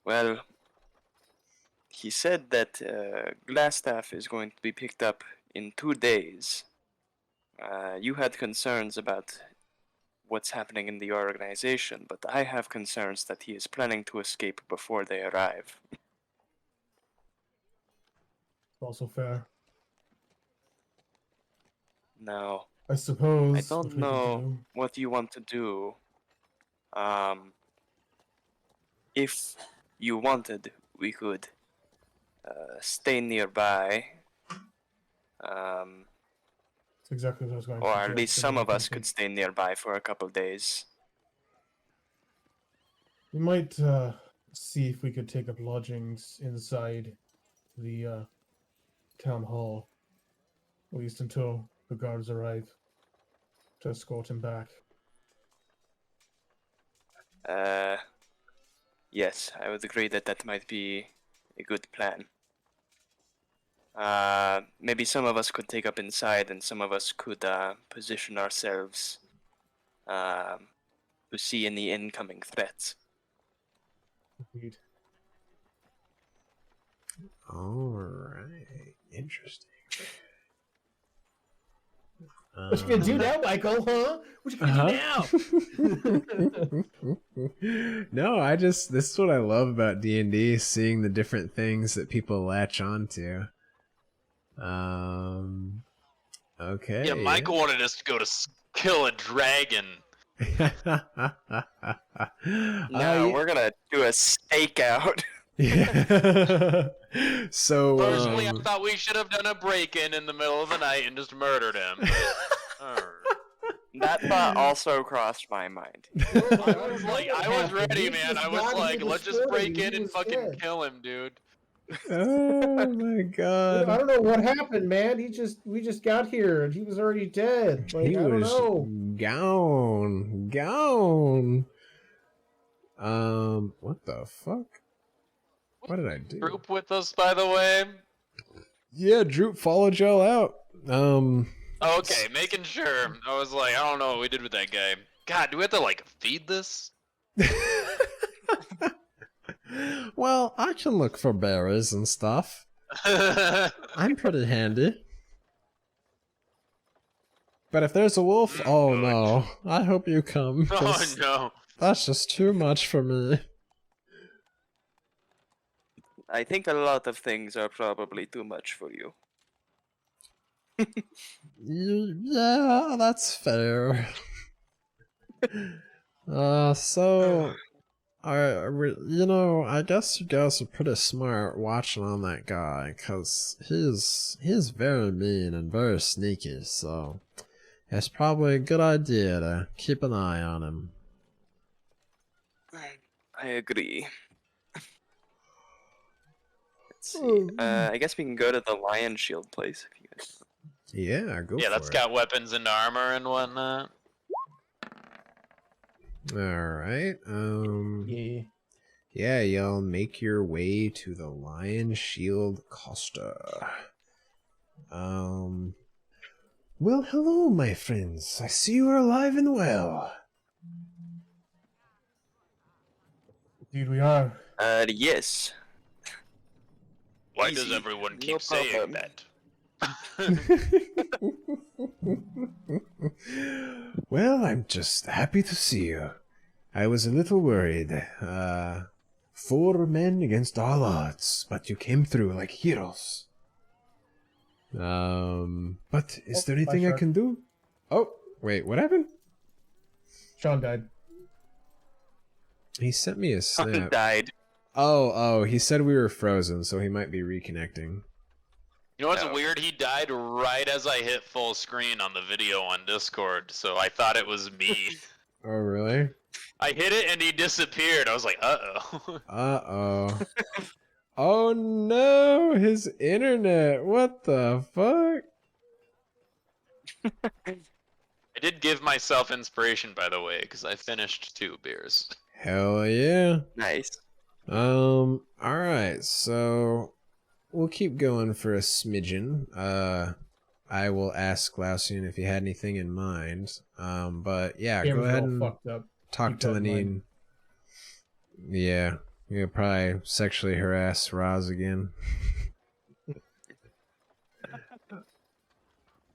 Well, he said that Glasstaff is going to be picked up in 2 days. You had concerns about what's happening in the organization, but I have concerns that he is planning to escape before they arrive. Also fair. Now, I suppose. I don't know what you want to do. If you wanted, we could stay nearby. That's exactly what I was going to Or suggest. at least some of us could stay nearby for a couple days. We might see if we could take up lodgings inside the town hall, at least until the guards arrive to escort him back. Yes, I would agree that that might be a good plan. Maybe some of us could take up inside, and some of us could position ourselves to see any incoming threats. Indeed. Alright. Interesting. What you gonna do now, Michael? Huh? What you gonna do now? No, this is what I love about D&D, seeing the different things that people latch onto. Okay. Yeah, Michael wanted us to go to kill a dragon. No, we're gonna do a stakeout. Yeah. So Personally, I thought we should have done a break-in in the middle of the night and just murdered him. But, that thought also crossed my mind. I was ready, man. I was like, let's just break in and fucking kill him, dude. Oh my god. I don't know what happened, man. We just got here and he was already dead. Like, He I don't was know. gone. What the fuck? What did I do? Group with us, by the way. Yeah, Droop followed y'all out. Okay, making sure. I was like, I don't know what we did with that guy. God, do we have to like feed this? Well, I can look for berries and stuff. I'm pretty handy. But if there's a wolf, oh no. I hope you come. Oh no. That's just too much for me. I think a lot of things are probably too much for you. Yeah, that's fair. So, I guess you guys are pretty smart watching on that guy, cause he's very mean and very sneaky. So, it's probably a good idea to keep an eye on him. I agree. Let's see. I guess we can go to the Lion Shield place if you guys. Yeah, go for it. Yeah, that's got weapons and armor and whatnot. Alright, Yeah. yeah, y'all make your way to the Lion Shield Costa. Well, hello, my friends. I see you are alive and well. Dude, we are. Yes. Why Easy. does everyone keep No saying problem. that? Well, I'm just happy to see you. I was a little worried. 4 men against all odds, but you came through like heroes. But is there anything I can do? Oh, wait, what happened? Sean died. He sent me a snap. Died. Oh, he said we were frozen, so he might be reconnecting. You know what's Oh. weird? He died right as I hit full screen on the video on Discord, so I thought it was me. Oh, really? I hit it and he disappeared. I was like, uh-oh. Uh-oh. Oh, no! His internet! What the fuck? I did give myself inspiration, by the way, because I finished 2 beers. Hell yeah. Nice. Alright, so we'll keep going for a smidgen. I will ask Glaucian if he had anything in mind. But yeah, go Camera's ahead all and fucked up. talk Keep to that in mind. Lenine. Yeah, you'll probably sexually harass Roz again.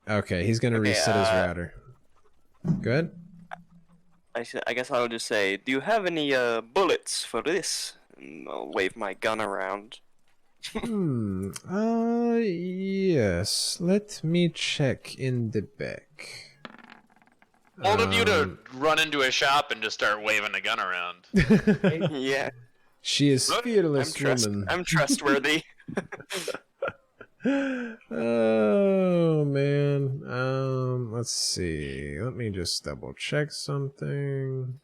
Okay, he's gonna Okay, reset his router. Good. I guess I'll just say, do you have any bullets for this? And I'll wave my gun around. Yes. Let me check in the back. Bold of you to run into a shop and just start waving a gun around. Yeah, She is fearless woman. I'm trustworthy. Oh man. Let's see. Let me just double check something.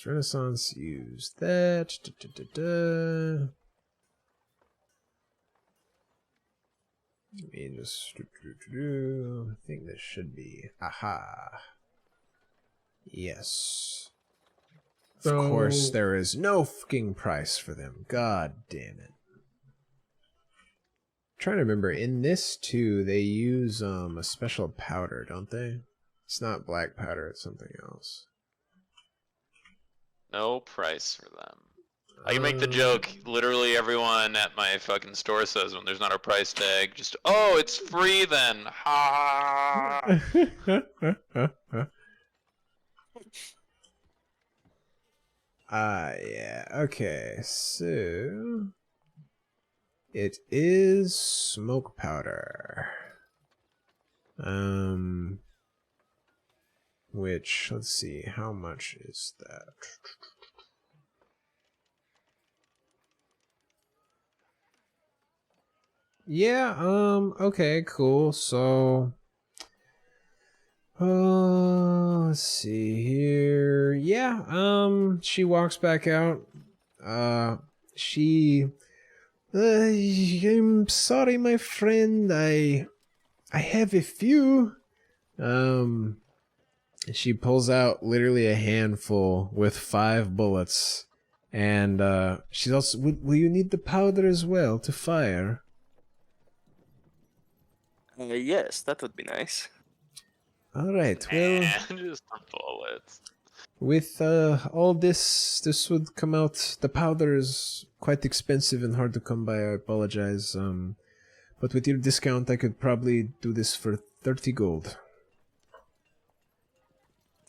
Renaissance, use that. Let me just. I think this should be. Aha. Yes. Of course, So- there is no fucking price for them. God damn it. Trying to remember, in this too, they use a special powder, don't they? It's not black powder, it's something else. No price for them. I can make the joke, literally everyone at my fucking store says when there's not a price tag, just, oh, it's free then. Ha! Yeah, okay, so it is smoke powder. Which, let's see, how much is that? Yeah, okay, cool. So, let's see here. Yeah, she walks back out. I'm sorry, my friend. I have a few. She pulls out literally a handful with 5 bullets. And, she's also, will you need the powder as well to fire? Yes, that would be nice. Alright, well, Just the bullets. with all this would come out. The powder is quite expensive and hard to come by, I apologize. But with your discount, I could probably do this for 30 gold.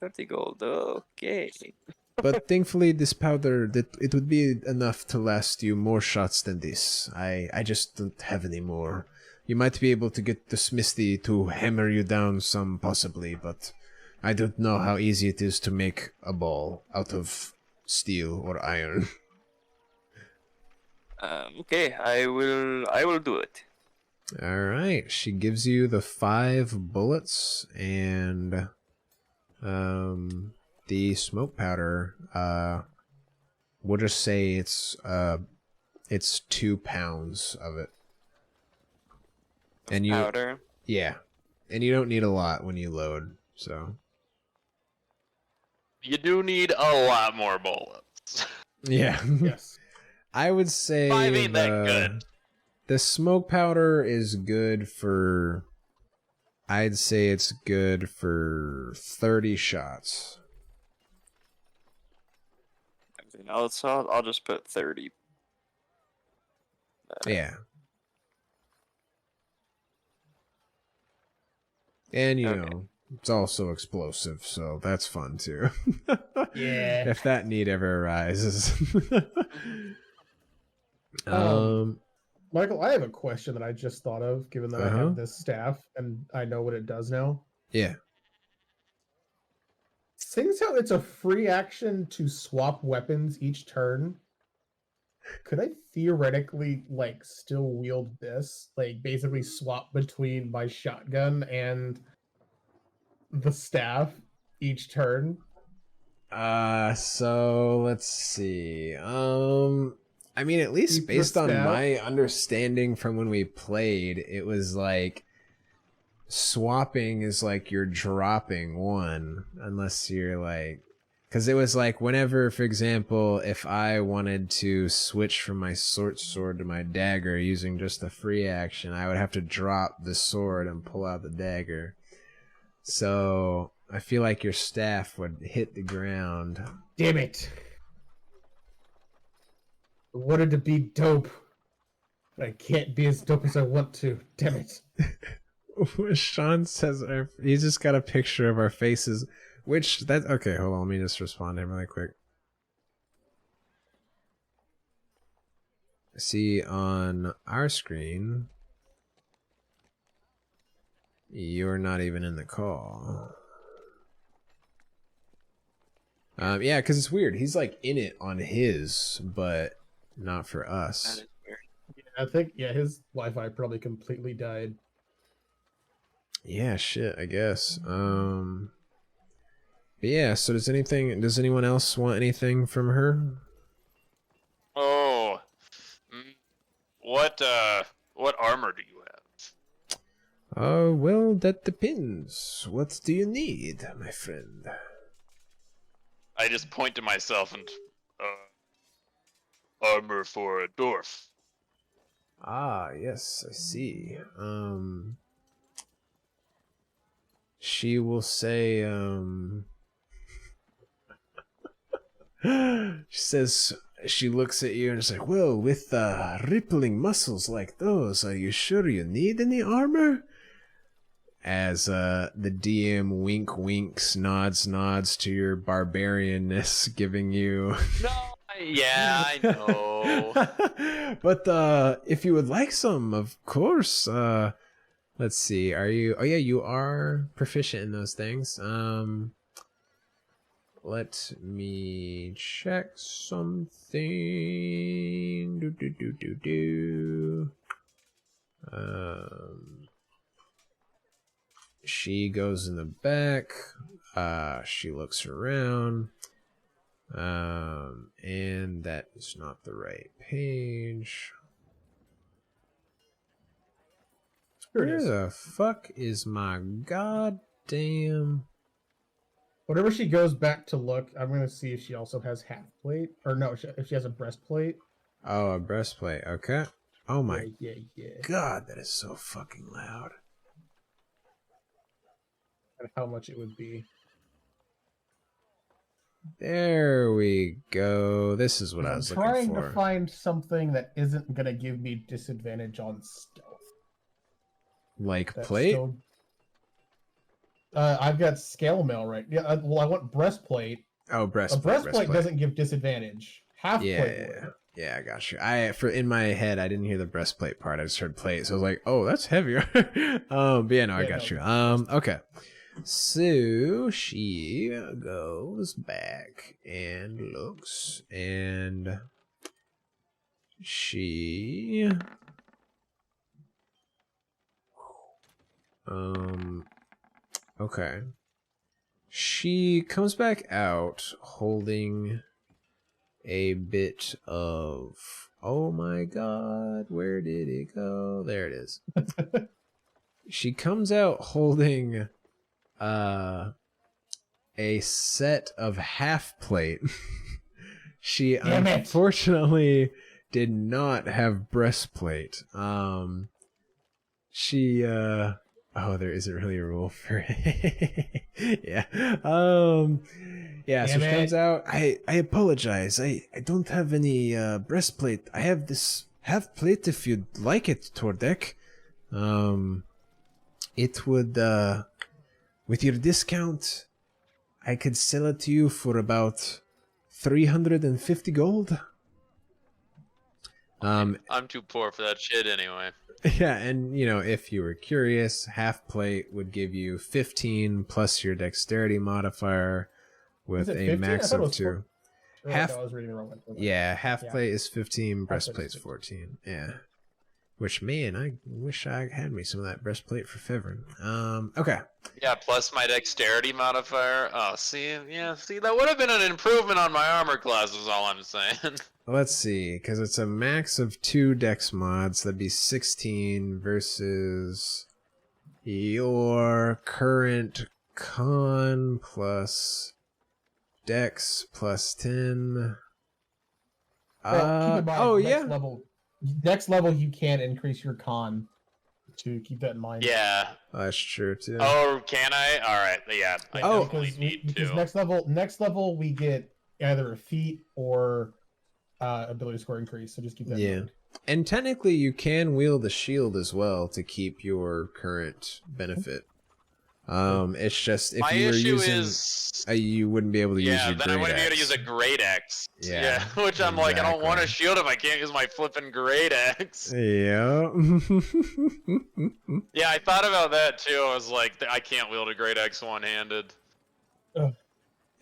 30 gold, okay. But thankfully, this powder, it would be enough to last you more shots than this. I just don't have any more. You might be able to get the smithy to hammer you down some, possibly, but I don't know how easy it is to make a ball out of steel or iron. Okay, I will do it. Alright, she gives you the 5 bullets and the smoke powder. We'll just say it's 2 pounds of it. And you, Powder. yeah, and you don't need a lot when you load, so. You do need a lot more bullets. Yeah. Yes. I would say 5 ain't that good. The smoke powder is good for, I'd say it's good for 30 shots. I'll just put 30. Yeah. And, you Okay. know, it's also explosive, so that's fun, too. Yeah. If that need ever arises. Michael, I have a question that I just thought of, given that I have this staff and I know what it does now. Yeah. Seeing how it's a free action to swap weapons each turn, could I theoretically like still wield this? Like basically swap between my shotgun and the staff each turn? So let's see. I mean, at least Keep the based on staff. my understanding from when we played, it was like swapping is like you're dropping one, unless you're like, because it was like whenever, for example, if I wanted to switch from my sword to my dagger using just the free action, I would have to drop the sword and pull out the dagger. So I feel like your staff would hit the ground. Damn it! I wanted to be dope, but I can't be as dope as I want to. Damn it! Sean says he's just got a picture of our faces, which that okay. Hold on, let me just respond to him really quick. See on our screen, you're not even in the call. Yeah, because it's weird. He's like in it on his, but not for That us. is weird. I think his Wi-Fi probably completely died. Yeah, shit, I guess. But yeah, so does anyone else want anything from her? Oh, what armor do you have? Well, that depends. What do you need, my friend? I just point to myself and armor for a dwarf. Ah, yes, I see. She will say, she says, she looks at you and is like, well, with rippling muscles like those, are you sure you need any armor? As the DM winks, nods to your barbarianness, giving you... No, yeah, I know. But if you would like some, of course, let's see, are you... Oh yeah, you are proficient in those things. Let me check something. She goes in the back. She looks around. And that is not the right page. Here it Where is. the fuck is my goddamn... Whenever she goes back to look, I'm gonna see if she also has half plate, or no, if she has a breastplate. Oh, a breastplate. Okay. Oh my Yeah. god, that is so fucking loud. And how much it would be. There we go. This is what I I'm was trying looking to for. find something that isn't gonna give me disadvantage on stealth. Like That's plate? still- I've got scale mail right. Yeah. Well, I want breastplate. Oh, A breastplate. breastplate doesn't give disadvantage. Half plate Yeah, would. yeah, I got you. In my head, I didn't hear the breastplate part. I just heard plate, so I was like, "Oh, that's heavier." But yeah, no, I got you. Okay. So she goes back and looks, and she okay. She comes back out holding a bit of... Oh my god, where did it go? There it is. She comes out holding a set of half plate. She Damn it. unfortunately did not have breastplate. She oh, there isn't really a rule for it. Yeah. Yeah, so Damn she it. comes out. I apologize. I don't have any breastplate. I have this half plate if you'd like it, Tordek. It would with your discount, I could sell it to you for about 350 gold. I'm too poor for that shit anyway. Yeah, and if you were curious, half plate would give you 15 plus your dexterity modifier, with it a 15? max I thought it of was 2. Oh, Half- I was reading the wrong one. Yeah, half Yeah. plate is 15, Half plate is breastplate's 15. 14. Yeah. Which, man, I wish I had me some of that breastplate for Fevrin. Okay. Yeah, plus my dexterity modifier. Oh, see, that would have been an improvement on my armor class. Is all I'm saying. Let's see, because it's a max of 2 dex mods. That'd be 16 versus your current con plus dex plus 10. Well, keep in mind, oh, next yeah. level you can increase your con. To keep that in mind. Yeah. That's true, too. Oh, can I? All right. Yeah. I Oh. definitely need because to. next level we get either a feat or ability score increase. So just keep that in mind. And technically, you can wield a shield as well to keep your current benefit. It's just if My you were issue using, is you wouldn't be able to use your then I great wouldn't be able to axe. use a great axe. Yeah, Which I'm like, I don't want a exactly. shield if I can't use my flipping great axe. Yeah. Yeah, I thought about that too. I was like, I can't wield a great axe one-handed.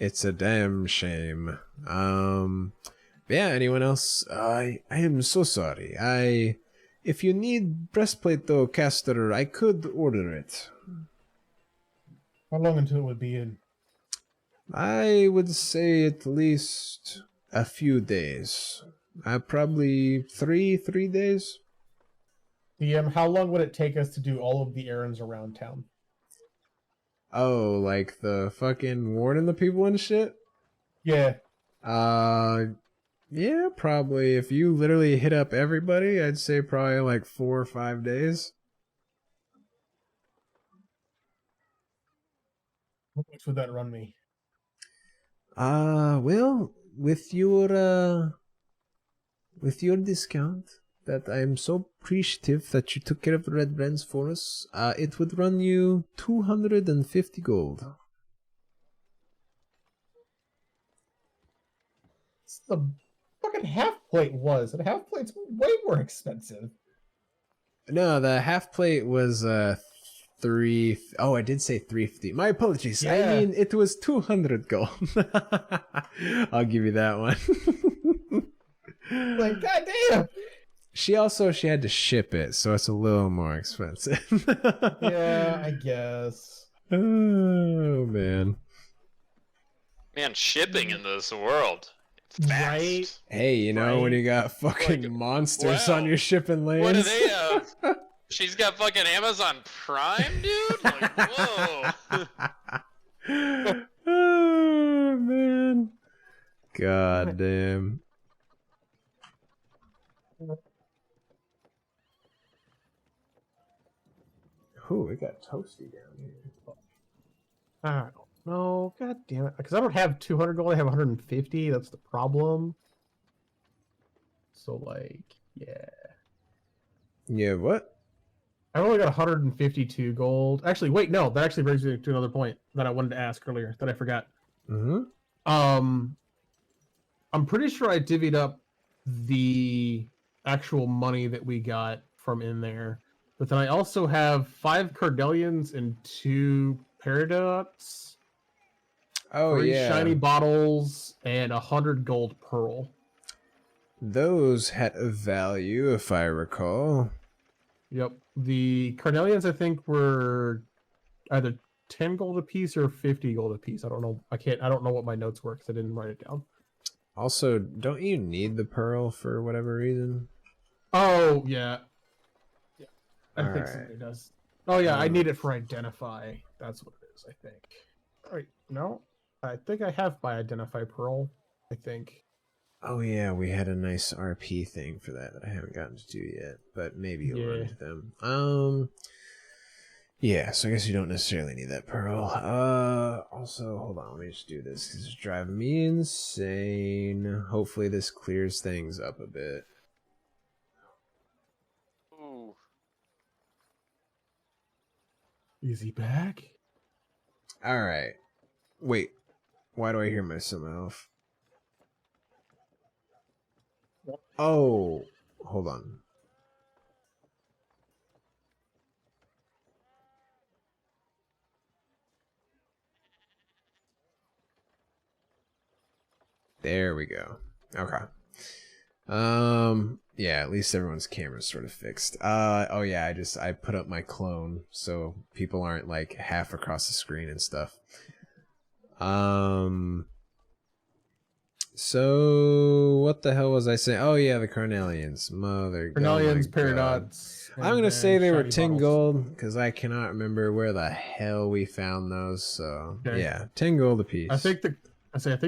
It's a damn shame. Yeah. Anyone else? I am so sorry. If you need breastplate though, caster, I could order it. How long until it would be in? I would say at least a few days. Probably three days. DM, how long would it take us to do all of the errands around town? Oh, like the fucking warning the people and shit? Yeah. Yeah, probably. If you literally hit up everybody, I'd say probably like 4 or 5 days. How much would that run me? Well, with your discount, that I am so appreciative that you took care of the red brands for us, it would run you 250 gold. It's the fucking half plate was, and half plate's way more expensive. No, the half plate was 3. Oh, I did say 350. My apologies. Yeah. I mean, it was 200 gold. I'll give you that one. Like, goddamn. She had to ship it, so it's a little more expensive. Yeah, I guess. Oh man. Man, shipping in this world. It's fast. Right? Hey, you know when you got fucking Like, monsters wow. on your shipping lanes? What do they have? She's got fucking Amazon Prime, dude? Like, whoa. Oh man. God damn. Ooh, it got toasty down here. I don't know. God damn it. Because I don't have 200 gold, I have 150. That's the problem. So, like, yeah. Yeah, what? I've only got 152 gold. Actually, wait, no. That actually brings me to another point that I wanted to ask earlier that I forgot. Mm-hmm. I'm pretty sure I divvied up the actual money that we got from in there. But then I also have 5 Cardelians and 2 Paradox. Oh, 3 yeah. shiny bottles and 100 gold pearl. Those had a value, if I recall. Yep. The Carnelians, I think, were either 10 gold apiece or 50 gold apiece. I don't know. I don't know what my notes were because I didn't write it down. Also, don't you need the pearl for whatever reason? Oh, yeah. Yeah. I think Alright. somebody does. Oh, yeah. I need it for identify. That's what it is, I think. All right. No. I think I have my identify pearl. I think. Oh yeah, we had a nice RP thing for that I haven't gotten to do yet, but maybe you'll run into them. Yeah, so I guess you don't necessarily need that pearl. Also, hold on, let me just do this because it's driving me insane. Hopefully this clears things up a bit. Ooh. Is he back? Alright. Wait, why do I hear myself? Oh, hold on. There we go. Okay. Yeah, at least everyone's camera's sort of fixed. Oh yeah, I put up my clone so people aren't like half across the screen and stuff. So what the hell was I saying? Oh yeah, the Carnelians. Mother. Carnelians, oh my God. Paradox. I'm gonna say they were 10 bottles. gold because I cannot remember where the hell we found those. So Okay. yeah, 10 gold apiece. I think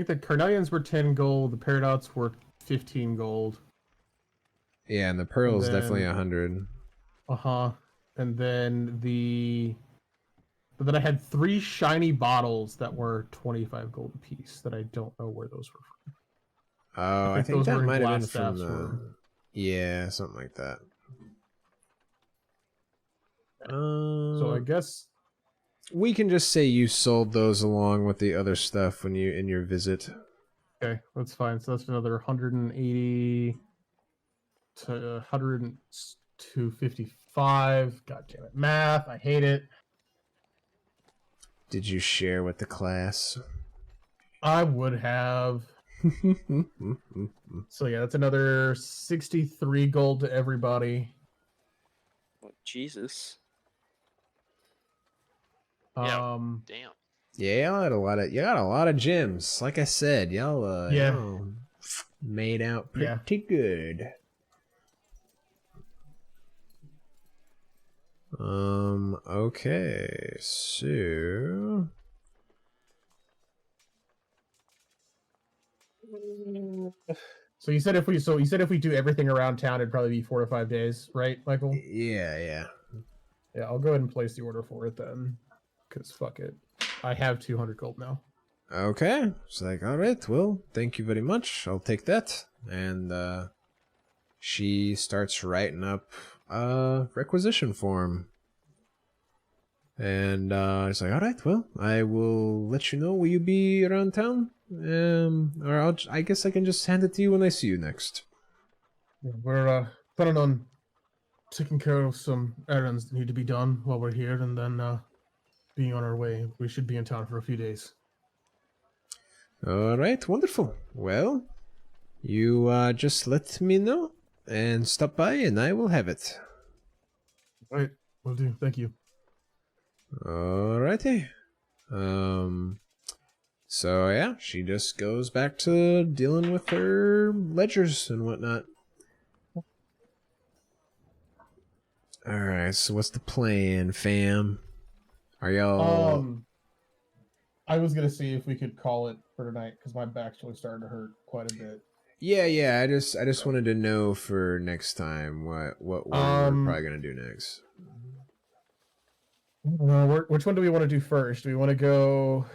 the Carnelians were 10 gold. The Paradox were 15 gold. Yeah, and the pearl's And then- definitely 100. And then but then I had 3 shiny bottles that were 25 gold apiece that I don't know where those were from. Oh, I think those were that in might have been from Glasstaff's the. room. Yeah, something like that. So I guess We can just say you sold those along with the other stuff when you in your visit. okay, that's fine. So that's another 180 to 100 to 55. God damn it, math! I hate it. Did you share with the class? I would have. So yeah, that's another 63 gold to everybody. Oh, Jesus. Yeah. Um, Damn. Yeah, y'all had you got a lot of gems. Like I said, y'all Yeah. y'all made out Yeah. pretty good. Okay, so so you said if we do everything around town, it'd probably be 4 to 5 days, right, Michael? yeah. Yeah, I'll go ahead and place the order for it then, because fuck it, I have 200 gold now. Okay. It's like, all right, well, thank you very much. I'll take that. And she starts writing up a requisition form. And it's like, all right, well, I will let you know. Will you be around town? Or I guess I can just hand it to you when I see you next. We're planning on taking care of some errands that need to be done while we're here, and then being on our way. We should be in town for a few days. All right, wonderful. Well, you just let me know and stop by, and I will have it. All right, will do. Thank you. Alrighty. So yeah, she just goes back to dealing with her ledgers and whatnot. Alright, so what's the plan, fam? Are y'all I was gonna see if we could call it for tonight because my back's really starting to hurt quite a bit. Yeah, I just wanted to know for next time what we're probably gonna do next. Which one do we want to do first? Do we want to go?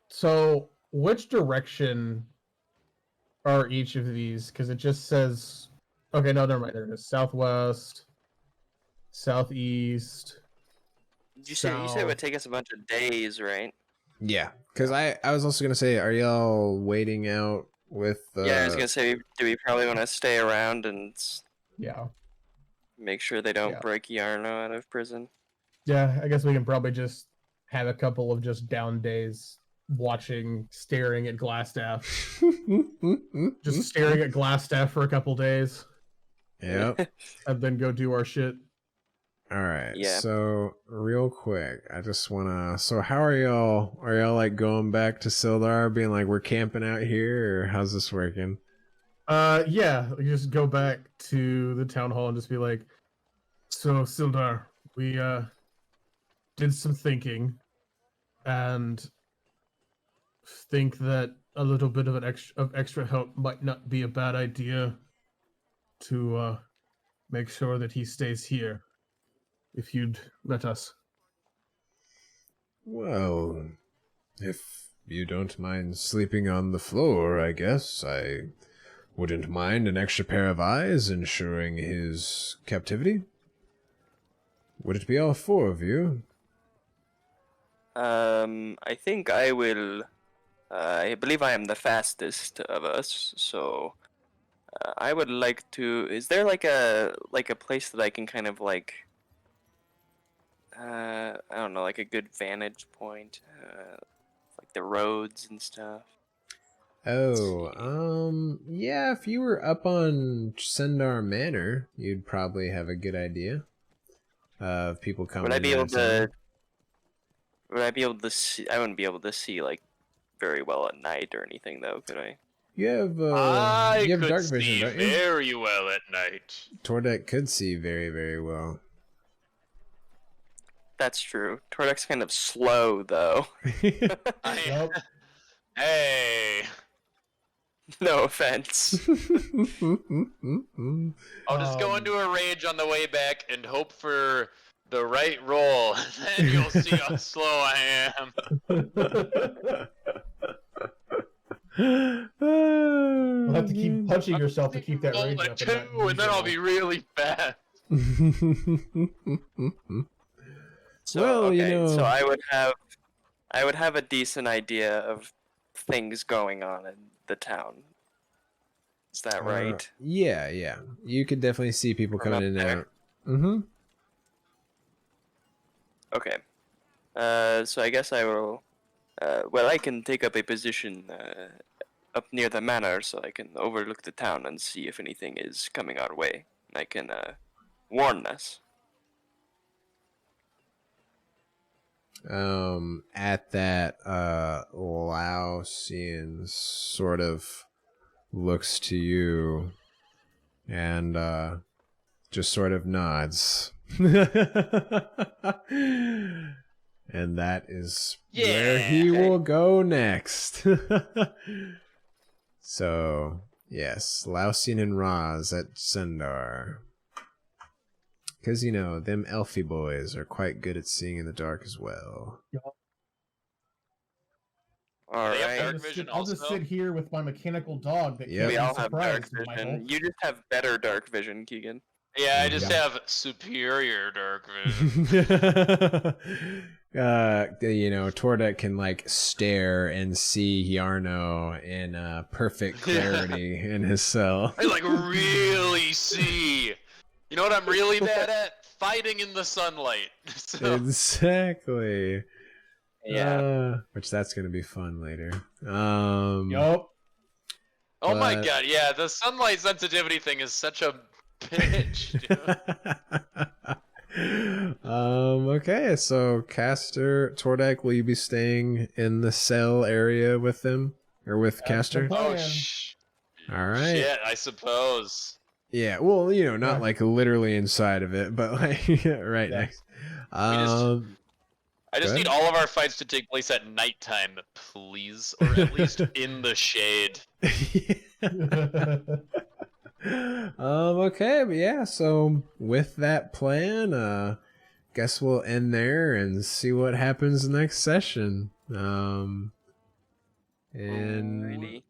So, which direction are each of these? Because it just says, okay, no, never mind. There it is. Southwest, southeast. You said it South. would take us a bunch of days, right? Yeah, because I was also gonna say, are y'all waiting out with? Yeah, I was gonna say, do we probably want to stay around and Yeah. make sure they don't Yeah. break Yarno out of prison? Yeah, I guess we can probably just have a couple of just down days staring at Glasstaff. Just staring at Glasstaff for a couple days, Yep. and then go do our shit. All right. Yeah. So real quick, I just wanna. So how are y'all? Are y'all like going back to Sildar, being like we're camping out here, or how's this working? Yeah, we just go back to the town hall and just be like, so Sildar, we did some thinking, and think that a little bit of extra help might not be a bad idea to make sure that he stays here. If you'd let us. Well, if you don't mind sleeping on the floor, I guess I wouldn't mind an extra pair of eyes ensuring his captivity. Would it be all 4 of you? I think I will. I believe I am the fastest of us, so I would like to. Is there like a place that I can kind of like? I don't know, like a good vantage point, like the roads and stuff. Yeah, if you were up on Sendar Manor, you'd probably have a good idea of people coming. Would I be into able town. to? Would I be able to see? I wouldn't be able to see like very well at night or anything, though, could I? You have I you have could dark see vision, don't you? very well at night. Tordek could see very, very well. That's true. Tordek's kind of slow, though. Yup. Hey, No offense. I'll just go Um, into a rage on the way back and hope for the right roll. Then you'll see how slow I am. You'll have to keep punching yourself to keep that Roll rage a up. 2, and then I'll be really fast. So, Well, okay, you know- so I would have a decent idea of things going on in the town. Is that right? Yeah, yeah. You could definitely see people From coming in up and there? out. Mm-hmm. Okay. So I guess I will. Well, I can take up a position up near the manor, so I can overlook the town and see if anything is coming our way. I can warn us. At that, Laosian sort of looks to you and just sort of nods. And that is where he Yeah. will go next. So, yes, Laosian and Raz at Sendar. Because, you know, them elfie boys are quite good at seeing in the dark as well. All They have right. dark vision I'll just also? sit here with my mechanical dog that Yep. can't We be all have dark surprised, vision. Michael. You just have better dark vision, Keegan. Yeah, I just Yeah. have superior dark vision. You know, Tordek can like stare and see Yarno in perfect clarity in his cell. I like really see. You know what I'm really bad at? Fighting in the sunlight. So, Exactly. Yeah. Which that's gonna be fun later. Yup. oh my but- god, yeah, the sunlight sensitivity thing is such a bitch. Dude. Okay, so Caster, Tordek, will you be staying in the cell area with them? Or with That's Caster? the plan. Oh, All right. shit, I suppose. Yeah, well, you know, not Yeah. like literally inside of it, but like right Yeah. next. I just Good. need all of our fights to take place at nighttime, please. Or at least in the shade. Okay, but yeah, so with that plan, guess we'll end there and see what happens next session. And Alrighty.